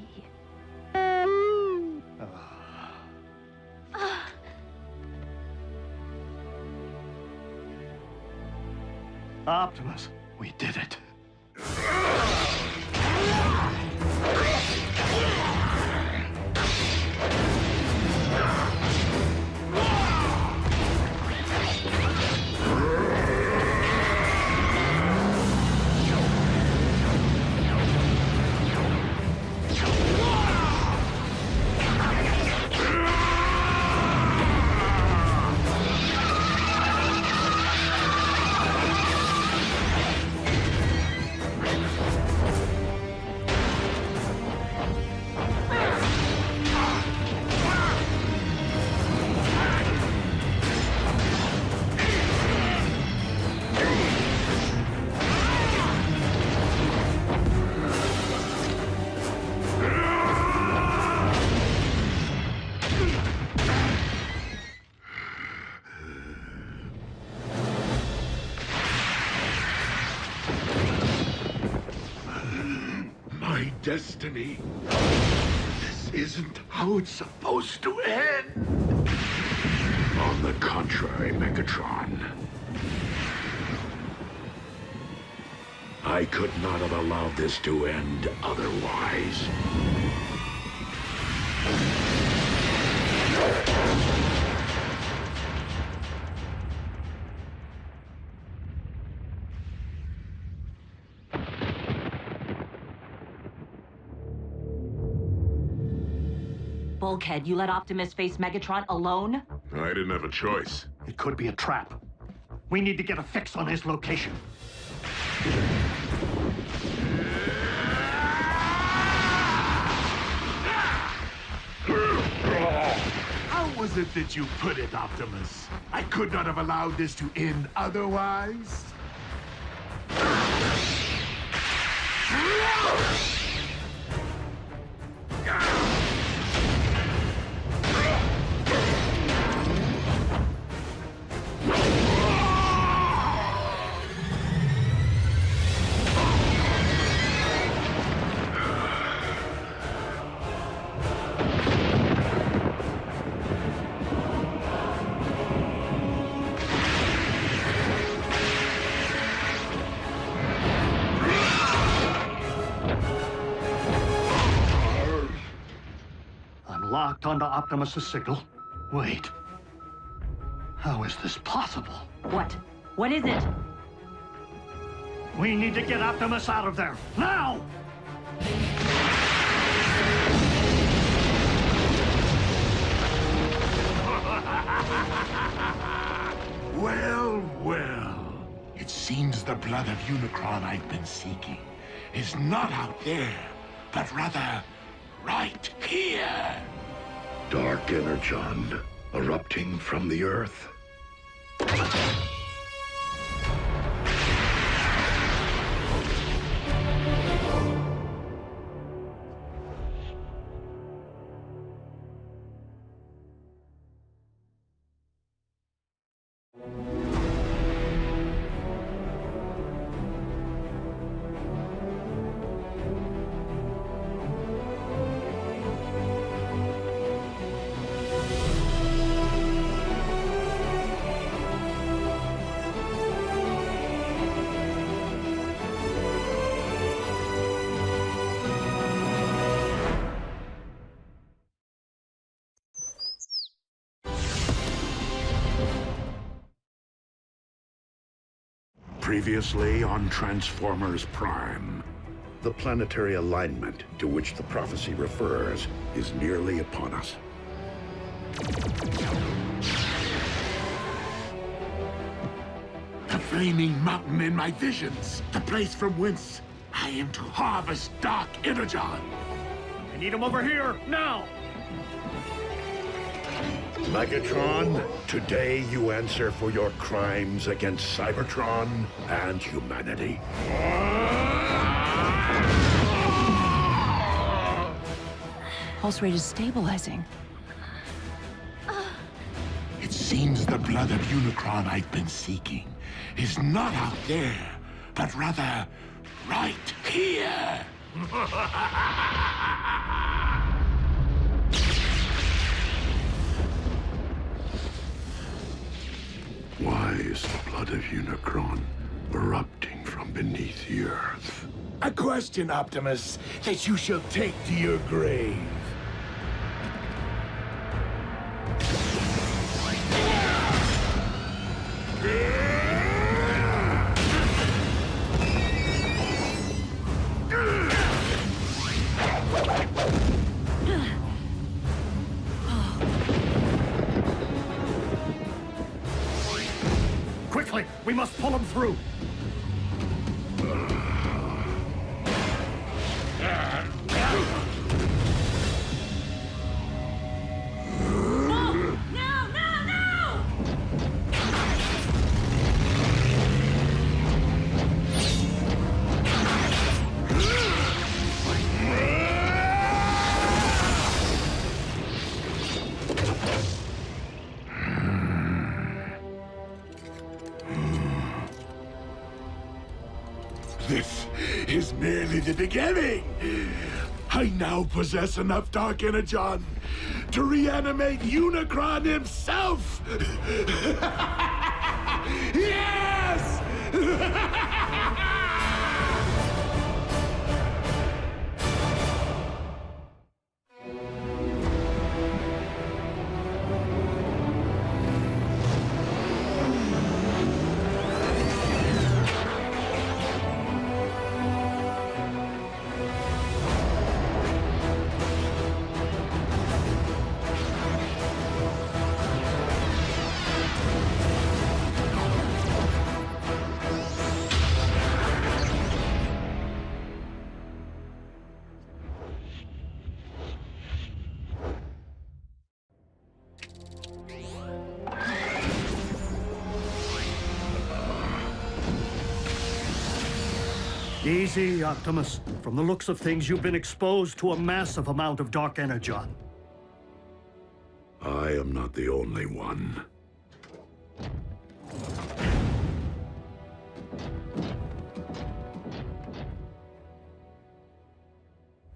Optimus, we did it. My destiny. This isn't how it's supposed to end. On the contrary, Megatron. I could not have allowed this to end otherwise. Bulkhead, you let Optimus face Megatron alone? I didn't have a choice. It could be a trap. We need to get a fix on his location. How was it that you put it, Optimus? I could not have allowed this to end otherwise? Locked onto Optimus's signal. Wait. How is this possible? What? What is it? We need to get Optimus out of there. Now! Well, well. It seems the blood of Unicron I've been seeking is not out there, but rather right here. Dark Energon erupting from the Earth. Previously on Transformers Prime. The planetary alignment to which the prophecy refers is nearly upon us. The flaming mountain in my visions. The place from whence I am to harvest Dark Energon. I need him over here, now! Megatron, today you answer for your crimes against Cybertron and humanity. Pulse rate is stabilizing. It seems the blood of Unicron I've been seeking is not out there, but rather right here. Why is the blood of Unicron erupting from beneath the earth? A question, Optimus, that you shall take to your grave. Quickly, we must pull him through. This is merely the beginning. I now possess enough Dark Energon to reanimate Unicron himself. Yes! Easy, Optimus. From the looks of things, you've been exposed to a massive amount of Dark Energon. I am not the only one.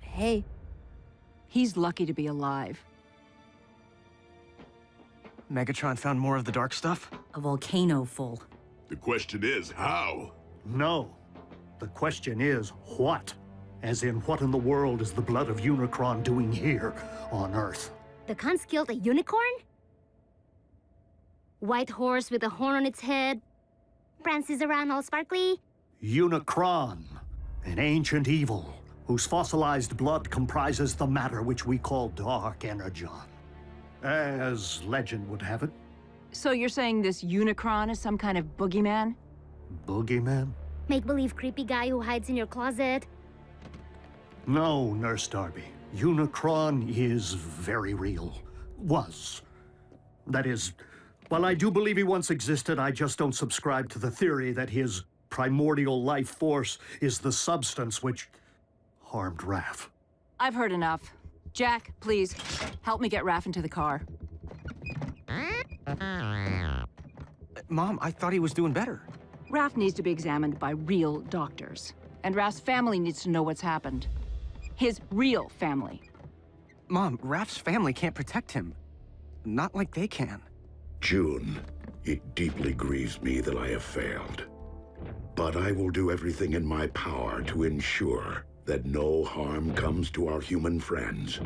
Hey, he's lucky to be alive. Megatron found more of the dark stuff? A volcano full. The question is, how? No. The question is, what? As in, what in the world is the blood of Unicron doing here on Earth? The Khans killed a unicorn? White horse with a horn on its head? Prances around all sparkly? Unicron, an ancient evil, whose fossilized blood comprises the matter which we call Dark Energon. As legend would have it. So you're saying this Unicron is some kind of boogeyman? Boogeyman? Make-believe creepy guy who hides in your closet? No, Nurse Darby. Unicron is very real. Was. That is, while I do believe he once existed, I just don't subscribe to the theory that his primordial life force is the substance which harmed Raph. I've heard enough. Jack, please, help me get Raph into the car. Mom, I thought he was doing better. Raph needs to be examined by real doctors. And Raph's family needs to know what's happened. His real family. Mom, Raph's family can't protect him. Not like they can. June, it deeply grieves me that I have failed. But I will do everything in my power to ensure that no harm comes to our human friends.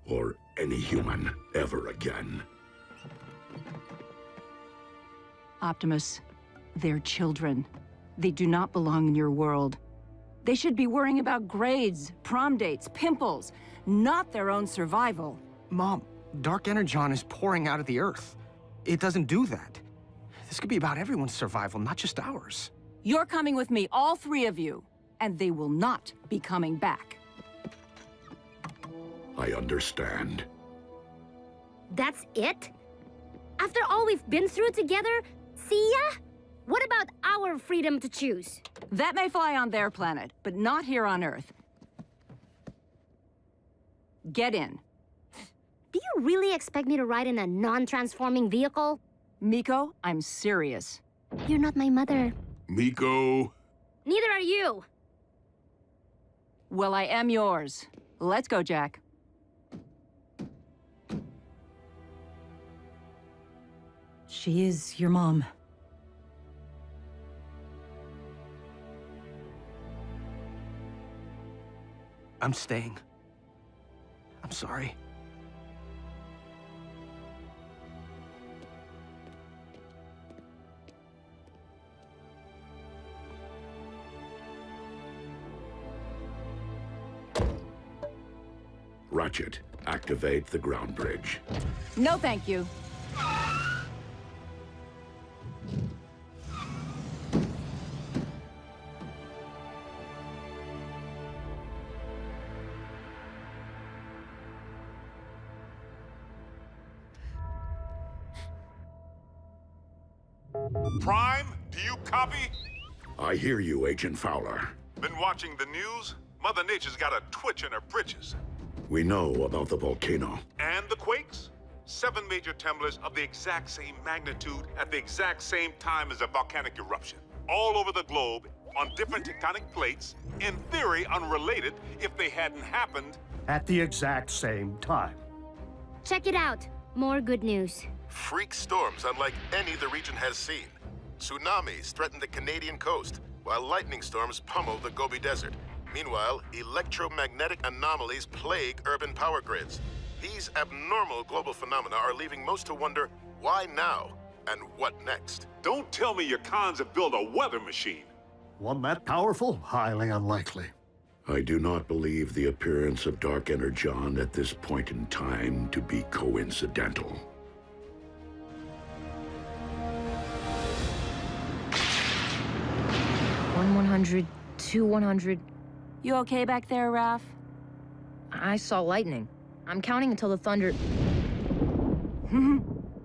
Or any human ever again. Optimus, they're children. They do not belong in your world. They should be worrying about grades, prom dates, pimples, not their own survival. Mom, Dark Energon is pouring out of the Earth. It doesn't do that. This could be about everyone's survival, not just ours. You're coming with me, all three of you, and they will not be coming back. I understand. That's it? After all we've been through together, see ya? What about our freedom to choose? That may fly on their planet, but not here on Earth. Get in. Do you really expect me to ride in a non-transforming vehicle? Miko, I'm serious. You're not my mother. Miko. Neither are you. Well, I am yours. Let's go, Jack. She is your mom. I'm staying. I'm sorry. Ratchet, activate the ground bridge. No, thank you. Prime, do you copy? I hear you, Agent Fowler. Been watching the news? Mother Nature's got a twitch in her britches. We know about the volcano. And the quakes? 7 major tremblers of the exact same magnitude at the exact same time as a volcanic eruption. All over the globe, on different tectonic plates, in theory unrelated if they hadn't happened. At the exact same time. Check it out. More good news. Freak storms unlike any the region has seen. Tsunamis threaten the Canadian coast, while lightning storms pummel the Gobi Desert. Meanwhile, electromagnetic anomalies plague urban power grids. These abnormal global phenomena are leaving most to wonder why now and what next. Don't tell me your cons have built a weather machine. One that powerful? Highly unlikely. I do not believe the appearance of Dark Energon at this point in time to be coincidental. 100, 100. You okay back there, Raph? I saw lightning. I'm counting until the thunder...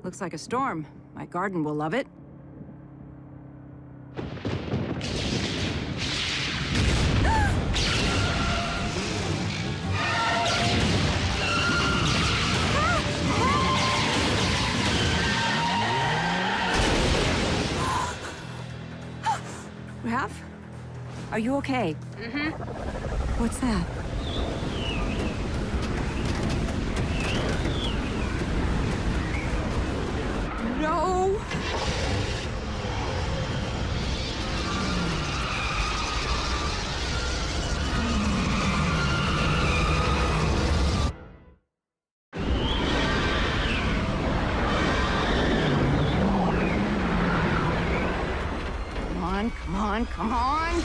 Looks like a storm. My garden will love it. Raph? Are you okay? What's that? No! Come on, come on!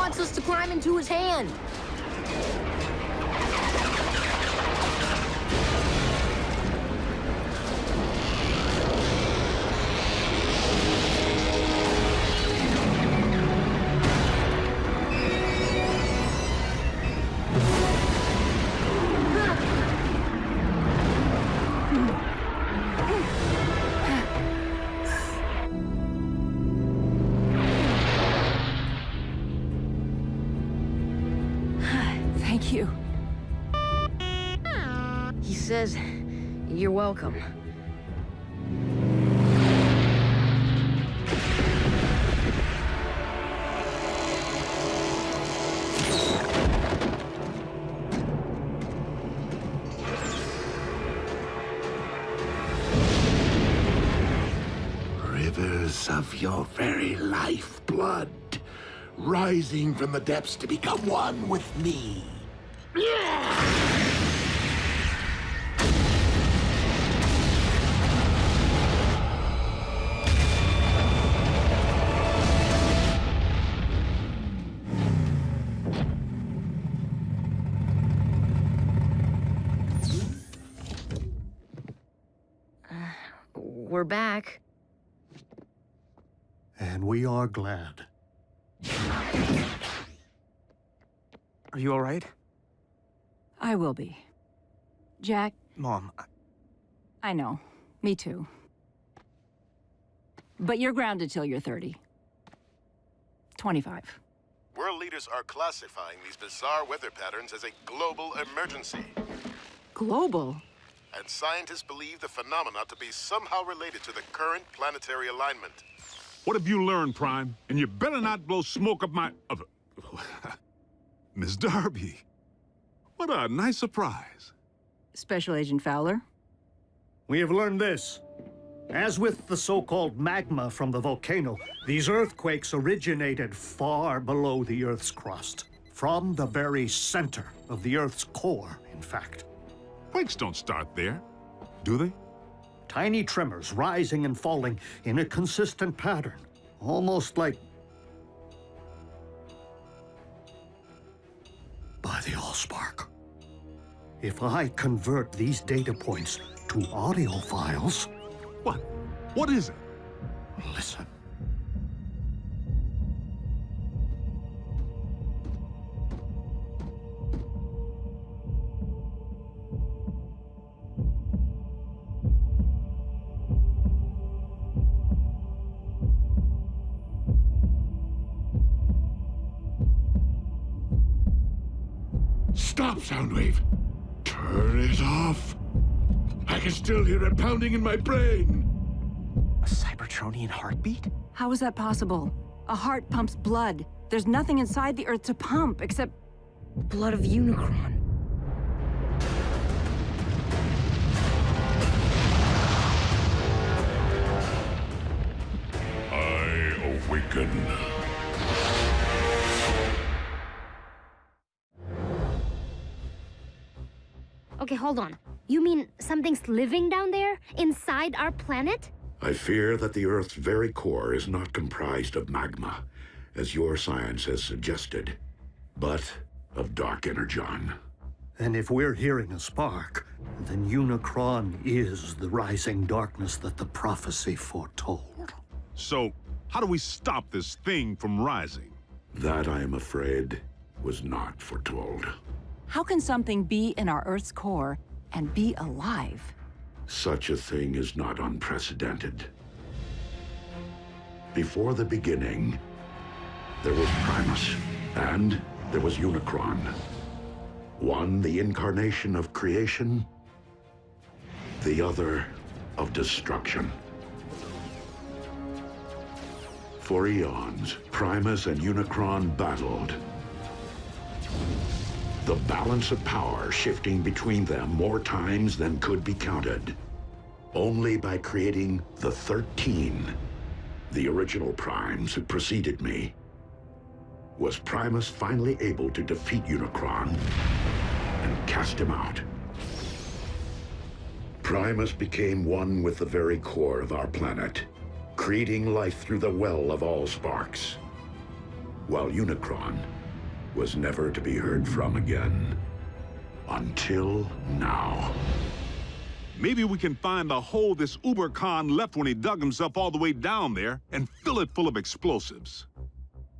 Us to climb into his hand. Thank you. He says, you're welcome. Rivers of your very lifeblood, rising from the depths to become one with me. we're back. And we are glad. Are you all right? I will be. Jack? Mom, I know. Me too. But you're grounded till you're 30. 25. World leaders are classifying these bizarre weather patterns as a global emergency. Global? And scientists believe the phenomena to be somehow related to the current planetary alignment. What have you learned, Prime? And you better not blow smoke up my... Miss Darby. What a nice surprise. Special Agent Fowler? We have learned this. As with the so-called magma from the volcano, these earthquakes originated far below the Earth's crust. From the very center of the Earth's core, in fact. Quakes don't start there, do they? Tiny tremors rising and falling in a consistent pattern. Almost like... by the Allspark. If I convert these data points to audio files... What? What is it? Listen. Stop, Soundwave! Turn it off! I can still hear it pounding in my brain! A Cybertronian heartbeat? How is that possible? A heart pumps blood. There's nothing inside the Earth to pump except... blood of Unicron. I awaken. Okay, hold on. You mean something's living down there? Inside our planet? I fear that the Earth's very core is not comprised of magma, as your science has suggested, but of dark energon. And if we're hearing a spark, then Unicron is the rising darkness that the prophecy foretold. So, how do we stop this thing from rising? That, I am afraid, was not foretold. How can something be in our Earth's core and be alive? Such a thing is not unprecedented. Before the beginning, there was Primus, and there was Unicron. One, the incarnation of creation, the other, of destruction. For eons, Primus and Unicron battled. The balance of power shifting between them more times than could be counted. Only by creating the 13, the original Primes who preceded me, was Primus finally able to defeat Unicron and cast him out. Primus became one with the very core of our planet, creating life through the well of all sparks, while Unicron was never to be heard from again. Until now. Maybe we can find the hole this Uber-Khan left when he dug himself all the way down there and fill it full of explosives.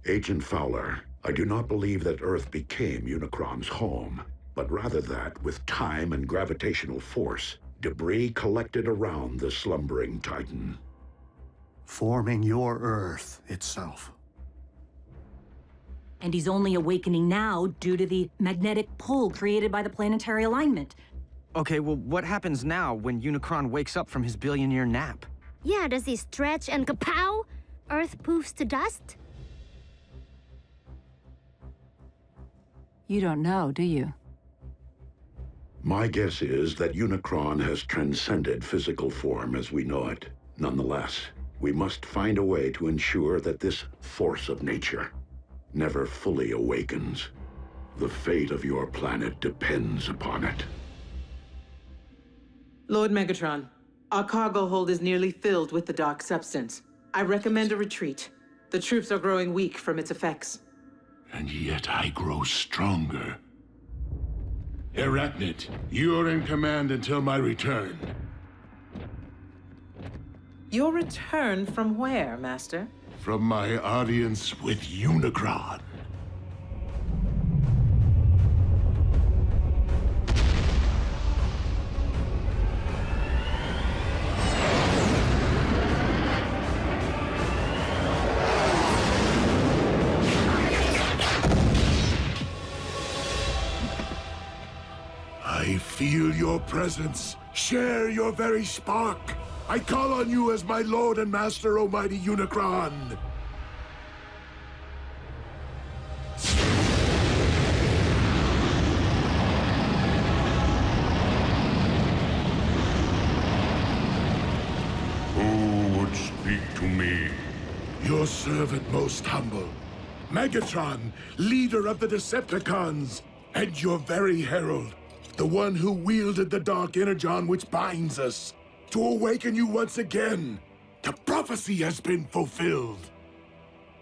Agent Fowler, I do not believe that Earth became Unicron's home, but rather that, with time and gravitational force, debris collected around the slumbering Titan. Forming your Earth itself. And he's only awakening now due to the magnetic pull created by the planetary alignment. Okay, well, what happens now when Unicron wakes up from his billion-year nap? Yeah, does he stretch and kapow? Earth poofs to dust? You don't know, do you? My guess is that Unicron has transcended physical form as we know it. Nonetheless, we must find a way to ensure that this force of nature never fully awakens. The fate of your planet depends upon it. Lord Megatron, our cargo hold is nearly filled with the dark substance. I recommend a retreat. The troops are growing weak from its effects. And yet I grow stronger. Arachnid, you're in command until my return. Your return from where, Master? From my audience with Unicron. I feel your presence. Share your very spark. I call on you as my Lord and Master, Almighty Unicron. Who would speak to me? Your servant most humble. Megatron, leader of the Decepticons, and your very herald. The one who wielded the dark Energon which binds us. To awaken you once again. The prophecy has been fulfilled.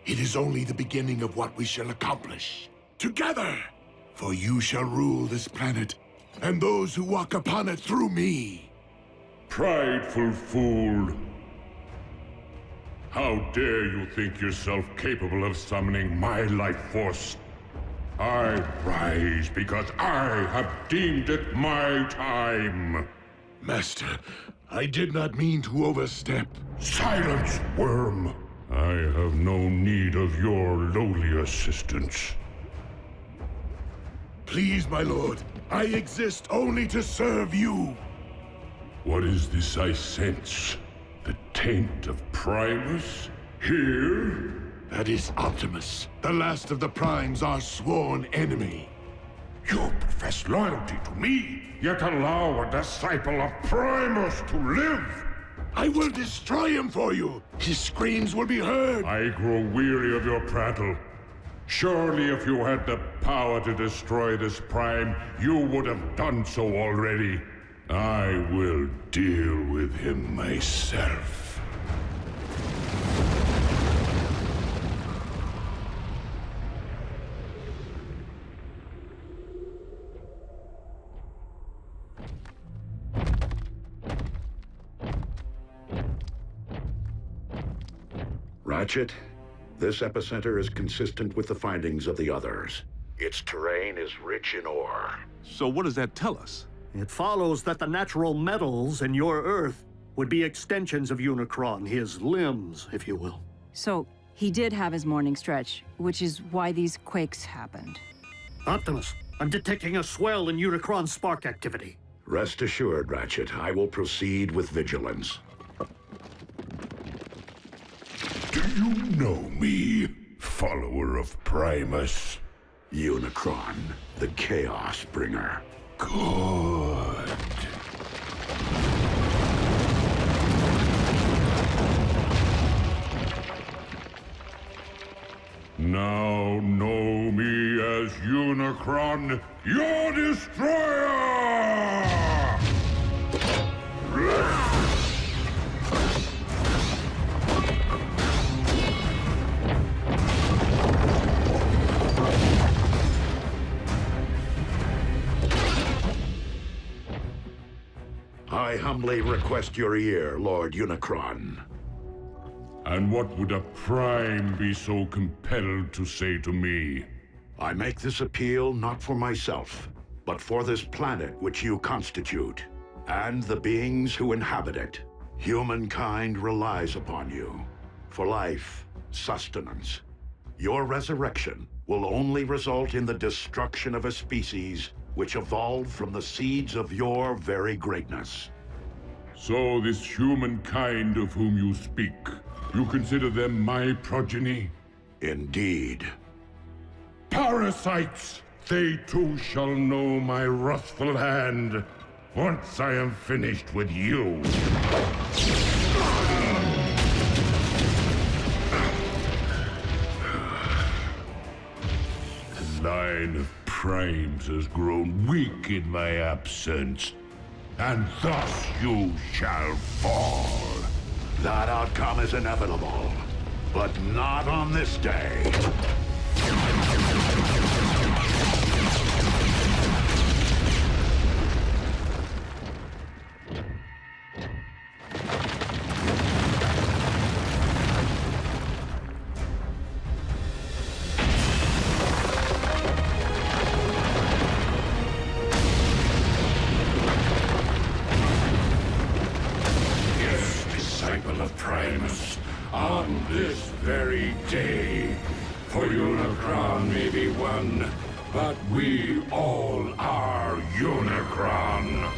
It is only the beginning of what we shall accomplish. Together! For you shall rule this planet, and those who walk upon it through me. Prideful fool. How dare you think yourself capable of summoning my life force? I rise because I have deemed it my time. Master, I did not mean to overstep. Silence, worm! I have no need of your lowly assistance. Please, my lord, I exist only to serve you. What is this I sense? The taint of Primus? Here? That is Optimus, the last of the Primes, our sworn enemy. You profess loyalty to me, yet allow a disciple of Primus to live! I will destroy him for you! His screams will be heard! I grow weary of your prattle. Surely if you had the power to destroy this Prime, you would have done so already. I will deal with him myself. Ratchet, this epicenter is consistent with the findings of the others. Its terrain is rich in ore. So what does that tell us? It follows that the natural metals in your Earth would be extensions of Unicron, his limbs, if you will. So, he did have his morning stretch, which is why these quakes happened. Optimus, I'm detecting a swell in Unicron spark activity. Rest assured, Ratchet, I will proceed with vigilance. Do you know me, follower of Primus? Unicron, the Chaos Bringer? Good. Now know me as Unicron, your destroyer! I humbly request your ear, Lord Unicron. And what would a Prime be so compelled to say to me? I make this appeal not for myself, but for this planet which you constitute, and the beings who inhabit it. Humankind relies upon you for life, sustenance. Your resurrection will only result in the destruction of a species which evolved from the seeds of your very greatness. So this humankind of whom you speak, you consider them my progeny? Indeed. Parasites! They too shall know my wrathful hand once I am finished with you. The line of Primes has grown weak in my absence, and thus you shall fall. That outcome is inevitable, but not on this day. Primus, on this very day. For Unicron may be one, but we all are Unicron.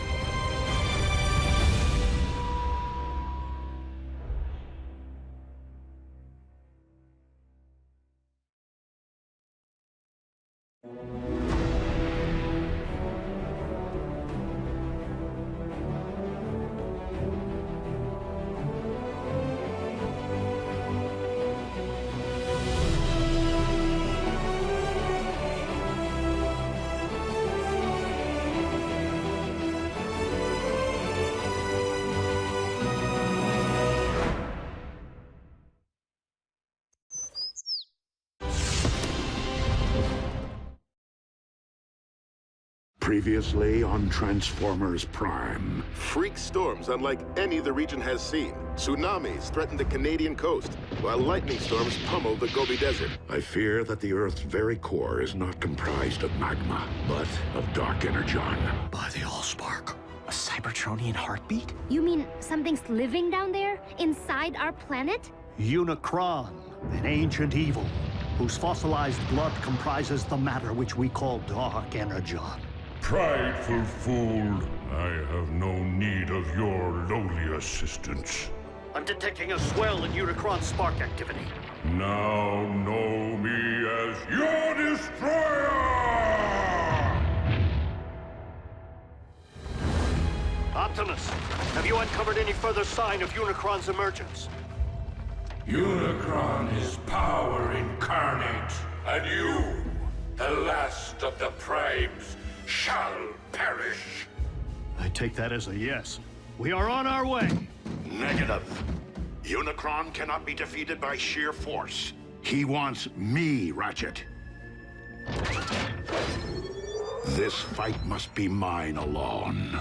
Previously on Transformers Prime. Freak storms unlike any the region has seen. Tsunamis threaten the Canadian coast, while lightning storms pummel the Gobi Desert. I fear that the Earth's very core is not comprised of magma, but of dark energon. By the Allspark. A Cybertronian heartbeat? You mean something's living down there, inside our planet? Unicron, an ancient evil, whose fossilized blood comprises the matter which we call dark energon. Prideful fool, I have no need of your lowly assistance. I'm detecting a swell in Unicron spark activity. Now know me as your destroyer! Optimus, have you uncovered any further sign of Unicron's emergence? Unicron is power incarnate, and you, the last of the Primes, shall perish. I take that as a yes. We are on our way. Negative. Unicron cannot be defeated by sheer force. He wants me, Ratchet. This fight must be mine alone.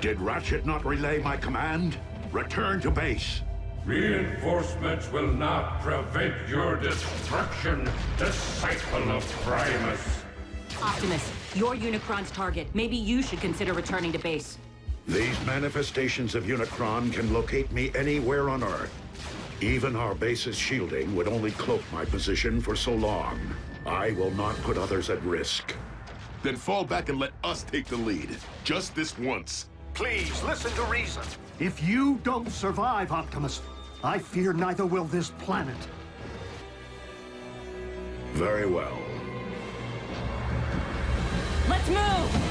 Did Ratchet not relay my command? Return to base. Reinforcements will not prevent your destruction, disciple of Primus. Optimus, you're Unicron's target. Maybe you should consider returning to base. These manifestations of Unicron can locate me anywhere on Earth. Even our base's shielding would only cloak my position for so long. I will not put others at risk. Then fall back and let us take the lead. Just this once. Please, listen to reason. If you don't survive, Optimus, I fear neither will this planet. Very well. Let's move!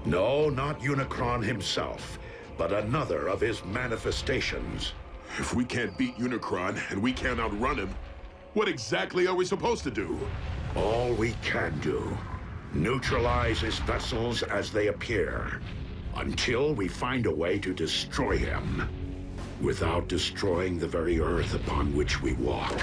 No, not Unicron himself, but another of his manifestations. If we can't beat Unicron and we can't outrun him, what exactly are we supposed to do? All we can do. Neutralize his vessels as they appear, until we find a way to destroy him, without destroying the very Earth upon which we walk.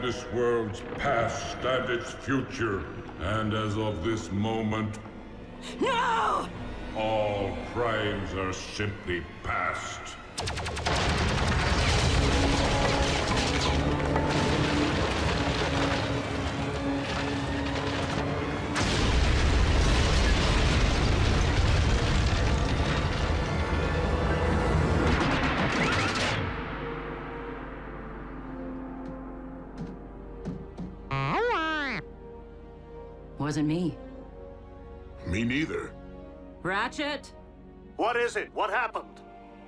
This world's past and its future, and as of this moment, No! all crimes are simply past. Wasn't me. Me neither. Ratchet? What is it? What happened?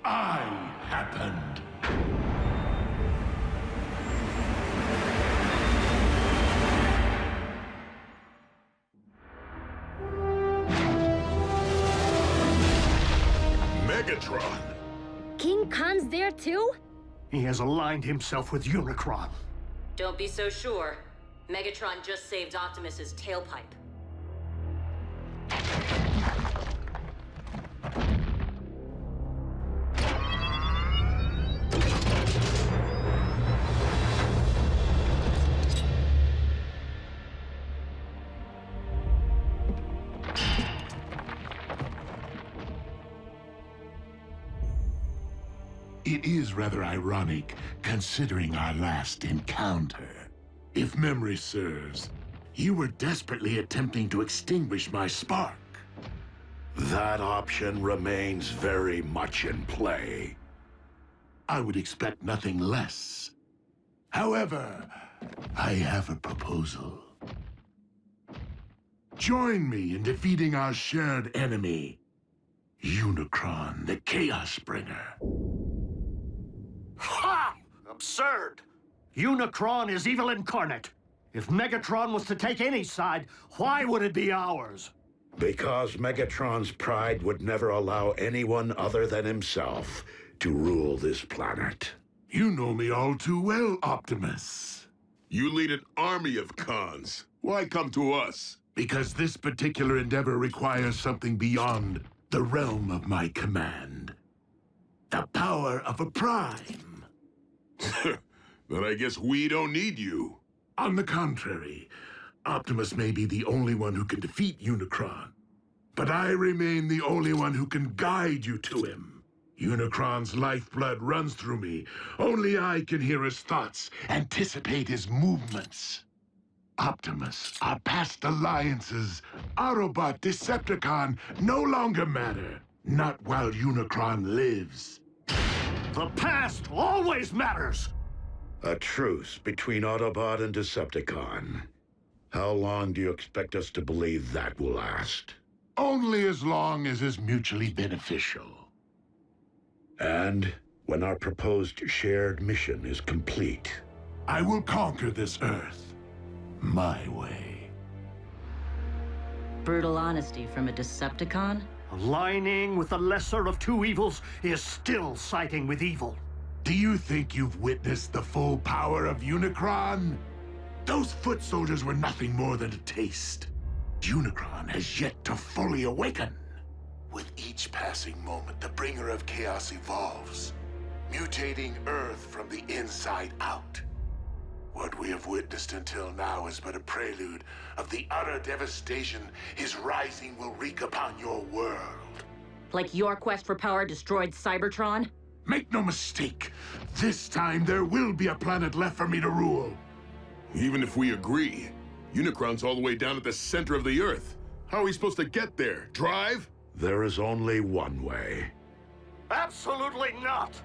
I happened. Megatron! King Khan's there too? He has aligned himself with Unicron. Don't be so sure. Megatron just saved Optimus's tailpipe. It is rather ironic, considering our last encounter. If memory serves, you were desperately attempting to extinguish my spark. That option remains very much in play. I would expect nothing less. However, I have a proposal. Join me in defeating our shared enemy, Unicron, the Chaos Bringer. Ha! Absurd! Unicron is evil incarnate. If Megatron was to take any side, why would it be ours? Because Megatron's pride would never allow anyone other than himself to rule this planet. You know me all too well, Optimus. You lead an army of cons. Why come to us? Because this particular endeavor requires something beyond the realm of my command. The power of a prime. Then I guess we don't need you. On the contrary, Optimus may be the only one who can defeat Unicron. But I remain the only one who can guide you to him. Unicron's lifeblood runs through me. Only I can hear his thoughts, anticipate his movements. Optimus, our past alliances, Autobot, Decepticon, no longer matter. Not while Unicron lives. The past always matters! A truce between Autobot and Decepticon. How long do you expect us to believe that will last? Only as long as is mutually beneficial. And when our proposed shared mission is complete, I will conquer this Earth my way. Brutal honesty from a Decepticon? Aligning with the lesser of two evils is still siding with evil. Do you think you've witnessed the full power of Unicron? Those foot soldiers were nothing more than a taste. Unicron has yet to fully awaken. With each passing moment, the bringer of chaos evolves, mutating Earth from the inside out. What we have witnessed until now is but a prelude of the utter devastation his rising will wreak upon your world. Like your quest for power destroyed Cybertron? Make no mistake, this time there will be a planet left for me to rule. Even if we agree, Unicron's all the way down at the center of the Earth. How are we supposed to get there? Drive? there is only one way. Absolutely not!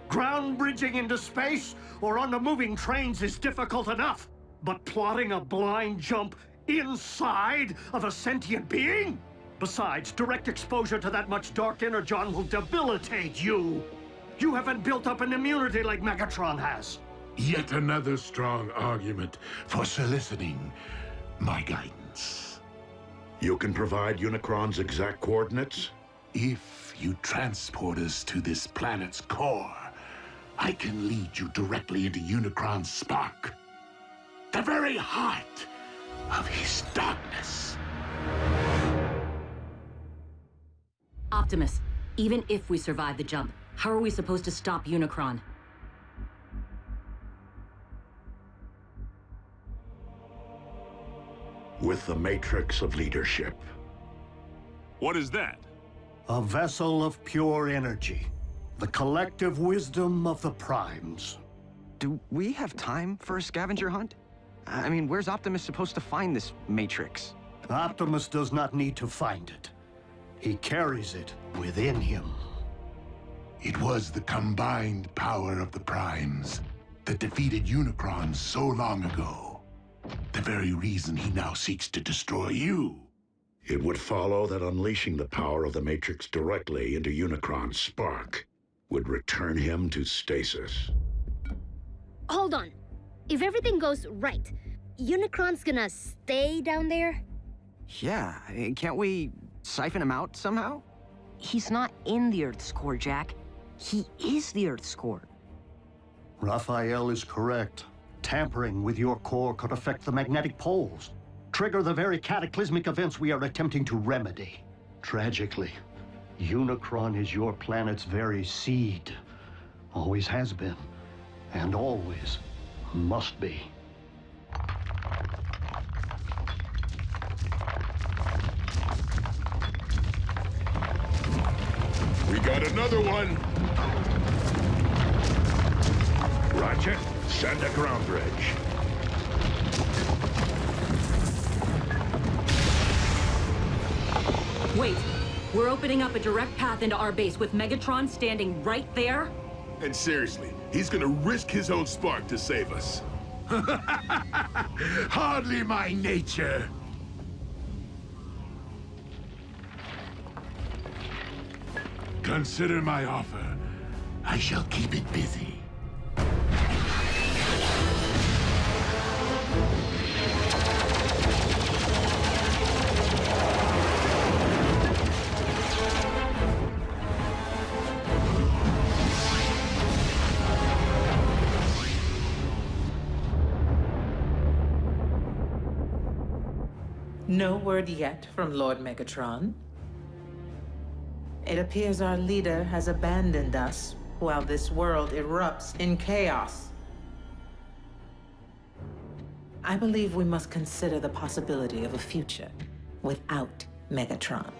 Ground bridging into space or on the moving trains is difficult enough. But plotting a blind jump inside of a sentient being? Besides, direct exposure to that much dark Energon will debilitate you. You haven't built up an immunity like Megatron has. Yet another strong argument for soliciting my guidance. You can provide Unicron's exact coordinates? If you transport us to this planet's core, I can lead you directly into Unicron's spark. The very heart of his darkness. Optimus, even if we survive the jump, how are we supposed to stop Unicron? With the Matrix of Leadership. What is that? A vessel of pure energy. The collective wisdom of the Primes. Do we have time for a scavenger hunt? I mean, where's Optimus supposed to find this Matrix? Optimus does not need to find it. He carries it within him. It was the combined power of the Primes that defeated Unicron so long ago. The very reason he now seeks to destroy you. It would follow that unleashing the power of the Matrix directly into Unicron's spark would return him to stasis. Hold on. If everything goes right, Unicron's gonna stay down there? Yeah, can't we siphon him out somehow? He's not in the Earth's core, Jack. He is the Earth's core. Raphael is correct. Tampering with your core could affect the magnetic poles, trigger the very cataclysmic events we are attempting to remedy. Tragically, Unicron is your planet's very seed. Always has been, and always must be. We got another one! Roger. Send a ground bridge. Wait, we're opening up a direct path into our base with Megatron standing right there? And seriously, he's gonna risk his own spark to save us. Hardly my nature. Consider my offer. I shall keep it busy. No word yet from Lord Megatron. It appears our leader has abandoned us while this world erupts in chaos. I believe we must consider the possibility of a future without Megatron.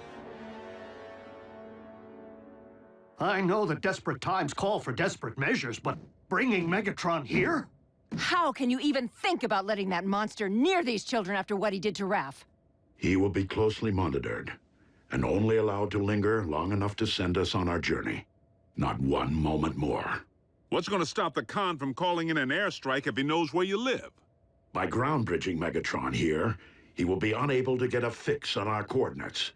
I know that desperate times call for desperate measures, but bringing Megatron here? How can you even think about letting that monster near these children after what he did to Raph? He will be closely monitored, and only allowed to linger long enough to send us on our journey. Not one moment more. What's going to stop the Khan from calling in an airstrike if he knows where you live? By ground bridging Megatron here, he will be unable to get a fix on our coordinates.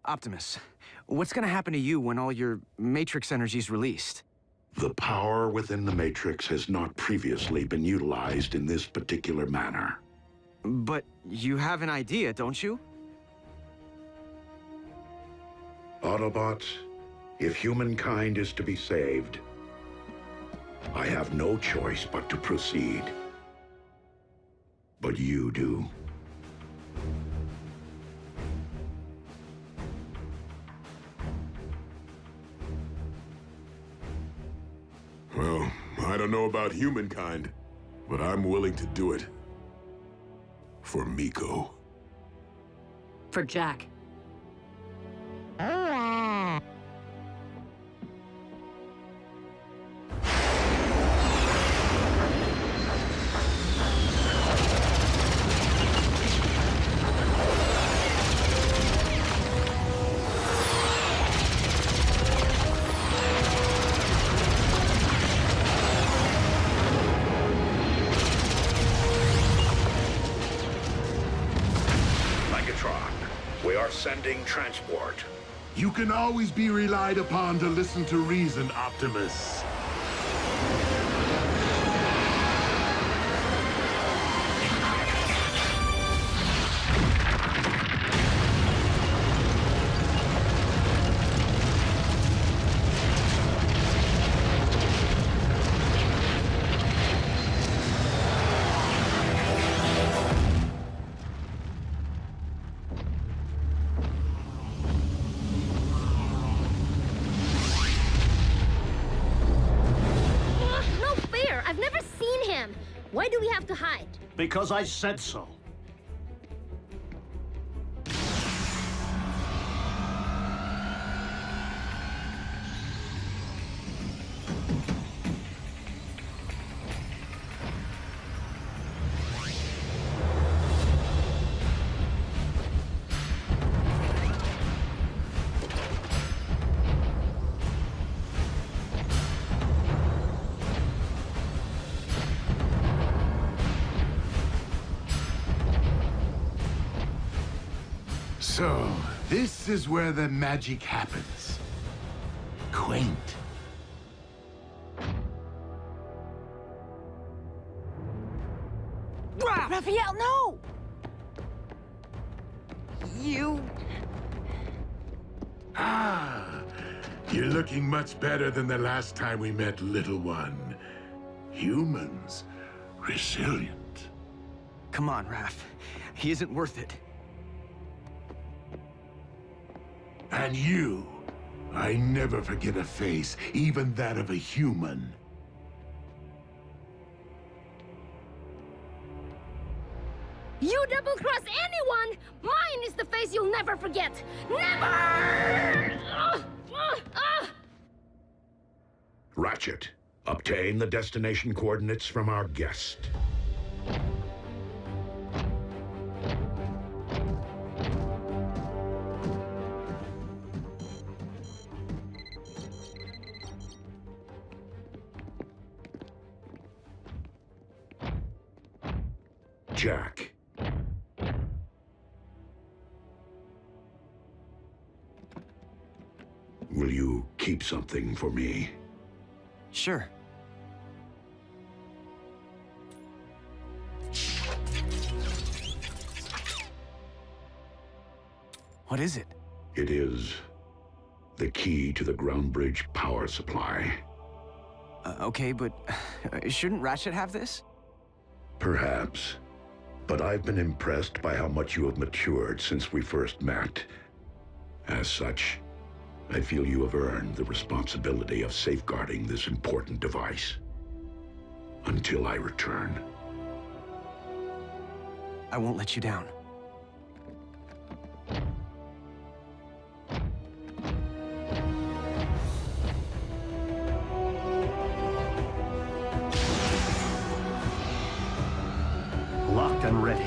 Optimus, what's gonna happen to you when all your Matrix energy's released? The power within the Matrix has not previously been utilized in this particular manner. But you have an idea, don't you? Autobots, if humankind is to be saved, I have no choice but to proceed. But you do. Well, I don't know about humankind, but I'm willing to do it. For Miko. For Jack. Sending transport. You can always be relied upon to listen to reason, Optimus. Why do we have to hide? Because I said so. So, this is where the magic happens. Quaint. Raphael, no! You... You're looking much better than the last time we met, little one. Humans, resilient. Come on, Raph. He isn't worth it. And you, I never forget a face, even that of a human. You double-cross anyone! Mine is the face you'll never forget! Never! Ratchet, obtain the destination coordinates from our guest. Jack. Will you keep something for me? Sure. What is it? It is the key to the ground bridge power supply. Okay, but shouldn't Ratchet have this? Perhaps. but I've been impressed by how much you have matured since we first met. As such, I feel you have earned the responsibility of safeguarding this important device. Until I return. I won't let you down. Locked and ready.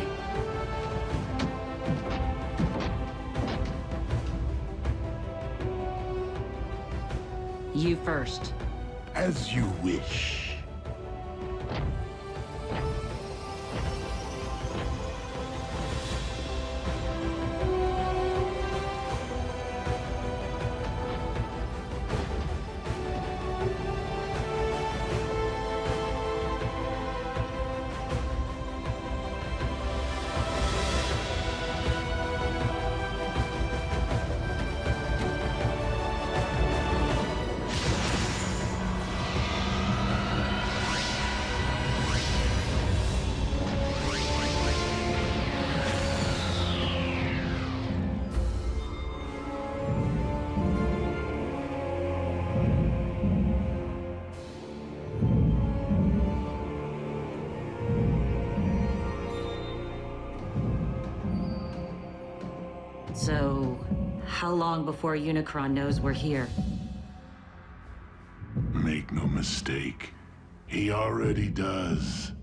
You first. As you wish. So, how long before Unicron knows we're here? Make no mistake, he already does.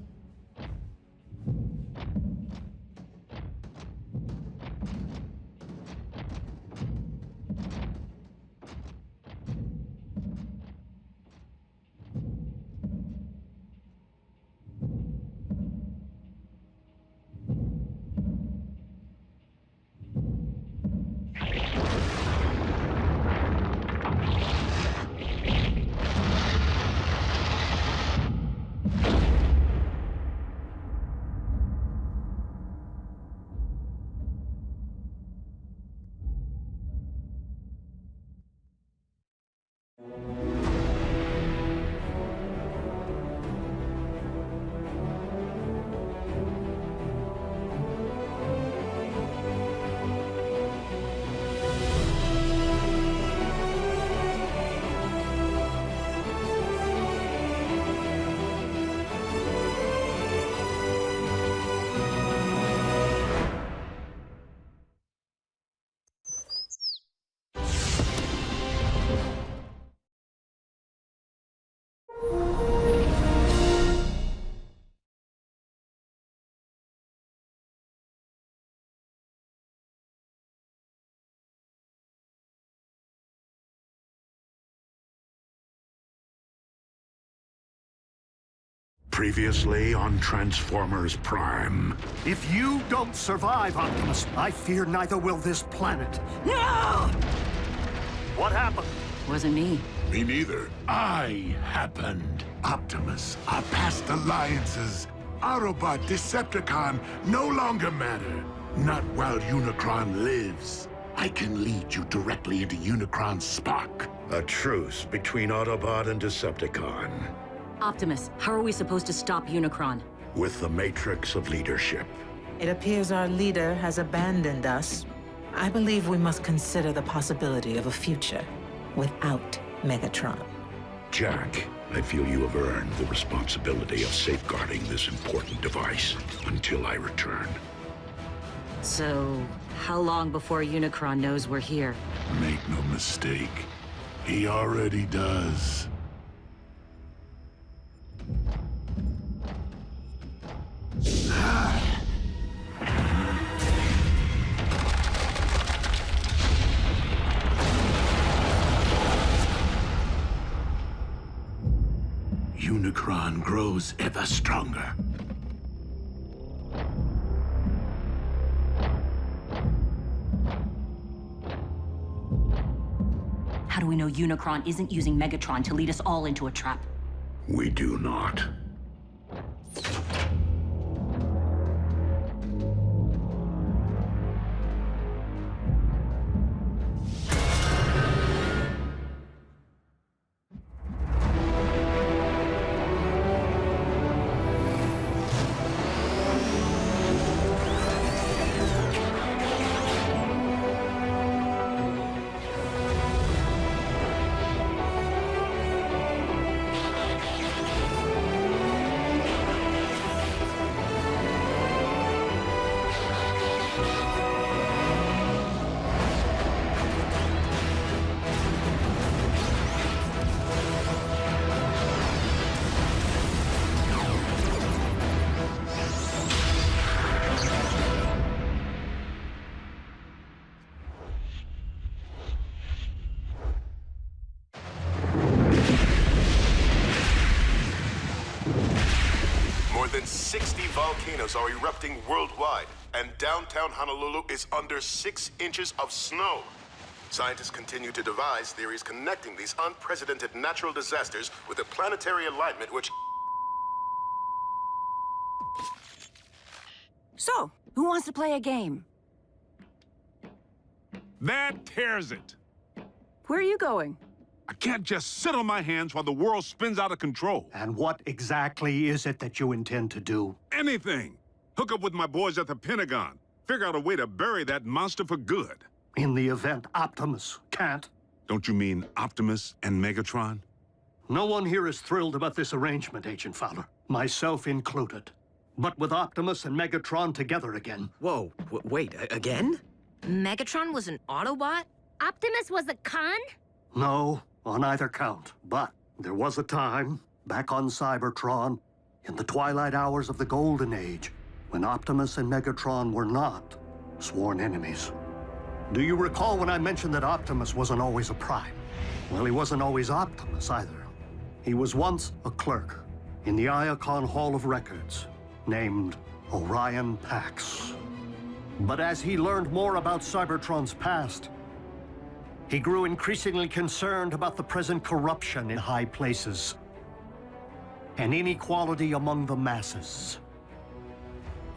Previously on Transformers Prime. If you don't survive, Optimus, I fear neither will this planet. No! What happened? Wasn't me. Me neither. I happened. Optimus, our past alliances, Autobot, Decepticon, no longer matter. Not while Unicron lives. I can lead you directly into Unicron's spark. A truce between Autobot and Decepticon. Optimus, how are we supposed to stop Unicron? With the Matrix of Leadership. It appears our leader has abandoned us. I believe we must consider the possibility of a future without Megatron. Jack, I feel you have earned the responsibility of safeguarding this important device until I return. So, how long before Unicron knows we're here? Make no mistake, he already does. Unicron grows ever stronger. How do we know Unicron isn't using Megatron to lead us all into a trap? We do not. More than 60 volcanoes are erupting worldwide, and downtown Honolulu is under 6 inches of snow. Scientists continue to devise theories connecting these unprecedented natural disasters with a planetary alignment which... So, who wants to play a game? That tears it. Where are you going? I can't just sit on my hands while the world spins out of control. And what exactly is it that you intend to do? Anything. Hook up with my boys at the Pentagon. Figure out a way to bury that monster for good. In the event Optimus can't. Don't you mean Optimus and Megatron? No one here is thrilled about this arrangement, Agent Fowler. Myself included. But with Optimus and Megatron together again... Whoa, wait, again? Megatron was an Autobot? Optimus was a con? No, on either count. But there was a time, back on Cybertron, in the twilight hours of the Golden Age, when Optimus and Megatron were not sworn enemies. Do you recall when I mentioned that Optimus wasn't always a Prime? Well, he wasn't always Optimus either. He was once a clerk in the Iacon Hall of Records, named Orion Pax. But as he learned more about Cybertron's past, he grew increasingly concerned about the present corruption in high places and inequality among the masses.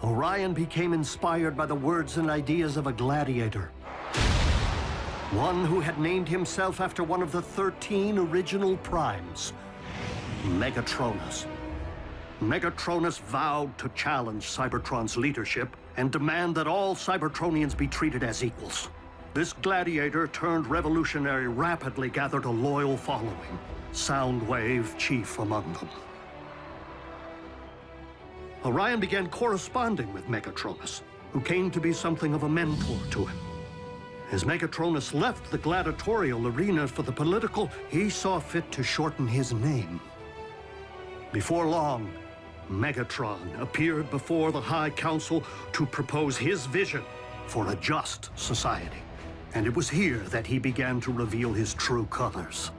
Orion became inspired by the words and ideas of a gladiator, one who had named himself after one of the 13 original Primes, Megatronus. Megatronus vowed to challenge Cybertron's leadership and demand that all Cybertronians be treated as equals. This gladiator turned revolutionary rapidly gathered a loyal following, Soundwave chief among them. Orion began corresponding with Megatronus, who came to be something of a mentor to him. As Megatronus left the gladiatorial arena for the political, he saw fit to shorten his name. Before long, Megatron appeared before the High Council to propose his vision for a just society. And it was here that he began to reveal his true colors,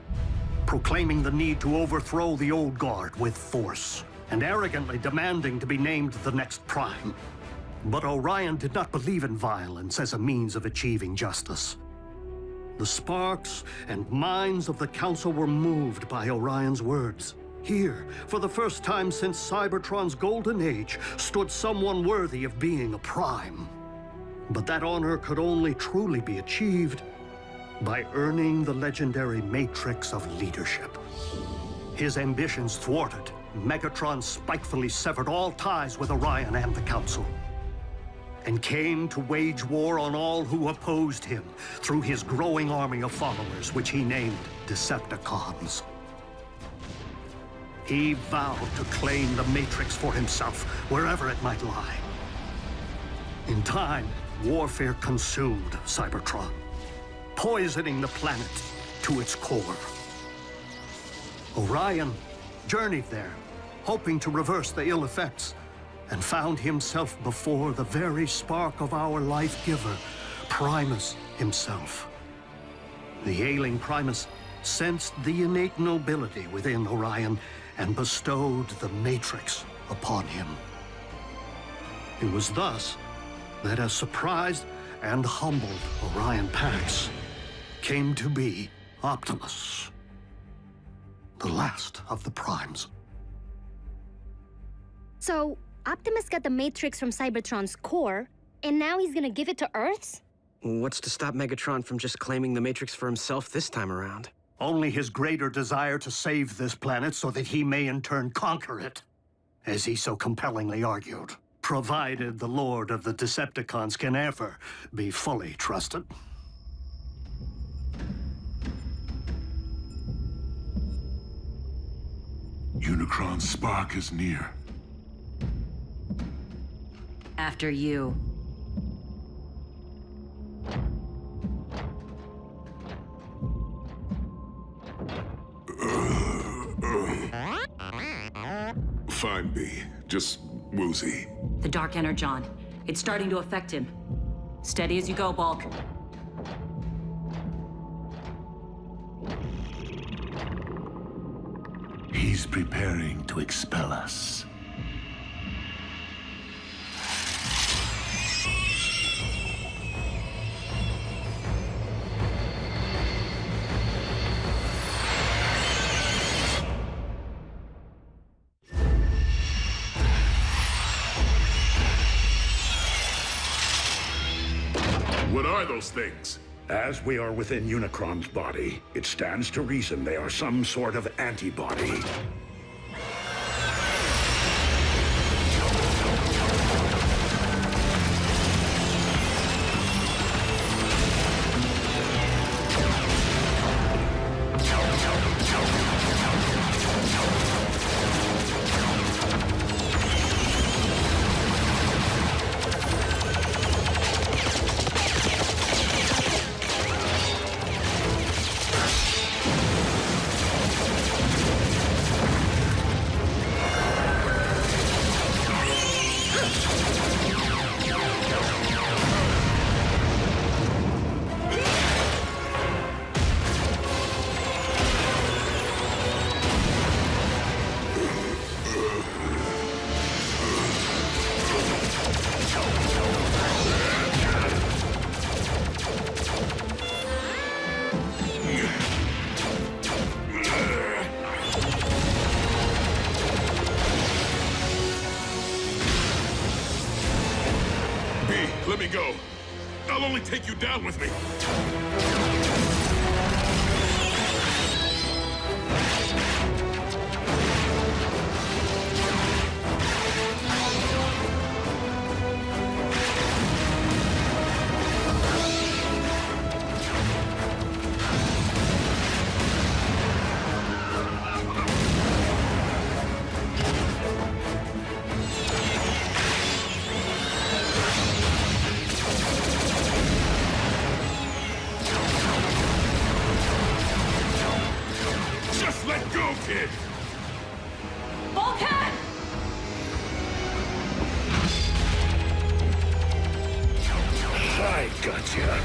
proclaiming the need to overthrow the old guard with force, and arrogantly demanding to be named the next Prime. But Orion did not believe in violence as a means of achieving justice. The sparks and minds of the Council were moved by Orion's words. Here, for the first time since Cybertron's golden age, stood someone worthy of being a Prime. But that honor could only truly be achieved by earning the legendary matrix of leadership. His ambitions thwarted, Megatron spitefully severed all ties with Orion and the Council, and came to wage war on all who opposed him through his growing army of followers, which he named Decepticons. He vowed to claim the Matrix for himself, wherever it might lie. In time, warfare consumed Cybertron, poisoning the planet to its core. Orion journeyed there, hoping to reverse the ill effects, and found himself before the very spark of our life-giver, Primus himself. The ailing Primus sensed the innate nobility within Orion and bestowed the Matrix upon him. It was thus that a surprised and humbled Orion Pax came to be Optimus, the last of the Primes. So, Optimus got the Matrix from Cybertron's core, and now he's gonna give it to Earth's? What's to stop Megatron from just claiming the Matrix for himself this time around? Only his greater desire to save this planet so that he may in turn conquer it, as he so compellingly argued, provided the Lord of the Decepticons can ever be fully trusted. Unicron's spark is near. After you. Fine, B. Just woozy. The Dark Energon. It's starting to affect him. Steady as you go, Bulk. He's preparing to expel us. What are those things? As we are within Unicron's body, it stands to reason they are some sort of antibody. Let me go. I'll only take you down with me. Kid. Volcan! I gotcha.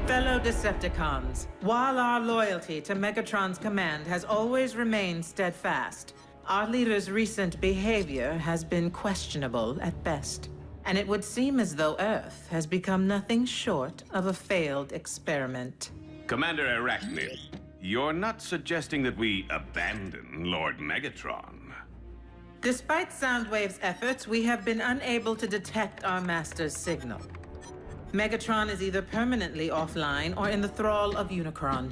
Fellow Decepticons, while our loyalty to Megatron's command has always remained steadfast, our leader's recent behavior has been questionable at best. And it would seem as though Earth has become nothing short of a failed experiment. Commander Arachnid, you're not suggesting that we abandon Lord Megatron? Despite Soundwave's efforts, we have been unable to detect our master's signal. Megatron is either permanently offline or in the thrall of Unicron.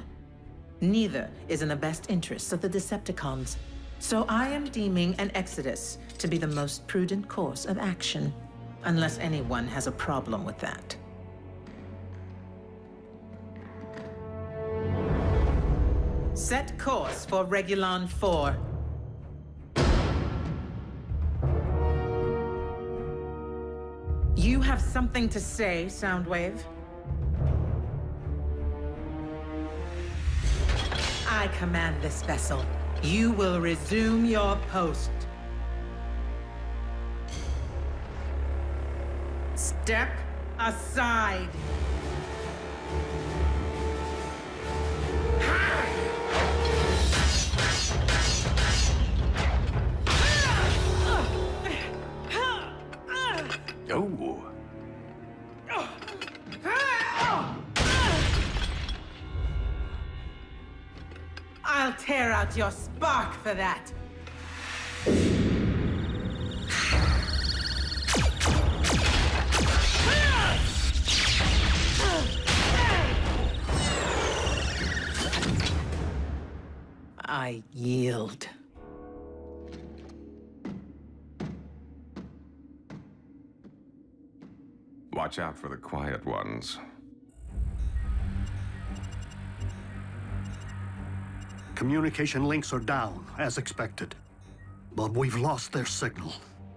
Neither is in the best interests of the Decepticons. So I am deeming an exodus to be the most prudent course of action, unless anyone has a problem with that. Set course for Regulon 4. You have something to say, Soundwave? I command this vessel. You will resume your post. Step aside. Oh. I'll tear out your spark for that. I yield. Watch out for the quiet ones. Communication links are down, as expected. But we've lost their signal.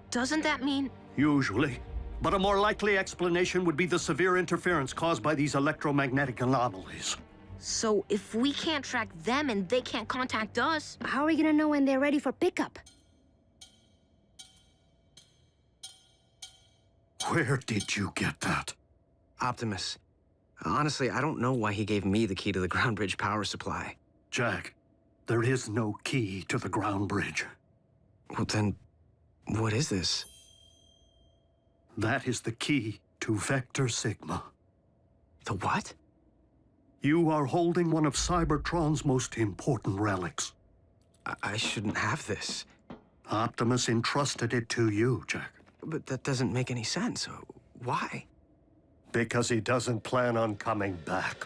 Doesn't that mean... Usually. But a more likely explanation would be the severe interference caused by these electromagnetic anomalies. So if we can't track them and they can't contact us... How are we gonna know when they're ready for pickup? Where did you get that? Optimus. Honestly, I don't know why he gave me the key to the ground bridge power supply. Jack, there is no key to the ground bridge. Well then, what is this? That is the key to Vector Sigma. The what? You are holding one of Cybertron's most important relics. I shouldn't have this. Optimus entrusted it to you, Jack. But that doesn't make any sense. Why? Because he doesn't plan on coming back.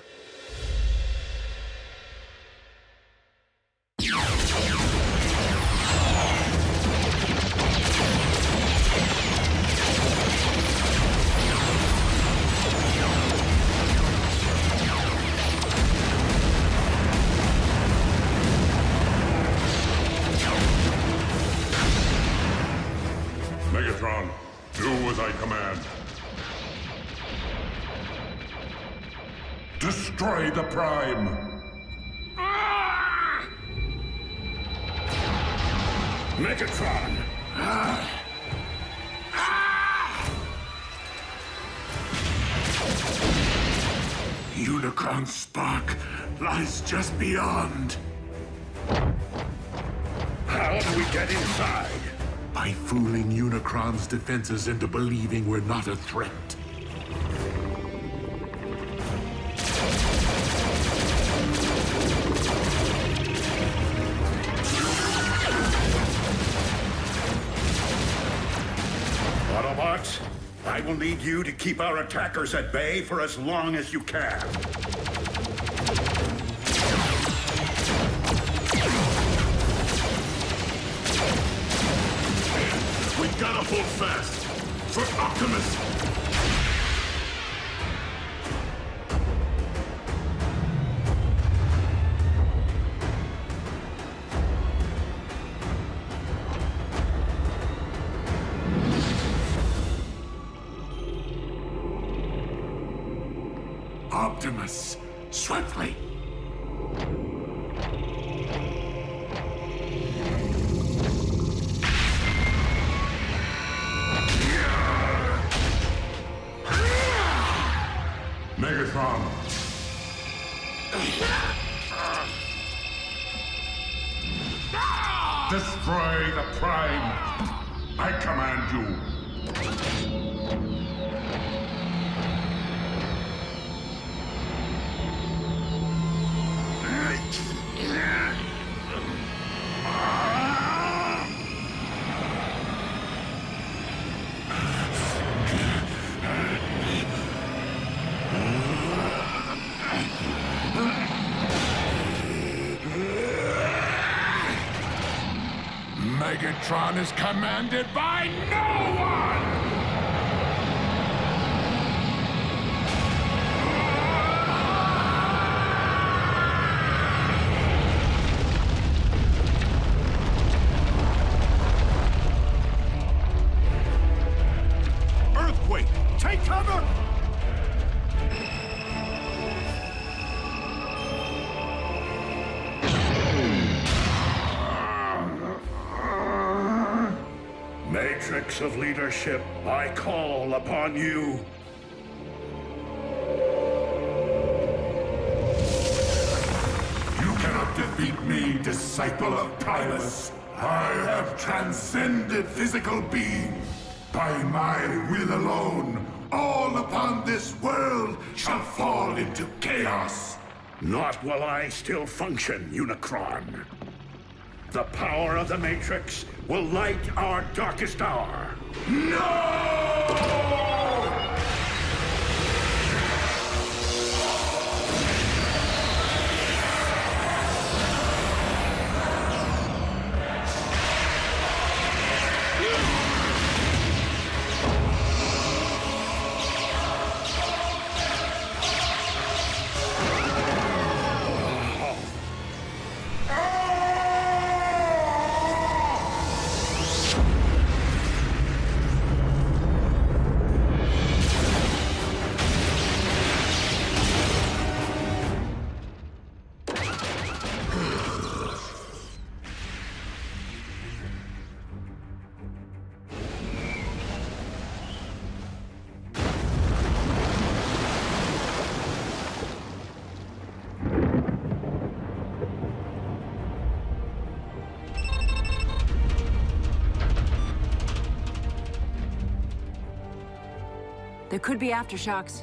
Megatron, do as I command. Destroy the Prime! Megatron! Unicron's spark lies just beyond. How do we get inside? By fooling Unicron's defenses into believing we're not a threat. Autobots, I will need you to keep our attackers at bay for as long as you can. We gotta hold fast for Optimus! Optimus, swiftly! Megatron! Destroy the Prime! I command you! Megatron is commanded by no one! Earthquake! Take cover! Matrix of leadership, I call upon you. You cannot defeat me, disciple of Primus. I have transcended physical being. By my will alone, all upon this world shall fall into chaos. Not while I still function, Unicron. The power of the Matrix will light our darkest hour. No! There could be aftershocks.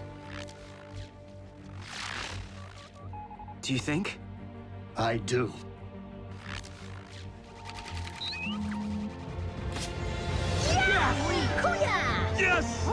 Do you think? I do. Yes!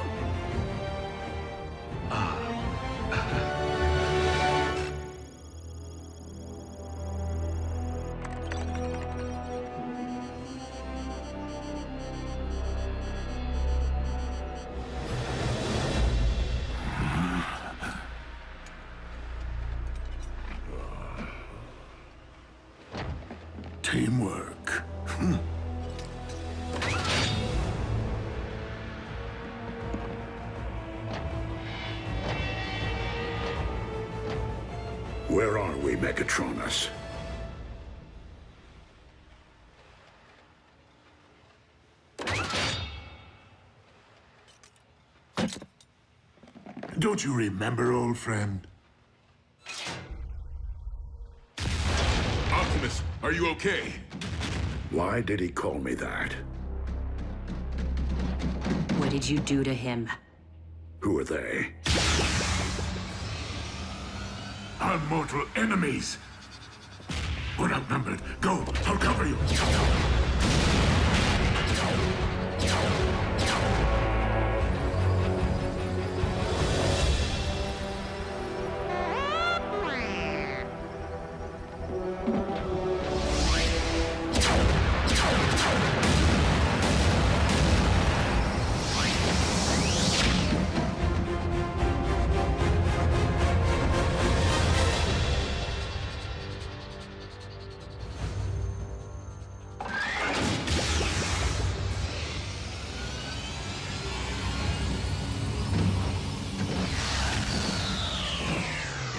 Teamwork. Where are we, Megatronus? Don't you remember, old friend? Optimus, are you okay? Why did he call me that? What did you do to him? Who are they? Our mortal enemies! We're outnumbered. Go! I'll cover you!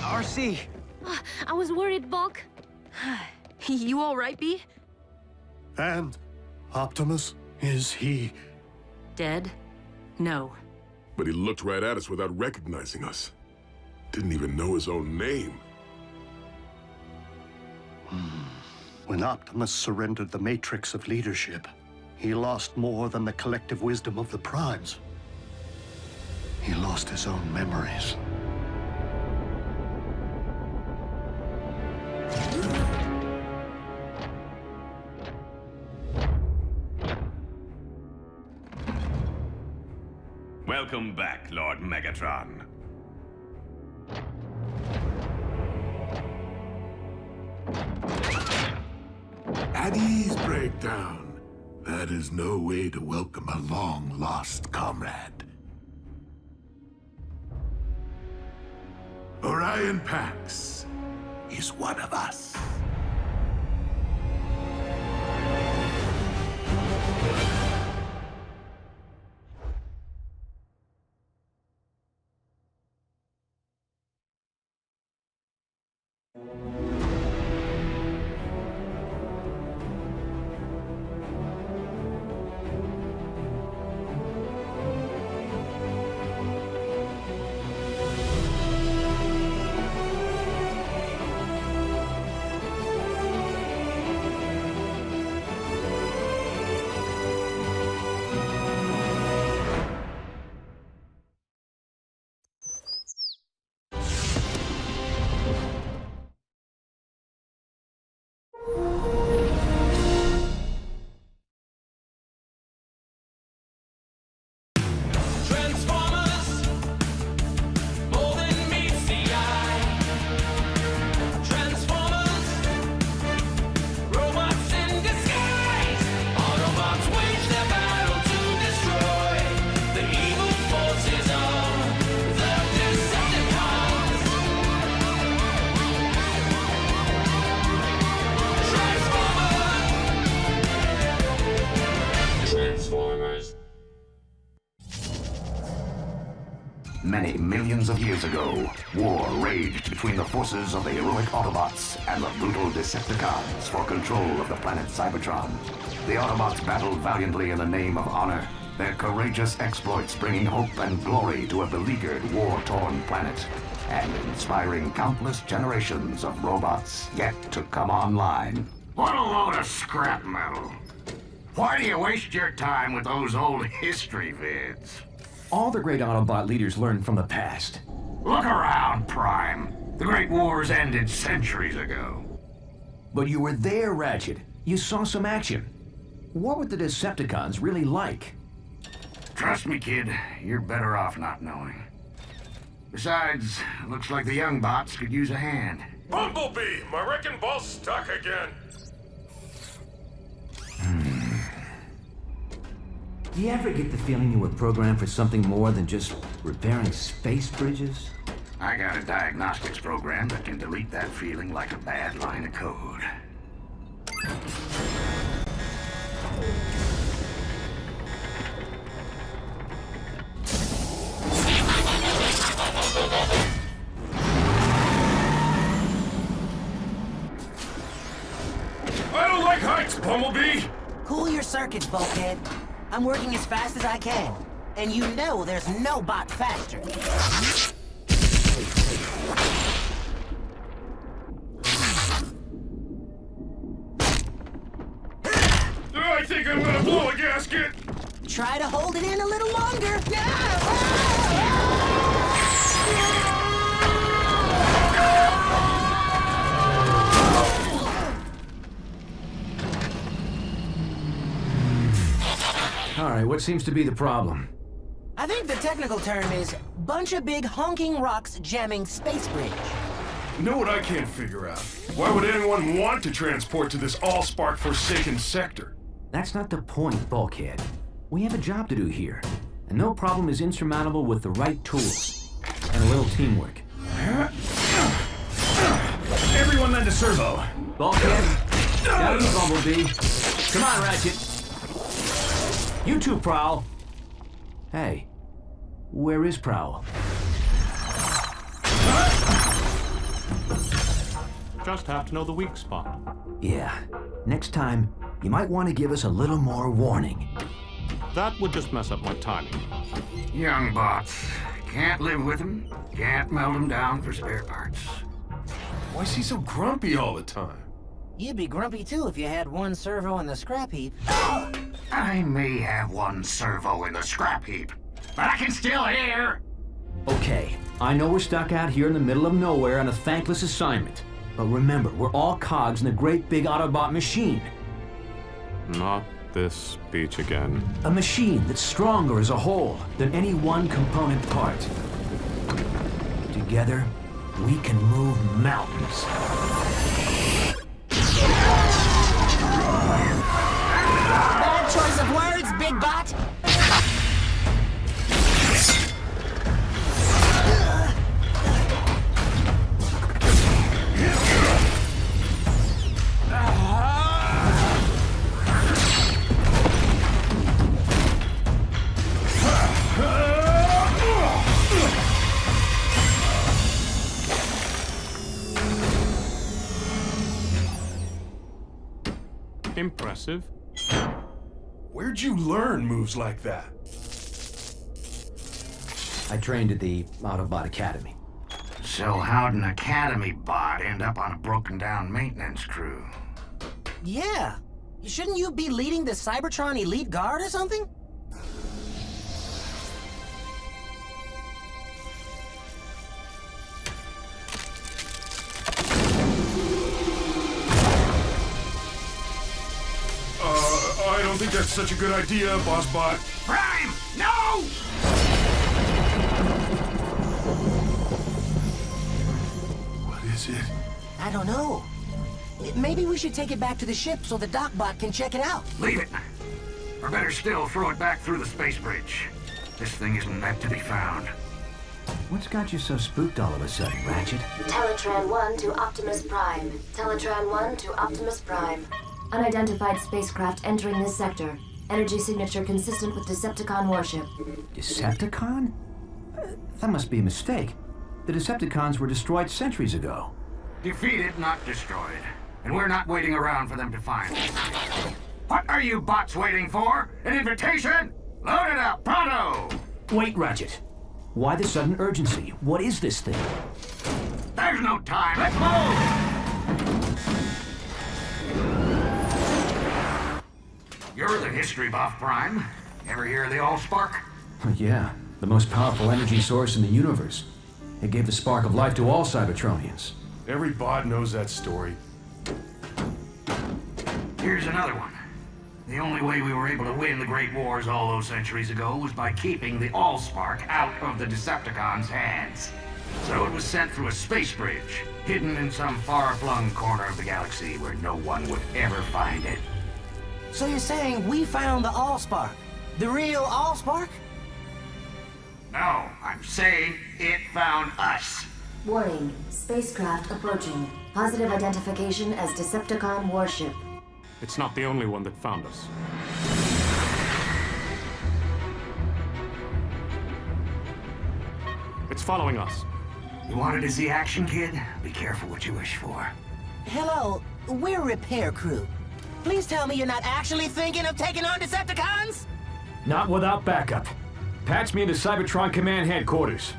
RC! I was worried, Bulk. You all right, B? And Optimus, is he... Dead? No. But he looked right at us without recognizing us. Didn't even know his own name. When Optimus surrendered the matrix of leadership, he lost more than the collective wisdom of the Primes. He lost his own memories. Welcome back, Lord Megatron. At ease, Breakdown. That is no way to welcome a long-lost comrade. Orion Pax is one of us. Many millions of years ago, war raged between the forces of the heroic Autobots and the brutal Decepticons for control of the planet Cybertron. The Autobots battled valiantly in the name of honor, their courageous exploits bringing hope and glory to a beleaguered, war-torn planet, and inspiring countless generations of robots yet to come online. What a load of scrap metal. Why do you waste your time with those old history vids? All the great Autobot leaders learned from the past. Look around, Prime. The Great Wars ended centuries ago. But you were there, Ratchet. You saw some action. What were the Decepticons really like? Trust me, kid. You're better off not knowing. Besides, looks like the young bots could use a hand. Bumblebee! My wrecking ball's stuck again. Do you ever get the feeling you were programmed for something more than just repairing space bridges? I got a diagnostics program that can delete that feeling like a bad line of code. I don't like heights, Bumblebee! Cool your circuits, bulkhead. I'm working as fast as I can. And you know there's no bot faster. I think I'm gonna blow a gasket! Try to hold it in a little longer. All right, what seems to be the problem? I think the technical term is bunch of big honking rocks jamming space bridge. You know what I can't figure out? Why would anyone want to transport to this all-spark forsaken sector? That's not the point, Bulkhead. We have a job to do here, and no problem is insurmountable with the right tools and a little teamwork. Everyone lend a servo. Bulkhead, got it, Bumblebee. Come on, Ratchet. You two, Prowl. Hey, where is Prowl? Just have to know the weak spot. Yeah, next time, you might want to give us a little more warning. That would just mess up my timing. Young bots. Can't live with them, can't melt them down for spare parts. Why is he so grumpy all the time? You'd be grumpy too if you had one servo in the scrap heap. I may have one servo in the scrap heap, but I can still hear. Okay, I know we're stuck out here in the middle of nowhere on a thankless assignment. But remember, we're all cogs in a great big Autobot machine. Not this speech again. A machine that's stronger as a whole than any one component part. Together, we can move mountains. Bad choice of words, big bot. Impressive. Where'd you learn moves like that? I trained at the Autobot Academy. So how'd an Academy bot end up on a broken-down maintenance crew? Yeah. Shouldn't you be leading the Cybertron Elite Guard or something? I don't think that's such a good idea, Boss Bot. Prime! No! What is it? I don't know. Maybe we should take it back to the ship so the Docbot can check it out. Leave it. Or better still, throw it back through the space bridge. This thing isn't meant to be found. What's got you so spooked all of a sudden, Ratchet? Teletran 1 to Optimus Prime. Teletran 1 to Optimus Prime. Unidentified spacecraft entering this sector. Energy signature consistent with Decepticon warship. Decepticon? That must be a mistake. The Decepticons were destroyed centuries ago. Defeated, not destroyed. And we're not waiting around for them to find us. What are you bots waiting for? An invitation? Load it up, pronto! Wait, Ratchet. Why the sudden urgency? What is this thing? There's no time. Let's move! You're the history buff, Prime. Ever hear of the Allspark? Yeah, the most powerful energy source in the universe. It gave the spark of life to all Cybertronians. Every bot knows that story. Here's another one. The only way we were able to win the Great Wars all those centuries ago was by keeping the Allspark out of the Decepticons' hands. So it was sent through a space bridge, hidden in some far-flung corner of the galaxy where no one would ever find it. So you're saying we found the Allspark? The real Allspark? No, I'm saying it found us. Warning, spacecraft approaching. Positive identification as Decepticon warship. It's not the only one that found us. It's following us. You wanted to see action, kid? Be careful what you wish for. Hello, we're repair crew. Please tell me you're not actually thinking of taking on Decepticons? Not without backup. Patch me into Cybertron Command Headquarters.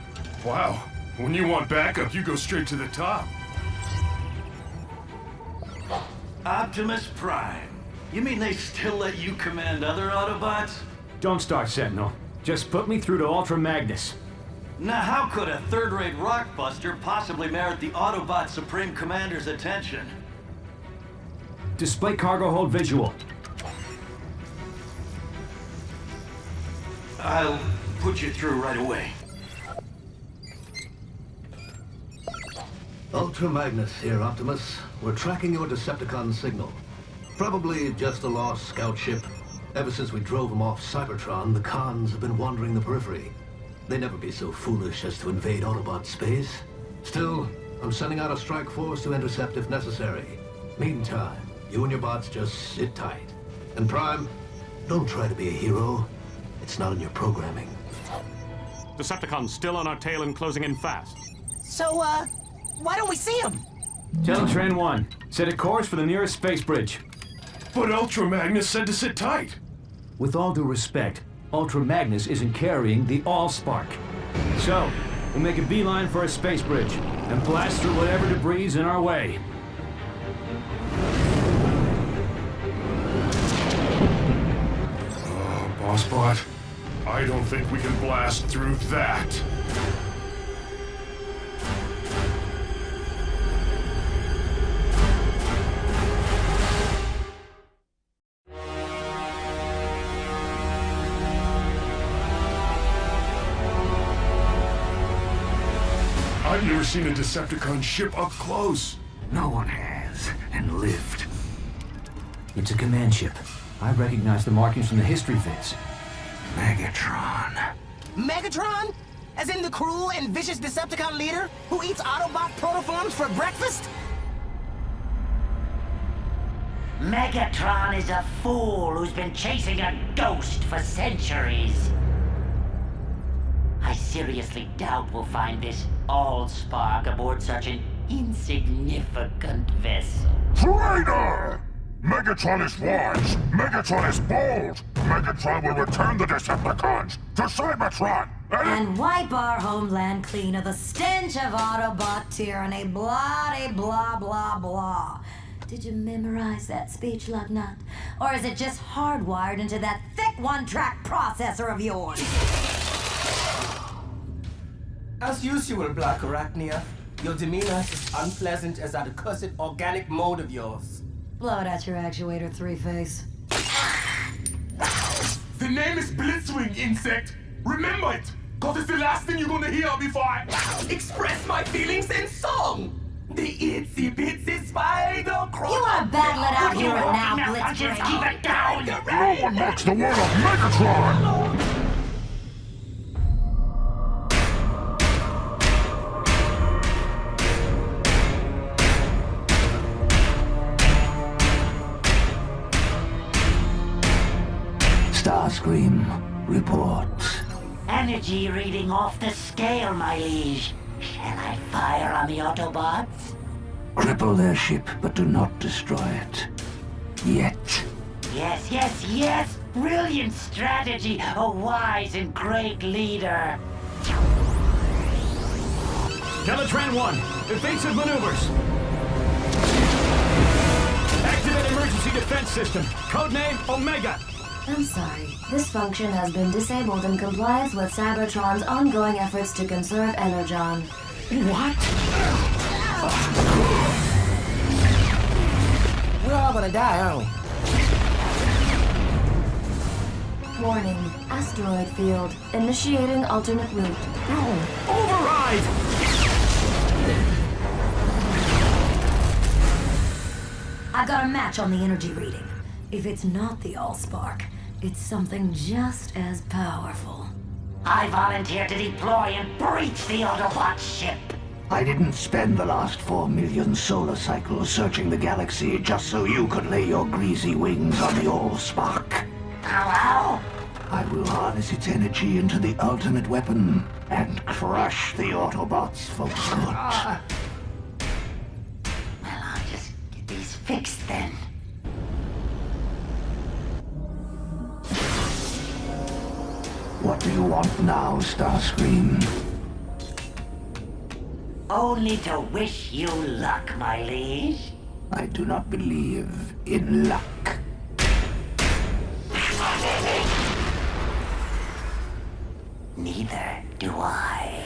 Wow. When you want backup, you go straight to the top. Optimus Prime. You mean they still let you command other Autobots? Don't start, Sentinel. Just put me through to Ultra Magnus. Now how could a third-rate rockbuster possibly merit the Autobot Supreme Commander's attention? Display cargo hold visual. I'll put you through right away. Ultra Magnus here, Optimus. We're tracking your Decepticon signal. Probably just a lost scout ship. Ever since we drove them off Cybertron, the cons have been wandering the periphery. They'd never be so foolish as to invade Autobot space. Still, I'm sending out a strike force to intercept if necessary. Meantime, you and your bots just sit tight. And Prime, don't try to be a hero. It's not in your programming. Decepticons still on our tail and closing in fast. So, why don't we see him? Teletran 1, set a course for the nearest space bridge. But Ultra Magnus said to sit tight. With all due respect, Ultra Magnus isn't carrying the Allspark. So, we'll make a beeline for a space bridge and blast through whatever debris is in our way. Oh, Bossbot, I don't think we can blast through that. I've never seen a Decepticon ship up close. No one has, and lived. It's a command ship. I recognize the markings from the history vids. Megatron. Megatron? As in the cruel and vicious Decepticon leader who eats Autobot protoforms for breakfast? Megatron is a fool who's been chasing a ghost for centuries. I seriously doubt we'll find this Allspark aboard such an insignificant vessel. Traitor! Megatron is wise. Megatron is bold. Megatron will return the Decepticons to Cybertron. And wipe our homeland clean of the stench of Autobot tyranny. Blah, blah, blah, blah. Did you memorize that speech, Lugnut? Or is it just hardwired into that thick one-track processor of yours? As usual, Black Arachnia, your demeanor is as unpleasant as that accursed organic mode of yours. Blow it at your actuator, Three-Face. The name is Blitzwing, insect! Remember it! Cause it's the last thing you're gonna hear before I express my feelings in song! The itsy bitsy spider crawl. You wanna battle it out here and now, Blitzwing? Keep it down! No one mocks the word of Megatron! Starscream reports. Energy reading off the scale, my liege. Shall I fire on the Autobots? Cripple their ship, but do not destroy it. Yet. Yes, yes, yes! Brilliant strategy! A wise and great leader! Teletran 1, evasive maneuvers. Activate emergency defense system. Codename Omega. I'm sorry. This function has been disabled in compliance with Cybertron's ongoing efforts to conserve Energon. What? We're all gonna die, aren't we? Warning. Asteroid field. Initiating alternate route. Override! I got a match on the energy reading. If it's not the Allspark, it's something just as powerful. I volunteer to deploy and breach the Autobot ship. I didn't spend the last 4 million solar cycles searching the galaxy just so you could lay your greasy wings on the Allspark. Hello? I will harness its energy into the ultimate weapon and crush the Autobots for good. Well, I'll just get these fixed then. What do you want now, Starscream? Only to wish you luck, my liege. I do not believe in luck. Neither do I.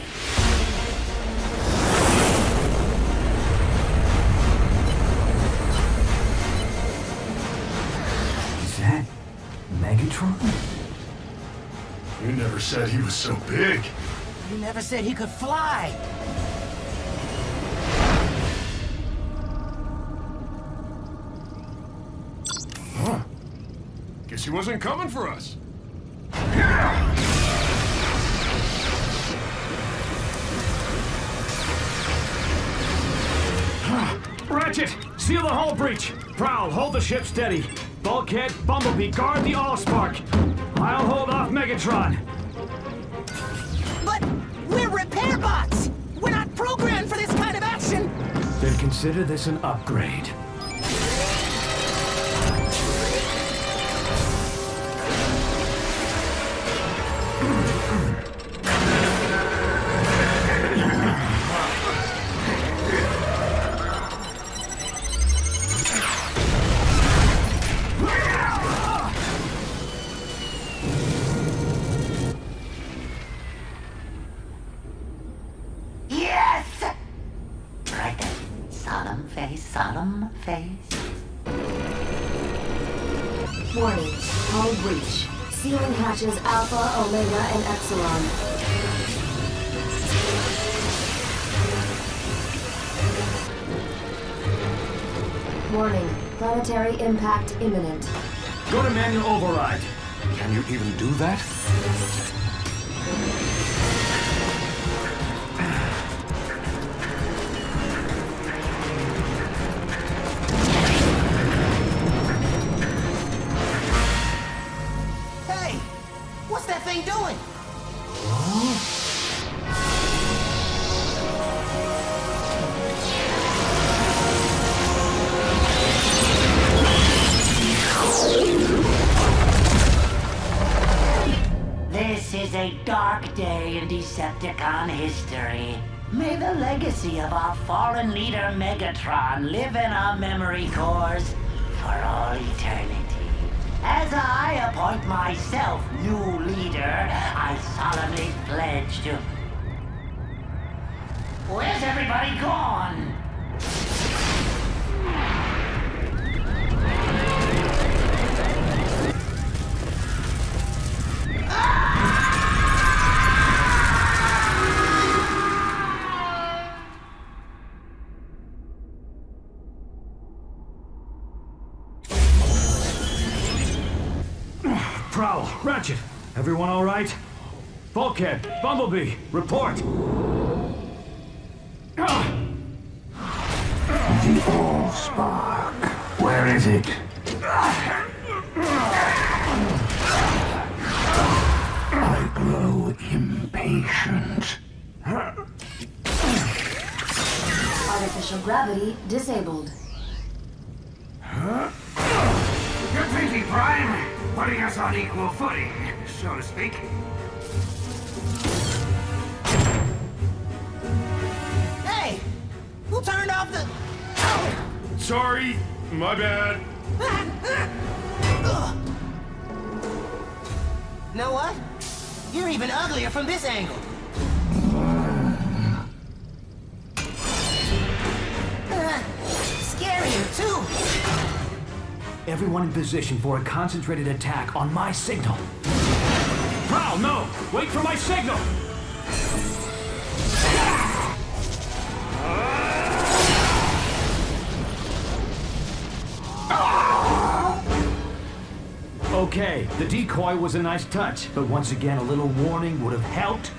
Is that Megatron? You never said he was so big. You never said he could fly. Huh. Guess he wasn't coming for us. Ratchet, seal the hull breach. Prowl, hold the ship steady. Bulkhead, Bumblebee, guard the Allspark. I'll hold off Megatron. But we're repair bots! We're not programmed for this kind of action! Then consider this an upgrade. Solemn face. Warning. Hull breach. Sealing hatches Alpha, Omega, and Epsilon. Warning. Planetary impact imminent. Go to manual override. Can you even do that? What's that thing doing? This is a dark day in Decepticon history. May the legacy of our fallen leader Megatron live in our memory cores for all eternity. As I appoint myself new leader, I solemnly pledge to... Where's everybody gone? Prowl, Ratchet, everyone all right? Bulkhead, Bumblebee, report. The Allspark. Where is it? I grow impatient. Artificial gravity disabled. Good thinking, Prime. Putting us on equal footing, so to speak. Hey! Who turned off the... Sorry, my bad. Know what? You're even uglier from this angle. Scarier, too. Everyone in position for a concentrated attack on my signal. Prowl, no! Wait for my signal! Okay, the decoy was a nice touch, but once again, a little warning would have helped.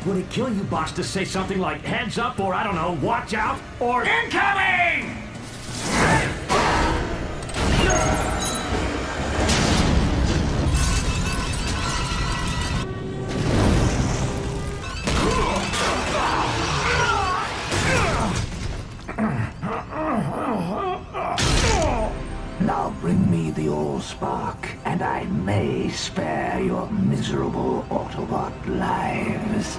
Would it kill you, boss, to say something like heads up, or I don't know, watch out, or incoming? Now bring me the Allspark, and I may spare your miserable Autobot lives.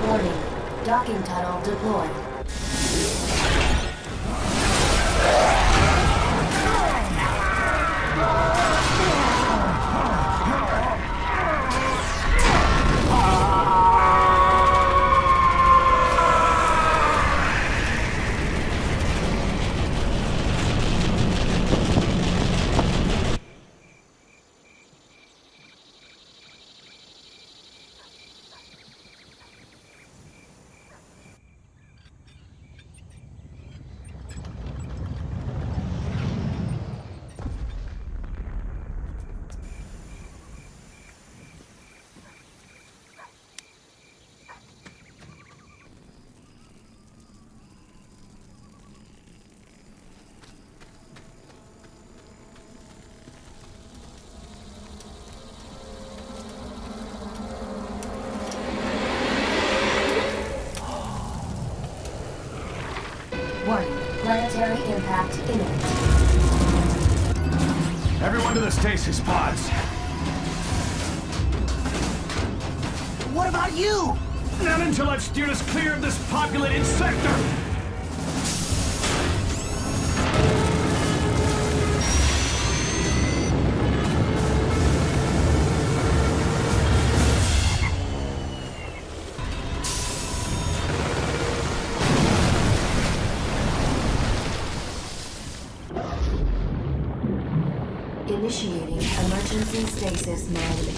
Warning. Docking tunnel deployed. Warning. Planetary impact imminent. Everyone to the stasis pods. What about you? Not until I've steered us clear of this populated sector! Initiating emergency stasis mode.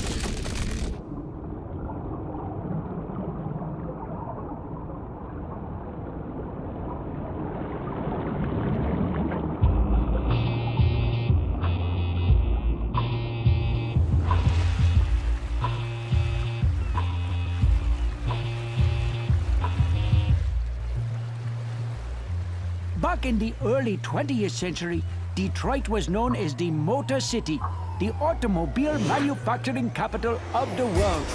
Back in the early 20th century, Detroit was known as the Motor City, the automobile manufacturing capital of the world.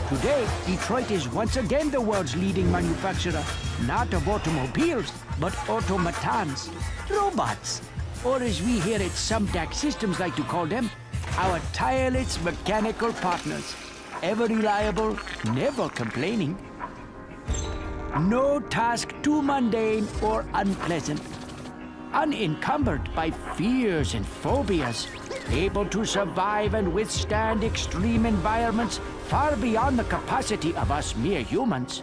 Today, Detroit is once again the world's leading manufacturer, not of automobiles, but automatons, robots, or as we here at Sumdac Systems like to call them, our tireless mechanical partners, ever reliable, never complaining. No task too mundane or unpleasant. Unencumbered by fears and phobias, able to survive and withstand extreme environments far beyond the capacity of us mere humans.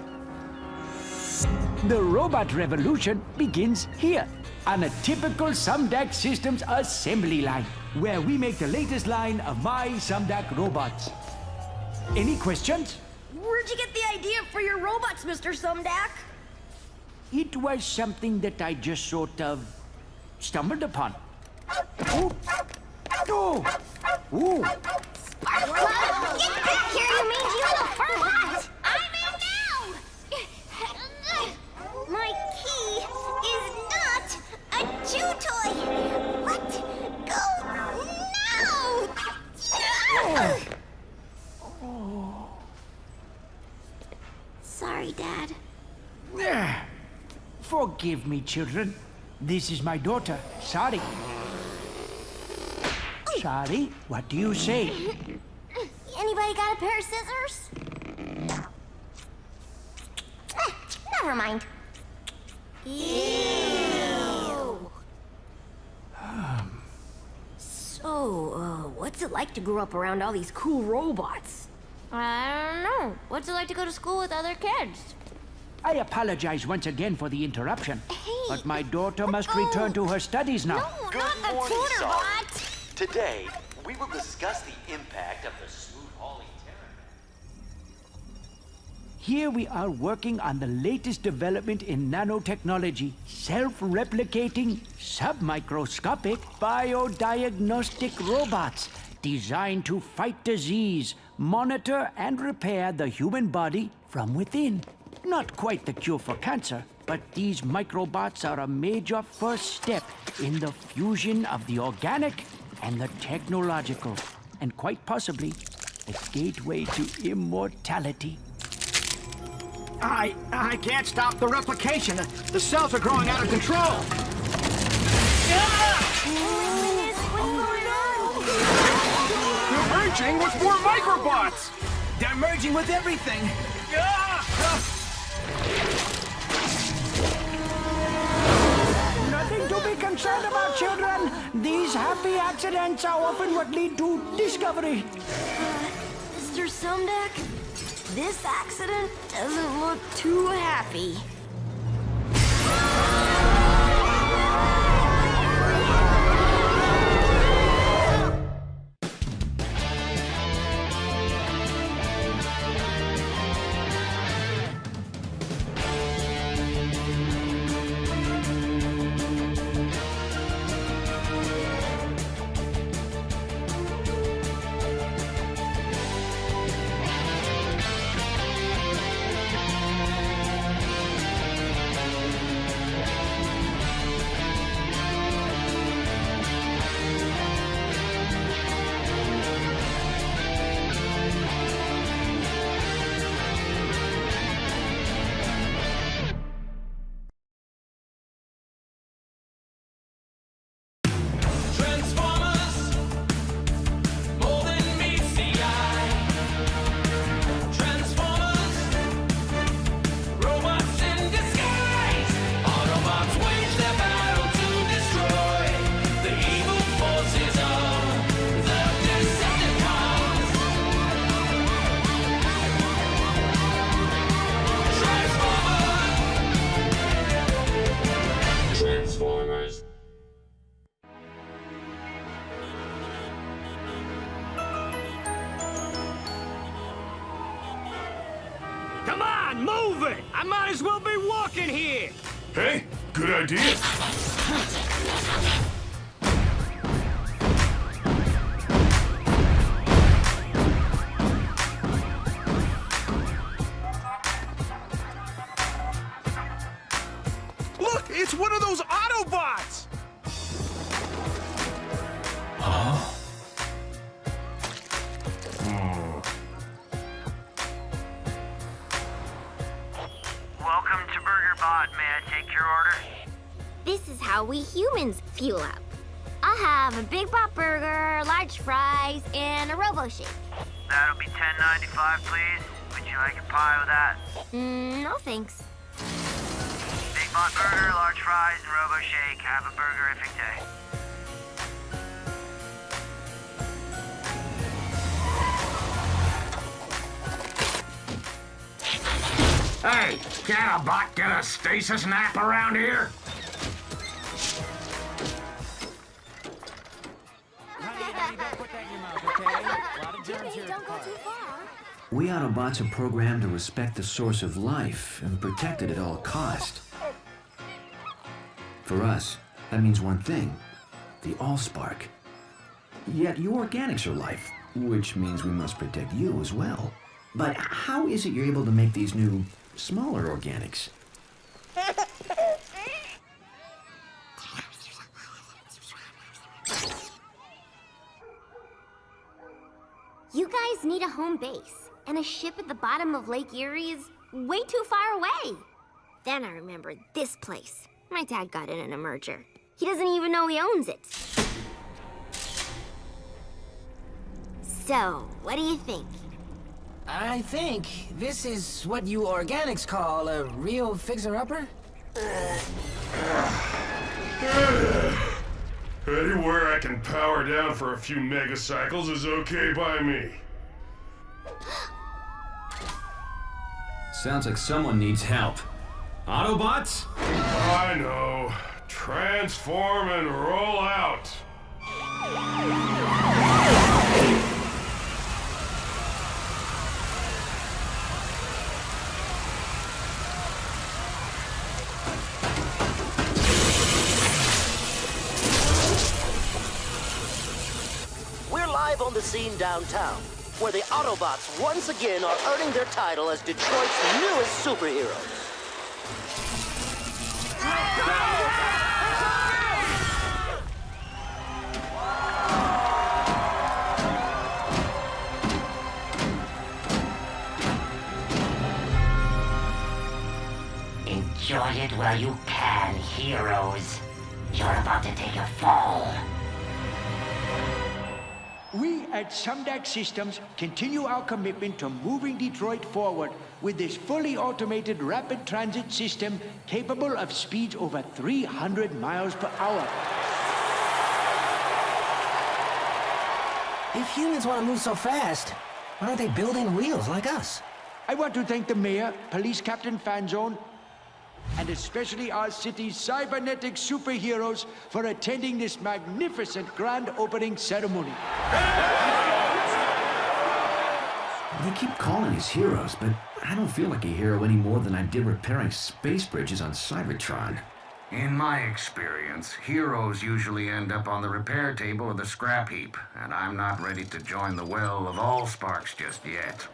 The robot revolution begins here, on a typical Sumdac Systems assembly line, where we make the latest line of my Sumdac robots. Any questions? Where'd you get the idea for your robots, Mr. Sumdac? It was something that I just sort of stumbled upon. Ooh. Oh. Ooh. Sparkle! Get back here, you mangy little furbot! I'm in now! My key is not a chew toy! Let go now! Sorry, Dad. Forgive me, children. This is my daughter, Sari. Sari, what do you say? Anybody got a pair of scissors? Never mind. Ew. So, what's it like to grow up around all these cool robots? I don't know. What's it like to go to school with other kids? I apologize once again for the interruption, but my daughter must return to her studies now. Good morning, Sari. Today, we will discuss the impact of the smooth hauling terror. Here we are working on the latest development in nanotechnology, self-replicating, submicroscopic biodiagnostic robots designed to fight disease, monitor and repair the human body from within. Not quite the cure for cancer, but these microbots are a major first step in the fusion of the organic and the technological, and quite possibly the gateway to immortality. I can't stop the replication. The cells are growing out of control. They're merging with more microbots! They're merging with everything. Nothing to be concerned about, children. These happy accidents are often what lead to discovery. Mr. Sumdac, this accident doesn't look too happy. Come on, move it! I might as well be walking here! Hey, good idea. Look, it's one of those Autobots! Huh? Welcome to BurgerBot. May I take your order? This is how we humans fuel up. I have a Big Bot Burger, large fries, and a Robo Shake. That'll be $10.95, please. Would you like a pie with that? No thanks. Big Bot Burger, large fries, and Robo Shake. Have a burgerific day. Hey, can a bot get a stasis nap around here? We Autobots are programmed to respect the source of life and protect it at all cost. For us, that means one thing, the Allspark. Yet you organics are life, which means we must protect you as well. But how is it you're able to make these new, smaller organics? You guys need a home base, and a ship at the bottom of Lake Erie is way too far away. Then I remembered this place. My dad got it in a merger. He doesn't even know he owns it. So, what do you think? I think this is what you organics call a real fixer-upper? Anywhere I can power down for a few megacycles is okay by me. Sounds like someone needs help. Autobots? I know. Transform and roll out. We're live on the scene downtown, where the Autobots once again are earning their title as Detroit's newest superheroes. Enjoy it while you can, heroes. You're about to take a fall. We at Sumdac Systems continue our commitment to moving Detroit forward with this fully automated rapid transit system capable of speeds over 300 miles per hour. If humans want to move so fast, why aren't they building wheels like us? I want to thank the mayor, Police Captain Fanzone, and especially our city's cybernetic superheroes for attending this magnificent grand opening ceremony. They keep calling us heroes, but I don't feel like a hero any more than I did repairing space bridges on Cybertron. In my experience, heroes usually end up on the repair table or the scrap heap, and I'm not ready to join the well of all sparks just yet.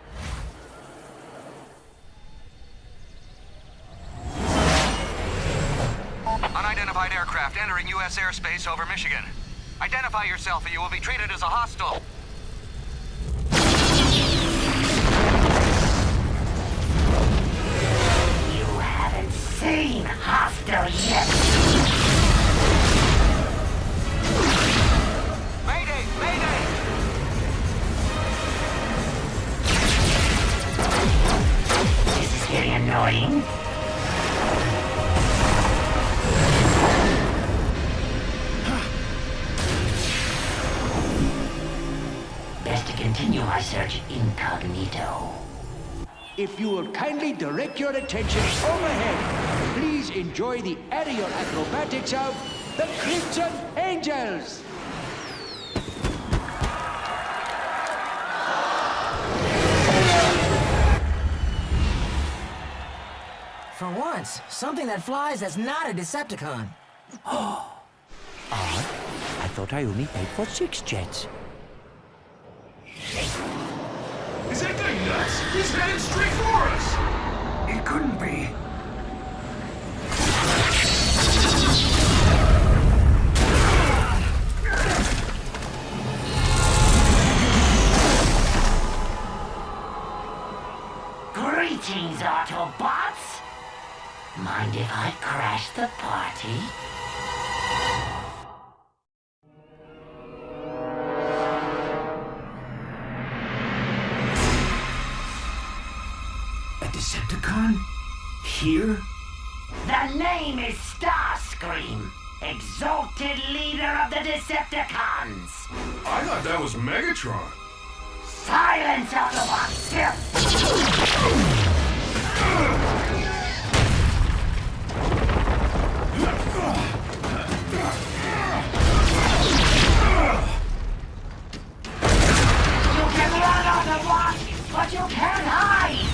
Unidentified aircraft entering U.S. airspace over Michigan. Identify yourself or you will be treated as a hostile. You haven't seen hostile yet. Mayday! Mayday! This is getting annoying. Best to continue my search incognito. If you will kindly direct your attention overhead, please enjoy the aerial acrobatics of the Crimson Angels. For once, something that flies that's not a Decepticon. Odd. I thought I only paid for 6 jets. Is that guy nuts? He's headed straight for us! It couldn't be. Greetings, Autobots! Mind if I crash the party? Decepticon? Here? The name is Starscream, exalted leader of the Decepticons. I thought that was Megatron. Silence, Autobots! You can run, Autobots, but you can't hide!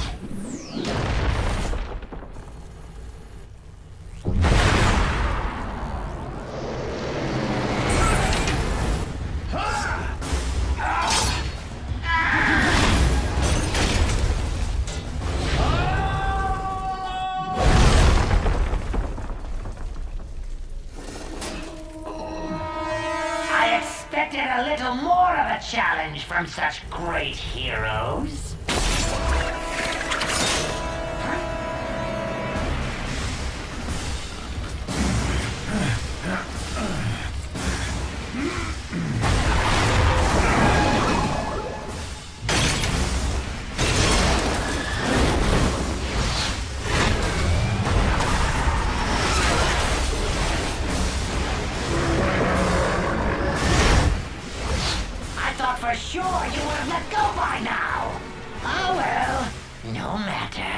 A little more of a challenge from such great heroes. For sure, you would have let go by now. Oh well, no matter.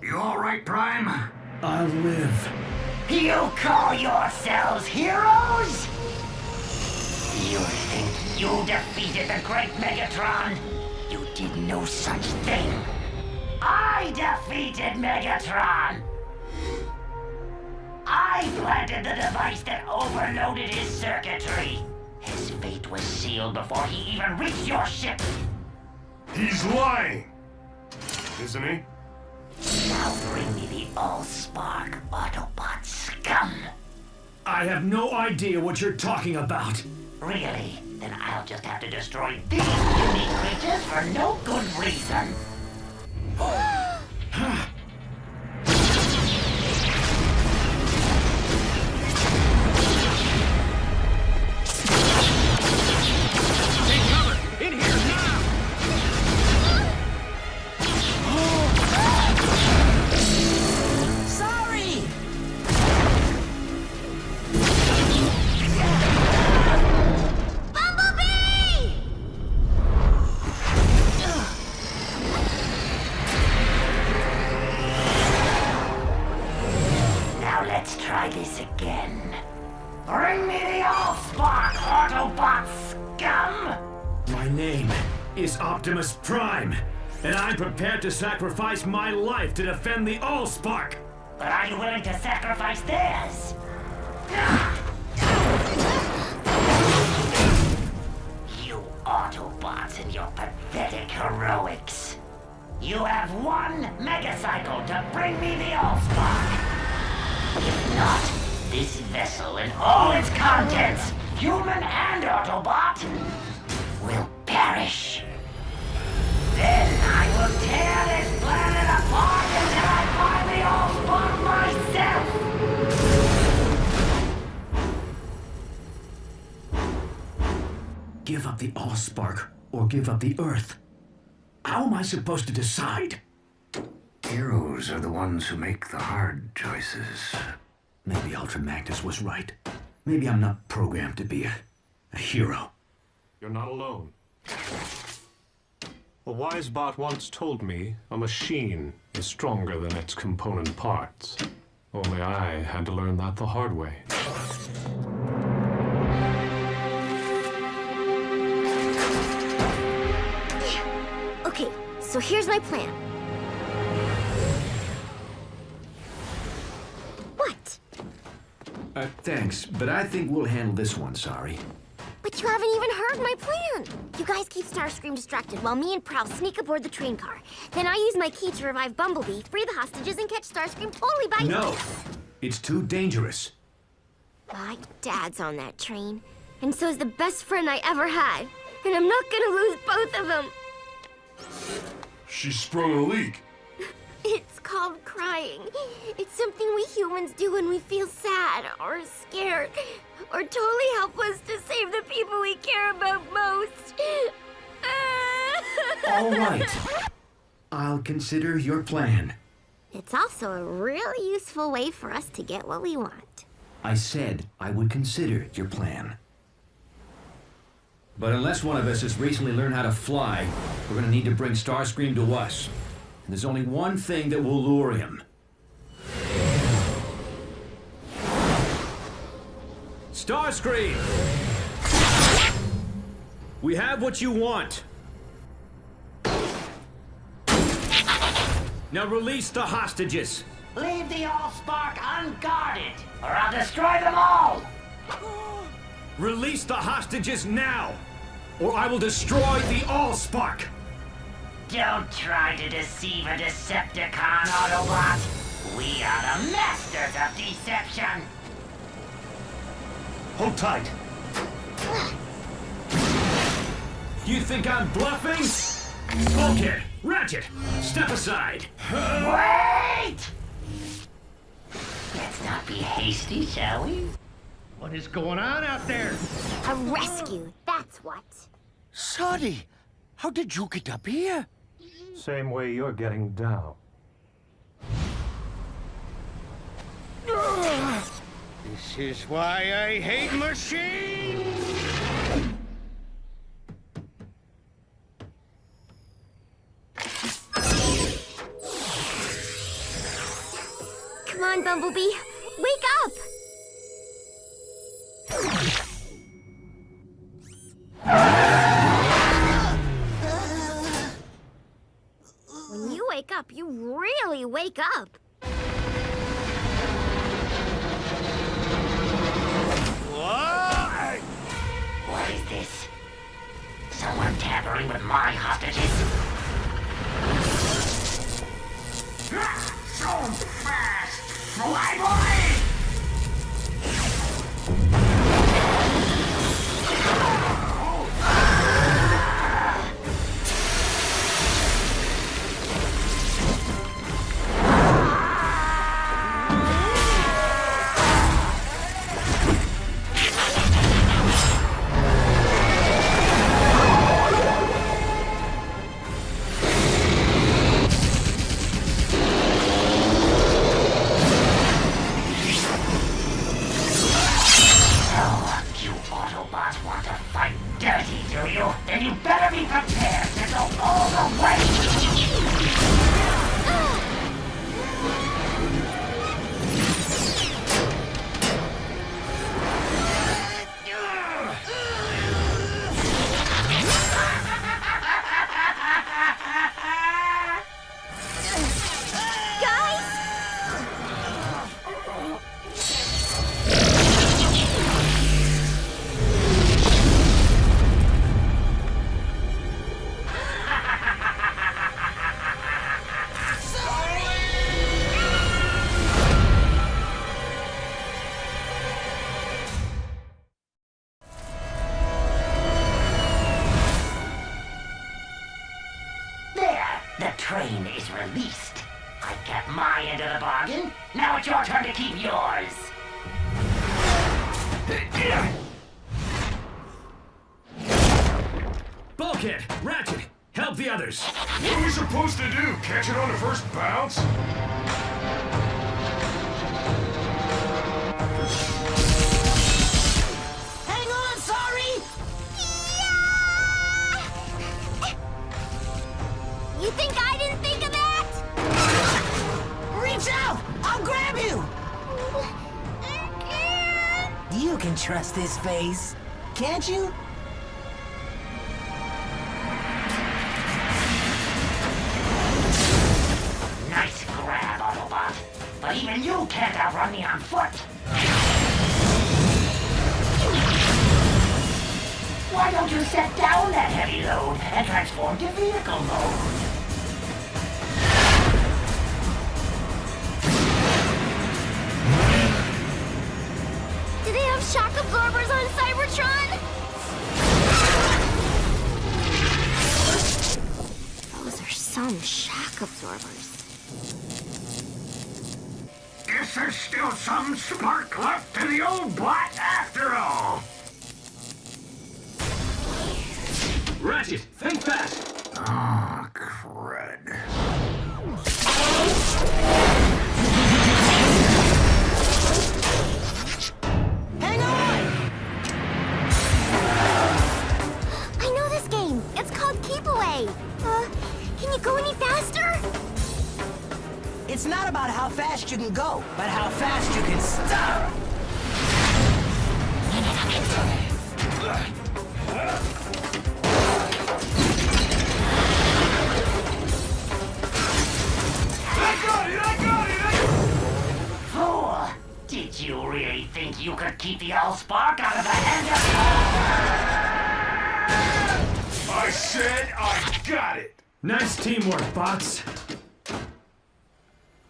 You all right, Prime? I'll live. You call yourselves heroes? You think you defeated the great Megatron? You did no such thing. I defeated Megatron! I planted the device that overloaded his circuitry. His fate was sealed before he even reached your ship. He's lying! Isn't he? Now bring me the Allspark, Autobot scum! I have no idea what you're talking about. Really? Then I'll just have to destroy these unique creatures for no good reason. Take cover! In here now! Sorry! Let's try this again. Bring me the Allspark, Autobot scum! My name is Optimus Prime, and I'm prepared to sacrifice my life to defend the Allspark. But are you willing to sacrifice theirs? You Autobots and your pathetic heroics. You have one megacycle to bring me the Allspark. If not, this vessel and all its contents, human and Autobot, will perish. Then I will tear this planet apart until I find the Allspark myself. Give up the Allspark or give up the Earth. How am I supposed to decide? Heroes are the ones who make the hard choices. Maybe Ultra Magnus was right. Maybe I'm not programmed to be a hero. You're not alone. A wise bot once told me a machine is stronger than its component parts. Only I had to learn that the hard way. Okay, so here's my plan. What? Thanks, but I think we'll handle this one, sorry. But you haven't even heard my plan. You guys keep Starscream distracted while me and Prowl sneak aboard the train car. Then I use my key to revive Bumblebee, free the hostages, and catch Starscream totally by... No! It's too dangerous. My dad's on that train, and so's the best friend I ever had. And I'm not gonna lose both of them. She sprung a leak. It's called crying. It's something we humans do when we feel sad or scared or totally helpless to save the people we care about most. All right. I'll consider your plan. It's also a really useful way for us to get what we want. I said I would consider your plan. But unless one of us has recently learned how to fly, we're gonna need to bring Starscream to us. And there's only one thing that will lure him. Starscream! We have what you want. Now release the hostages. Leave the Allspark unguarded, or I'll destroy them all! Release the hostages now, or I will destroy the Allspark! Don't try to deceive a Decepticon, Autobot! We are the masters of deception! Hold tight. You think I'm bluffing? Bulkhead, Ratchet, step aside. Wait! Let's not be hasty, shall we? What is going on out there? A rescue, that's what. Sorry, how did you get up here? Same way you're getting down. This is why I hate machines! Come on, Bumblebee, wake up! When you wake up, you really wake up. What is this? Someone tampering with my hostages? So fast! Fly, boy! Then you better be prepared to go all the way! Train is released. I kept my end of the bargain. Now it's your turn to keep yours. Bulkhead, Ratchet, help the others. What are we supposed to do? Catch it on the first bounce? Hang on, sorry! You think I didn't think of that? Reach out! I'll grab you! You can trust this face, can't you? Nice grab, Autobot. But even you can't outrun me on foot. Why don't you set down that heavy load and transform to vehicle mode? Do they have shock absorbers on Cybertron? Those are some shock absorbers. Guess there's still some spark left in the old bot after all. Ratchet, think fast! Ah, crud. Hang on! I know this game. It's called Keep Away. Can you go any faster? It's not about how fast you can go, but how fast you can stop! Fool! Did you really think you could keep the Allspark out of the hand of... I said I got it! Nice teamwork, bots.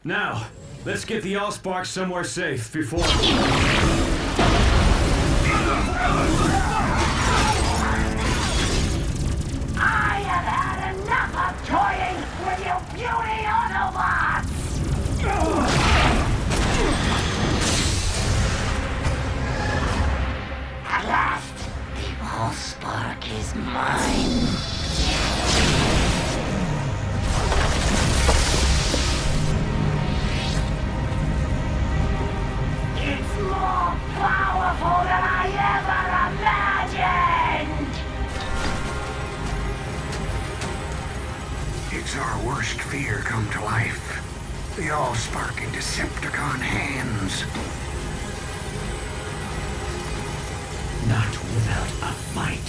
Now, let's get the Allspark somewhere safe before... life. The all-spark in Decepticon hands. Not without a fight.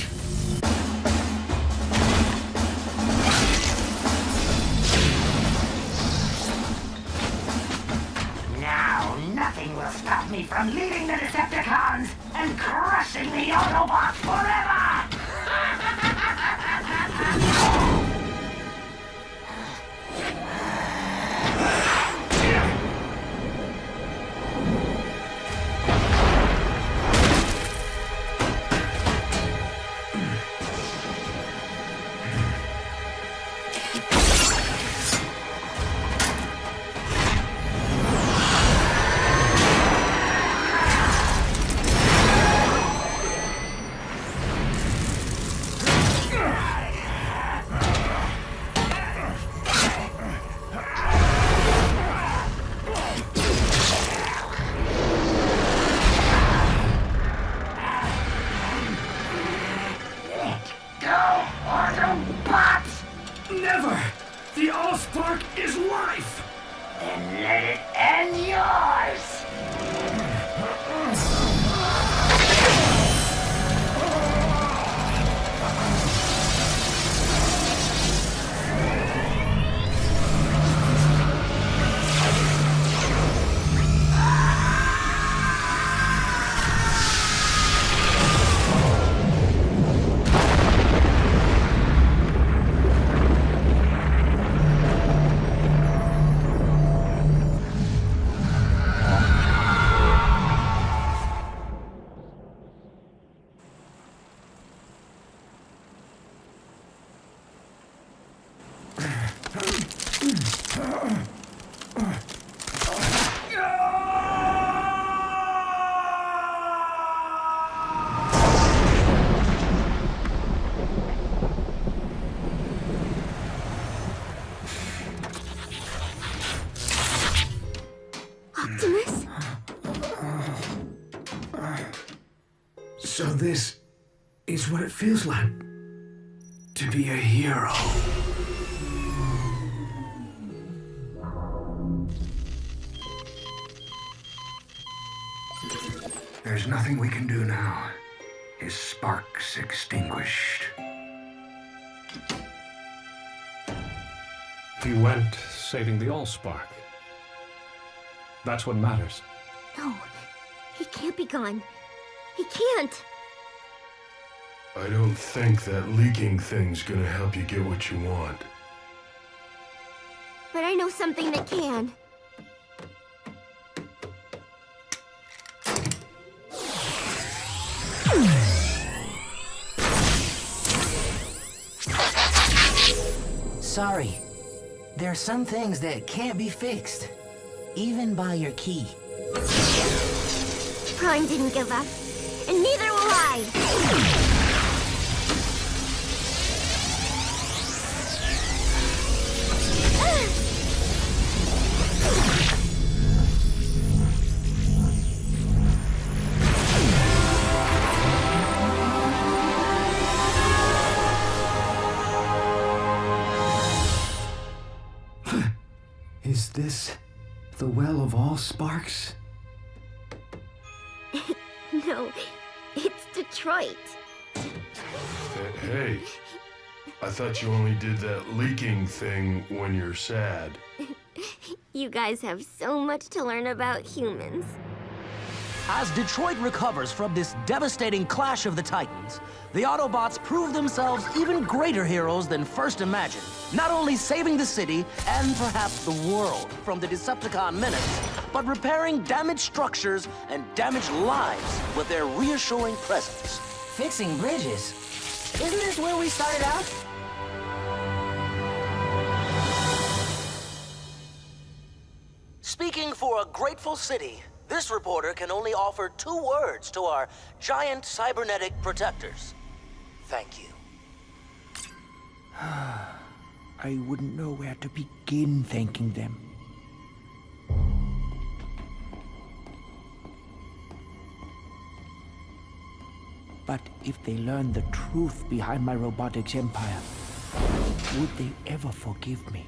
Now, nothing will stop me from leading the Decepticons and crushing the Autobots forever! Never! The Allspark is life! Then let it end yours! Optimus? So this is what it feels like to be a hero. There's nothing we can do now. His spark's extinguished. He went saving the Allspark. That's what matters. No, he can't be gone. He can't. I don't think that leaking thing's gonna help you get what you want. But I know something that can. Sorry. There are some things that can't be fixed, even by your key. Prime didn't give up, and neither will I! Is this the Well of All Sparks? No, it's Detroit. Hey, I thought you only did that leaking thing when you're sad. You guys have so much to learn about humans. As Detroit recovers from this devastating clash of the Titans, the Autobots prove themselves even greater heroes than first imagined. Not only saving the city, and perhaps the world, from the Decepticon menace, but repairing damaged structures and damaged lives with their reassuring presence. Fixing bridges? Isn't this where we started out? Speaking for a grateful city, this reporter can only offer 2 words to our giant cybernetic protectors. Thank you. I wouldn't know where to begin thanking them. But if they learn the truth behind my robotics empire, would they ever forgive me?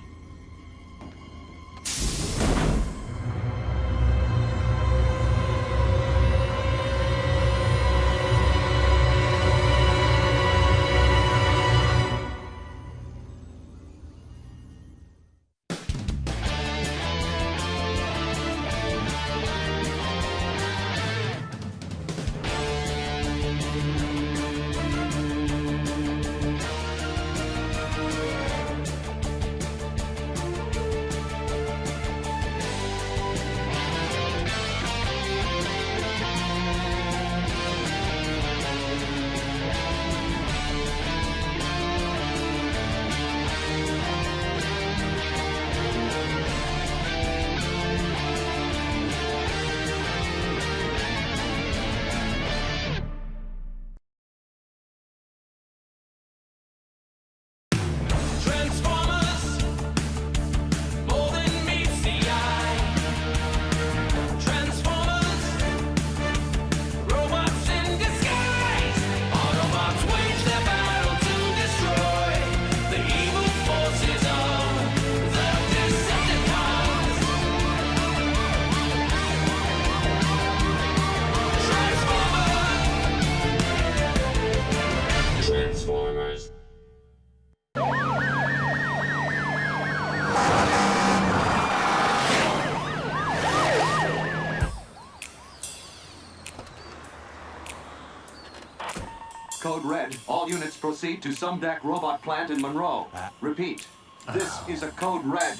code red. All units proceed to Sumdac Robot Plant in Monroe. Repeat. This is a code red.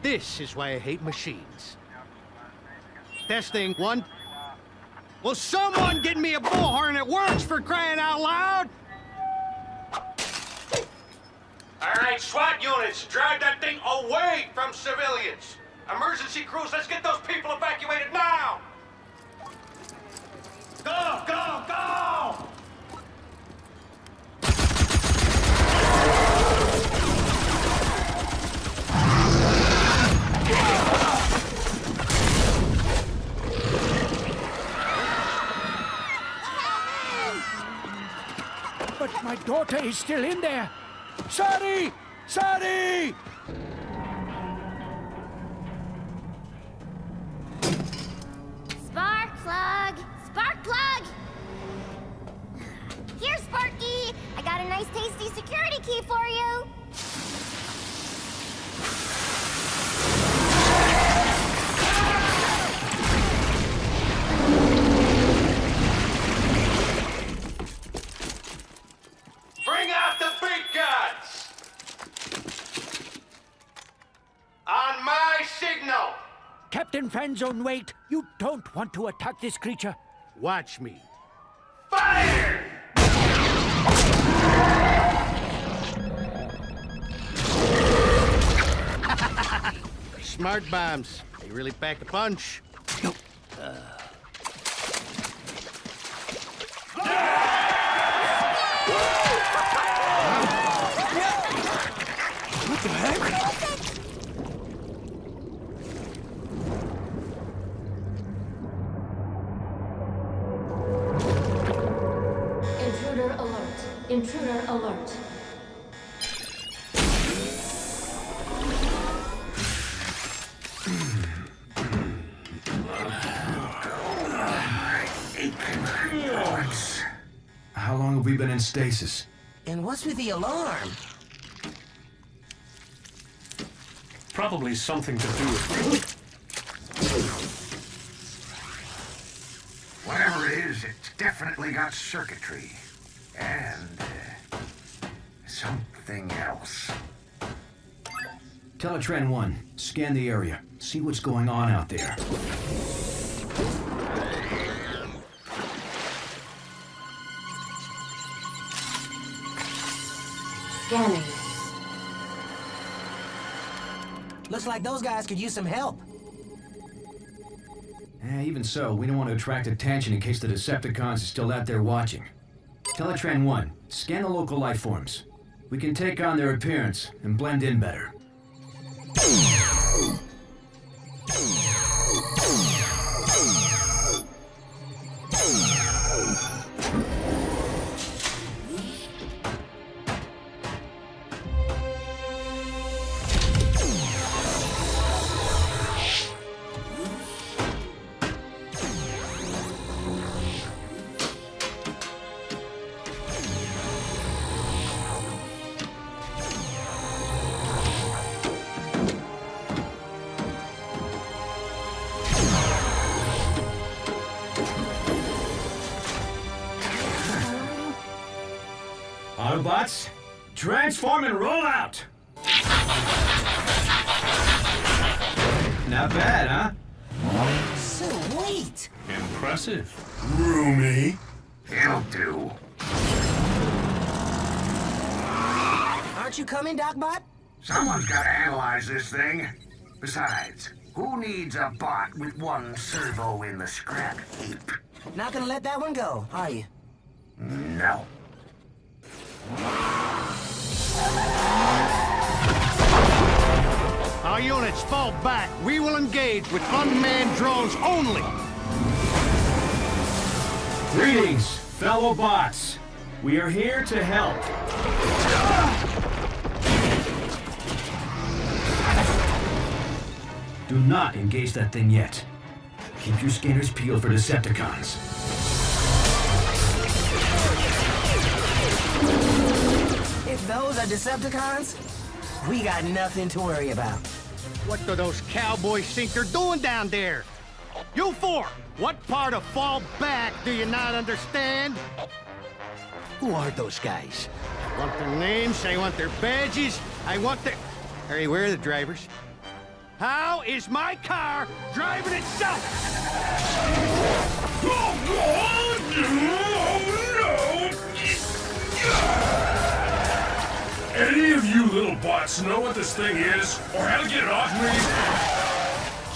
This is why I hate machines. Testing, 1. Will someone get me a bullhorn that works, for crying out loud? All right, SWAT units, drive that thing away from civilians. Emergency crews, let's get those people evacuated now. Go, go, go! But my daughter is still in there. Sorry! Sorry! Spark plug! Spark plug! Here, Sparky! I got a nice tasty security key for you! Bring out the big guns! On my signal! Captain Fanzone, wait! You don't want to attack this creature. Watch me. Fire! Smart bombs. They really pack a punch. What the heck? Intruder alert. Intruder alert. How long have we been in stasis? And what's with the alarm? Probably something to do with... Whatever it is, it's definitely got circuitry. And something else. Teletran 1, scan the area. See what's going on out there. Scanning. Looks like those guys could use some help. Even so, we don't want to attract attention in case the Decepticons are still out there watching. Teletran 1, scan the local life forms. We can take on their appearance and blend in better. Autobots, transform and roll out! Not bad, huh? Sweet! Impressive. Roomy. It'll do. Aren't you coming, Docbot? Someone's got to analyze this thing. Besides, who needs a bot with one servo in the scrap heap? Not gonna let that one go, are you? No. Our units fall back. We will engage with unmanned drones only. Greetings, fellow bots. We are here to help. Do not engage that thing yet. Keep your scanners peeled for Decepticons. If those are Decepticons, we got nothing to worry about. What do those cowboys think they're doing down there? You four, what part of fall back do you not understand? Who are those guys? I want their names, I want their badges, I want their... Hey, where are the drivers? How is my car driving itself? Any of you little bots know what this thing is, or how to get it off me?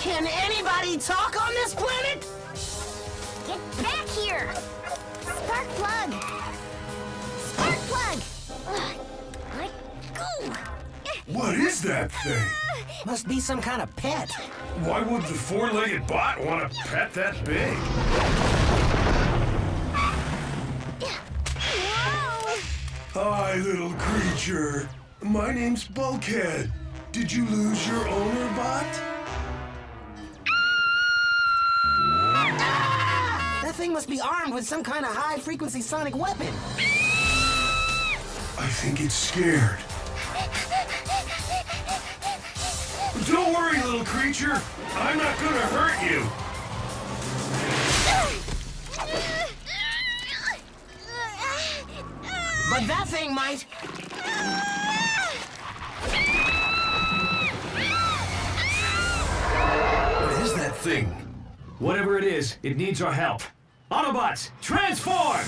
Can anybody talk on this planet? Get back here! Spark plug! Spark plug! Let go! What is that thing? Must be some kind of pet. Why would the four-legged bot want a pet that big? Hi, little creature. My name's Bulkhead. Did you lose your owner, bot? That thing must be armed with some kind of high-frequency sonic weapon. I think it's scared. Don't worry, little creature. I'm not gonna hurt you. But that thing might... What is that thing? Whatever it is, it needs our help. Autobots, transform!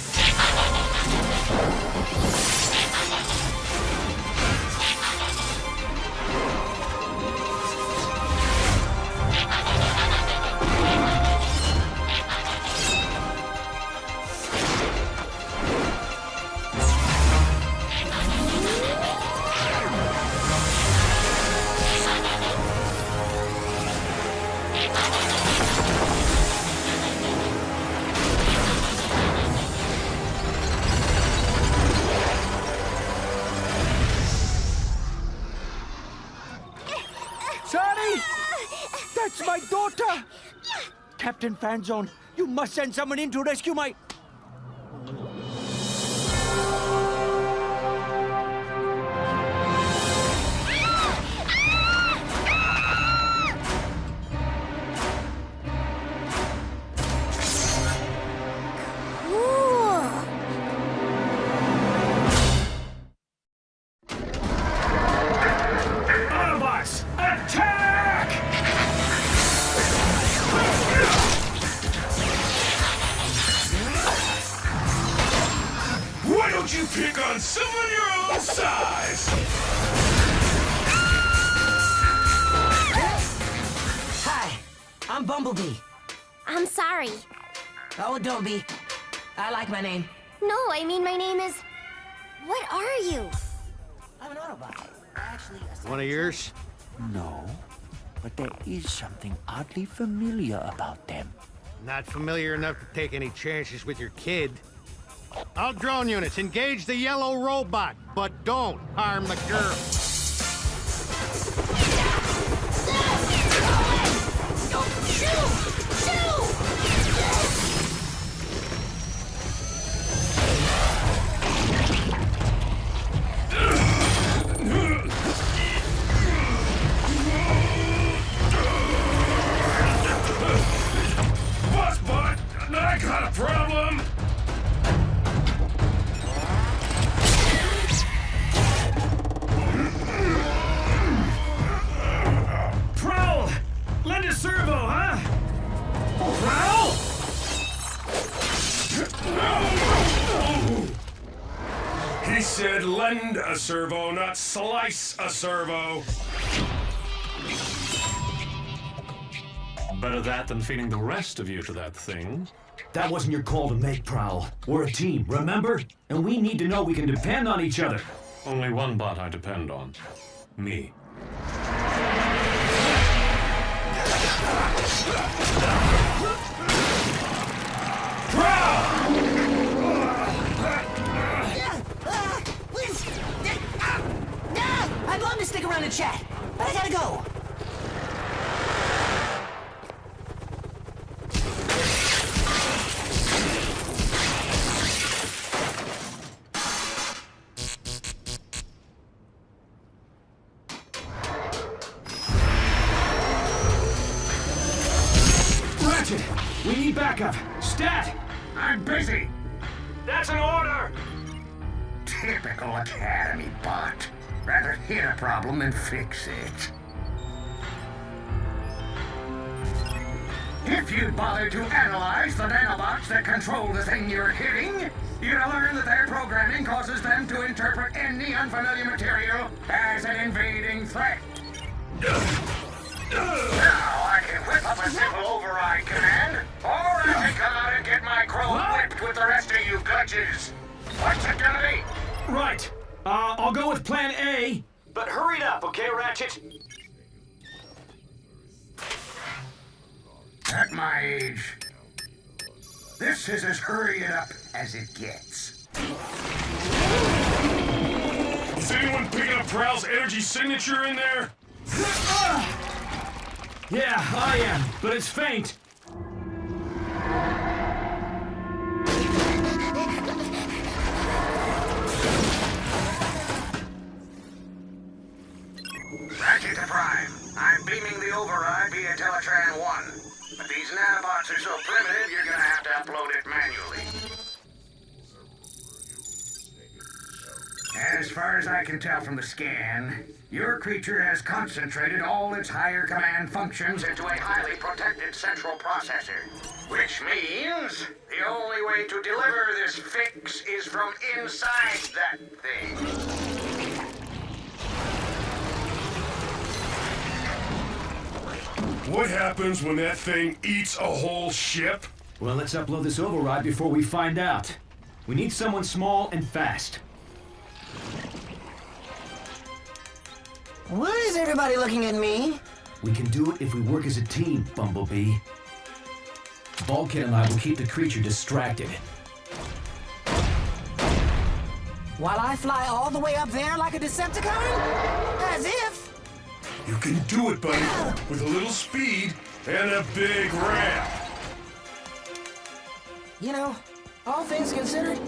That's my daughter! Captain Fanzone, you must send someone in to rescue my... Autobots, attack! Why don't you pick on someone your own size? Hi, I'm Bumblebee. I'm sorry. Oh, don't be. I like my name. No, I mean my name is... What are you? I'm an Autobot. Actually, One of yours? No, but there is something oddly familiar about them. Not familiar enough to take any chances with your kid. All drone units, engage the yellow robot, but don't harm the girl. Boss bot, I got a problem. Prowl! Lend a servo, huh? Prowl! He said lend a servo, not slice a servo. Better that than feeding the rest of you to that thing. That wasn't your call to make, Prowl. We're a team, remember? And we need to know we can depend on each other. Only one bot I depend on. Me. I'd love to stick around and chat, but I gotta go. backup. Stat! I'm busy. That's an order! Typical Academy bot. Rather hit a problem than fix it. If you bother to analyze the nanobots that control the thing you're hitting, you'll learn that their programming causes them to interpret any unfamiliar material as an invading threat. Now I can whip up a simple override command, or I can come out and get my chrome whipped with the rest of you glitches. What's it gonna be? Right. I'll go with plan A. But hurry it up, okay, Ratchet? At my age, this is as hurry it up as it gets. Is anyone picking up Prowl's energy signature in there? Yeah, I am, but it's faint. Ratchet to Prime. I'm beaming the override via Teletran 1. But these nanobots are so primitive, you're gonna have to upload it manually. As far as I can tell from the scan, your creature has concentrated all its higher command functions into a highly protected central processor. Which means the only way to deliver this fix is from inside that thing. What happens when that thing eats a whole ship? Well, let's upload this override before we find out. We need someone small and fast. Why is everybody looking at me? We can do it if we work as a team, Bumblebee. Bulkhead and I will keep the creature distracted. While I fly all the way up there like a Decepticon? As if! You can do it, buddy, with a little speed and a big ramp. You know, all things considered,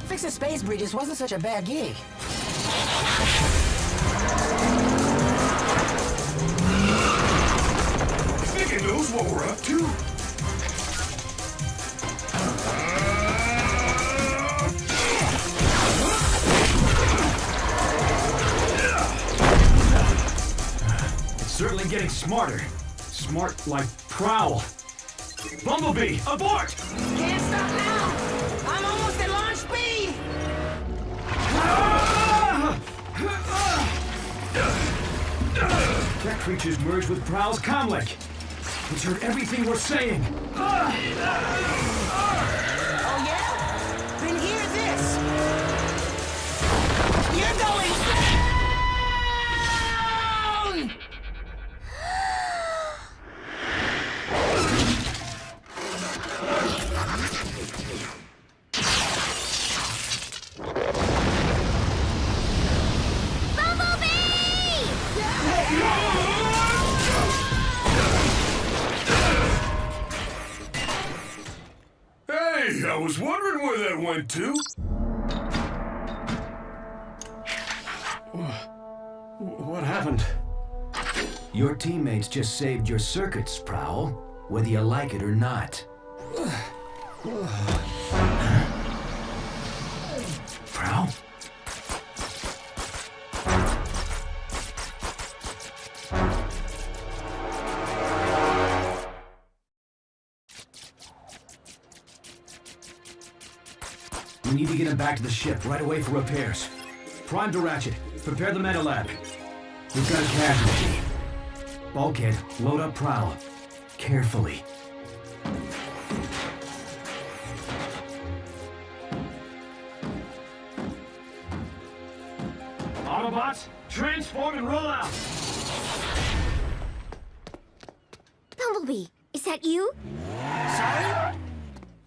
fixing space bridges wasn't such a bad gig. I think it knows what we're up to. Certainly getting smarter. Smart like Prowl. Bumblebee, abort! Can't stop now! I'm almost at launch speed! That creature's merged with Prowl's comlink. It's heard everything we're saying. Oh yeah? Then hear this! You're going down! Hey, I was wondering where that went to. What happened? Your teammates just saved your circuits, Prowl, whether you like it or not. Prowl? We need to get him back to the ship right away for repairs. Prime to Ratchet. Prepare the meta lab. We've got a casualty. Bulkhead, load up Prowl. Carefully. Autobots, transform and roll out! Bumblebee, is that you? Sorry?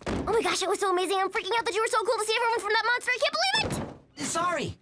Oh my gosh, it was so amazing. I'm freaking out that you were so cool to see everyone from that monster. I can't believe it! Sorry.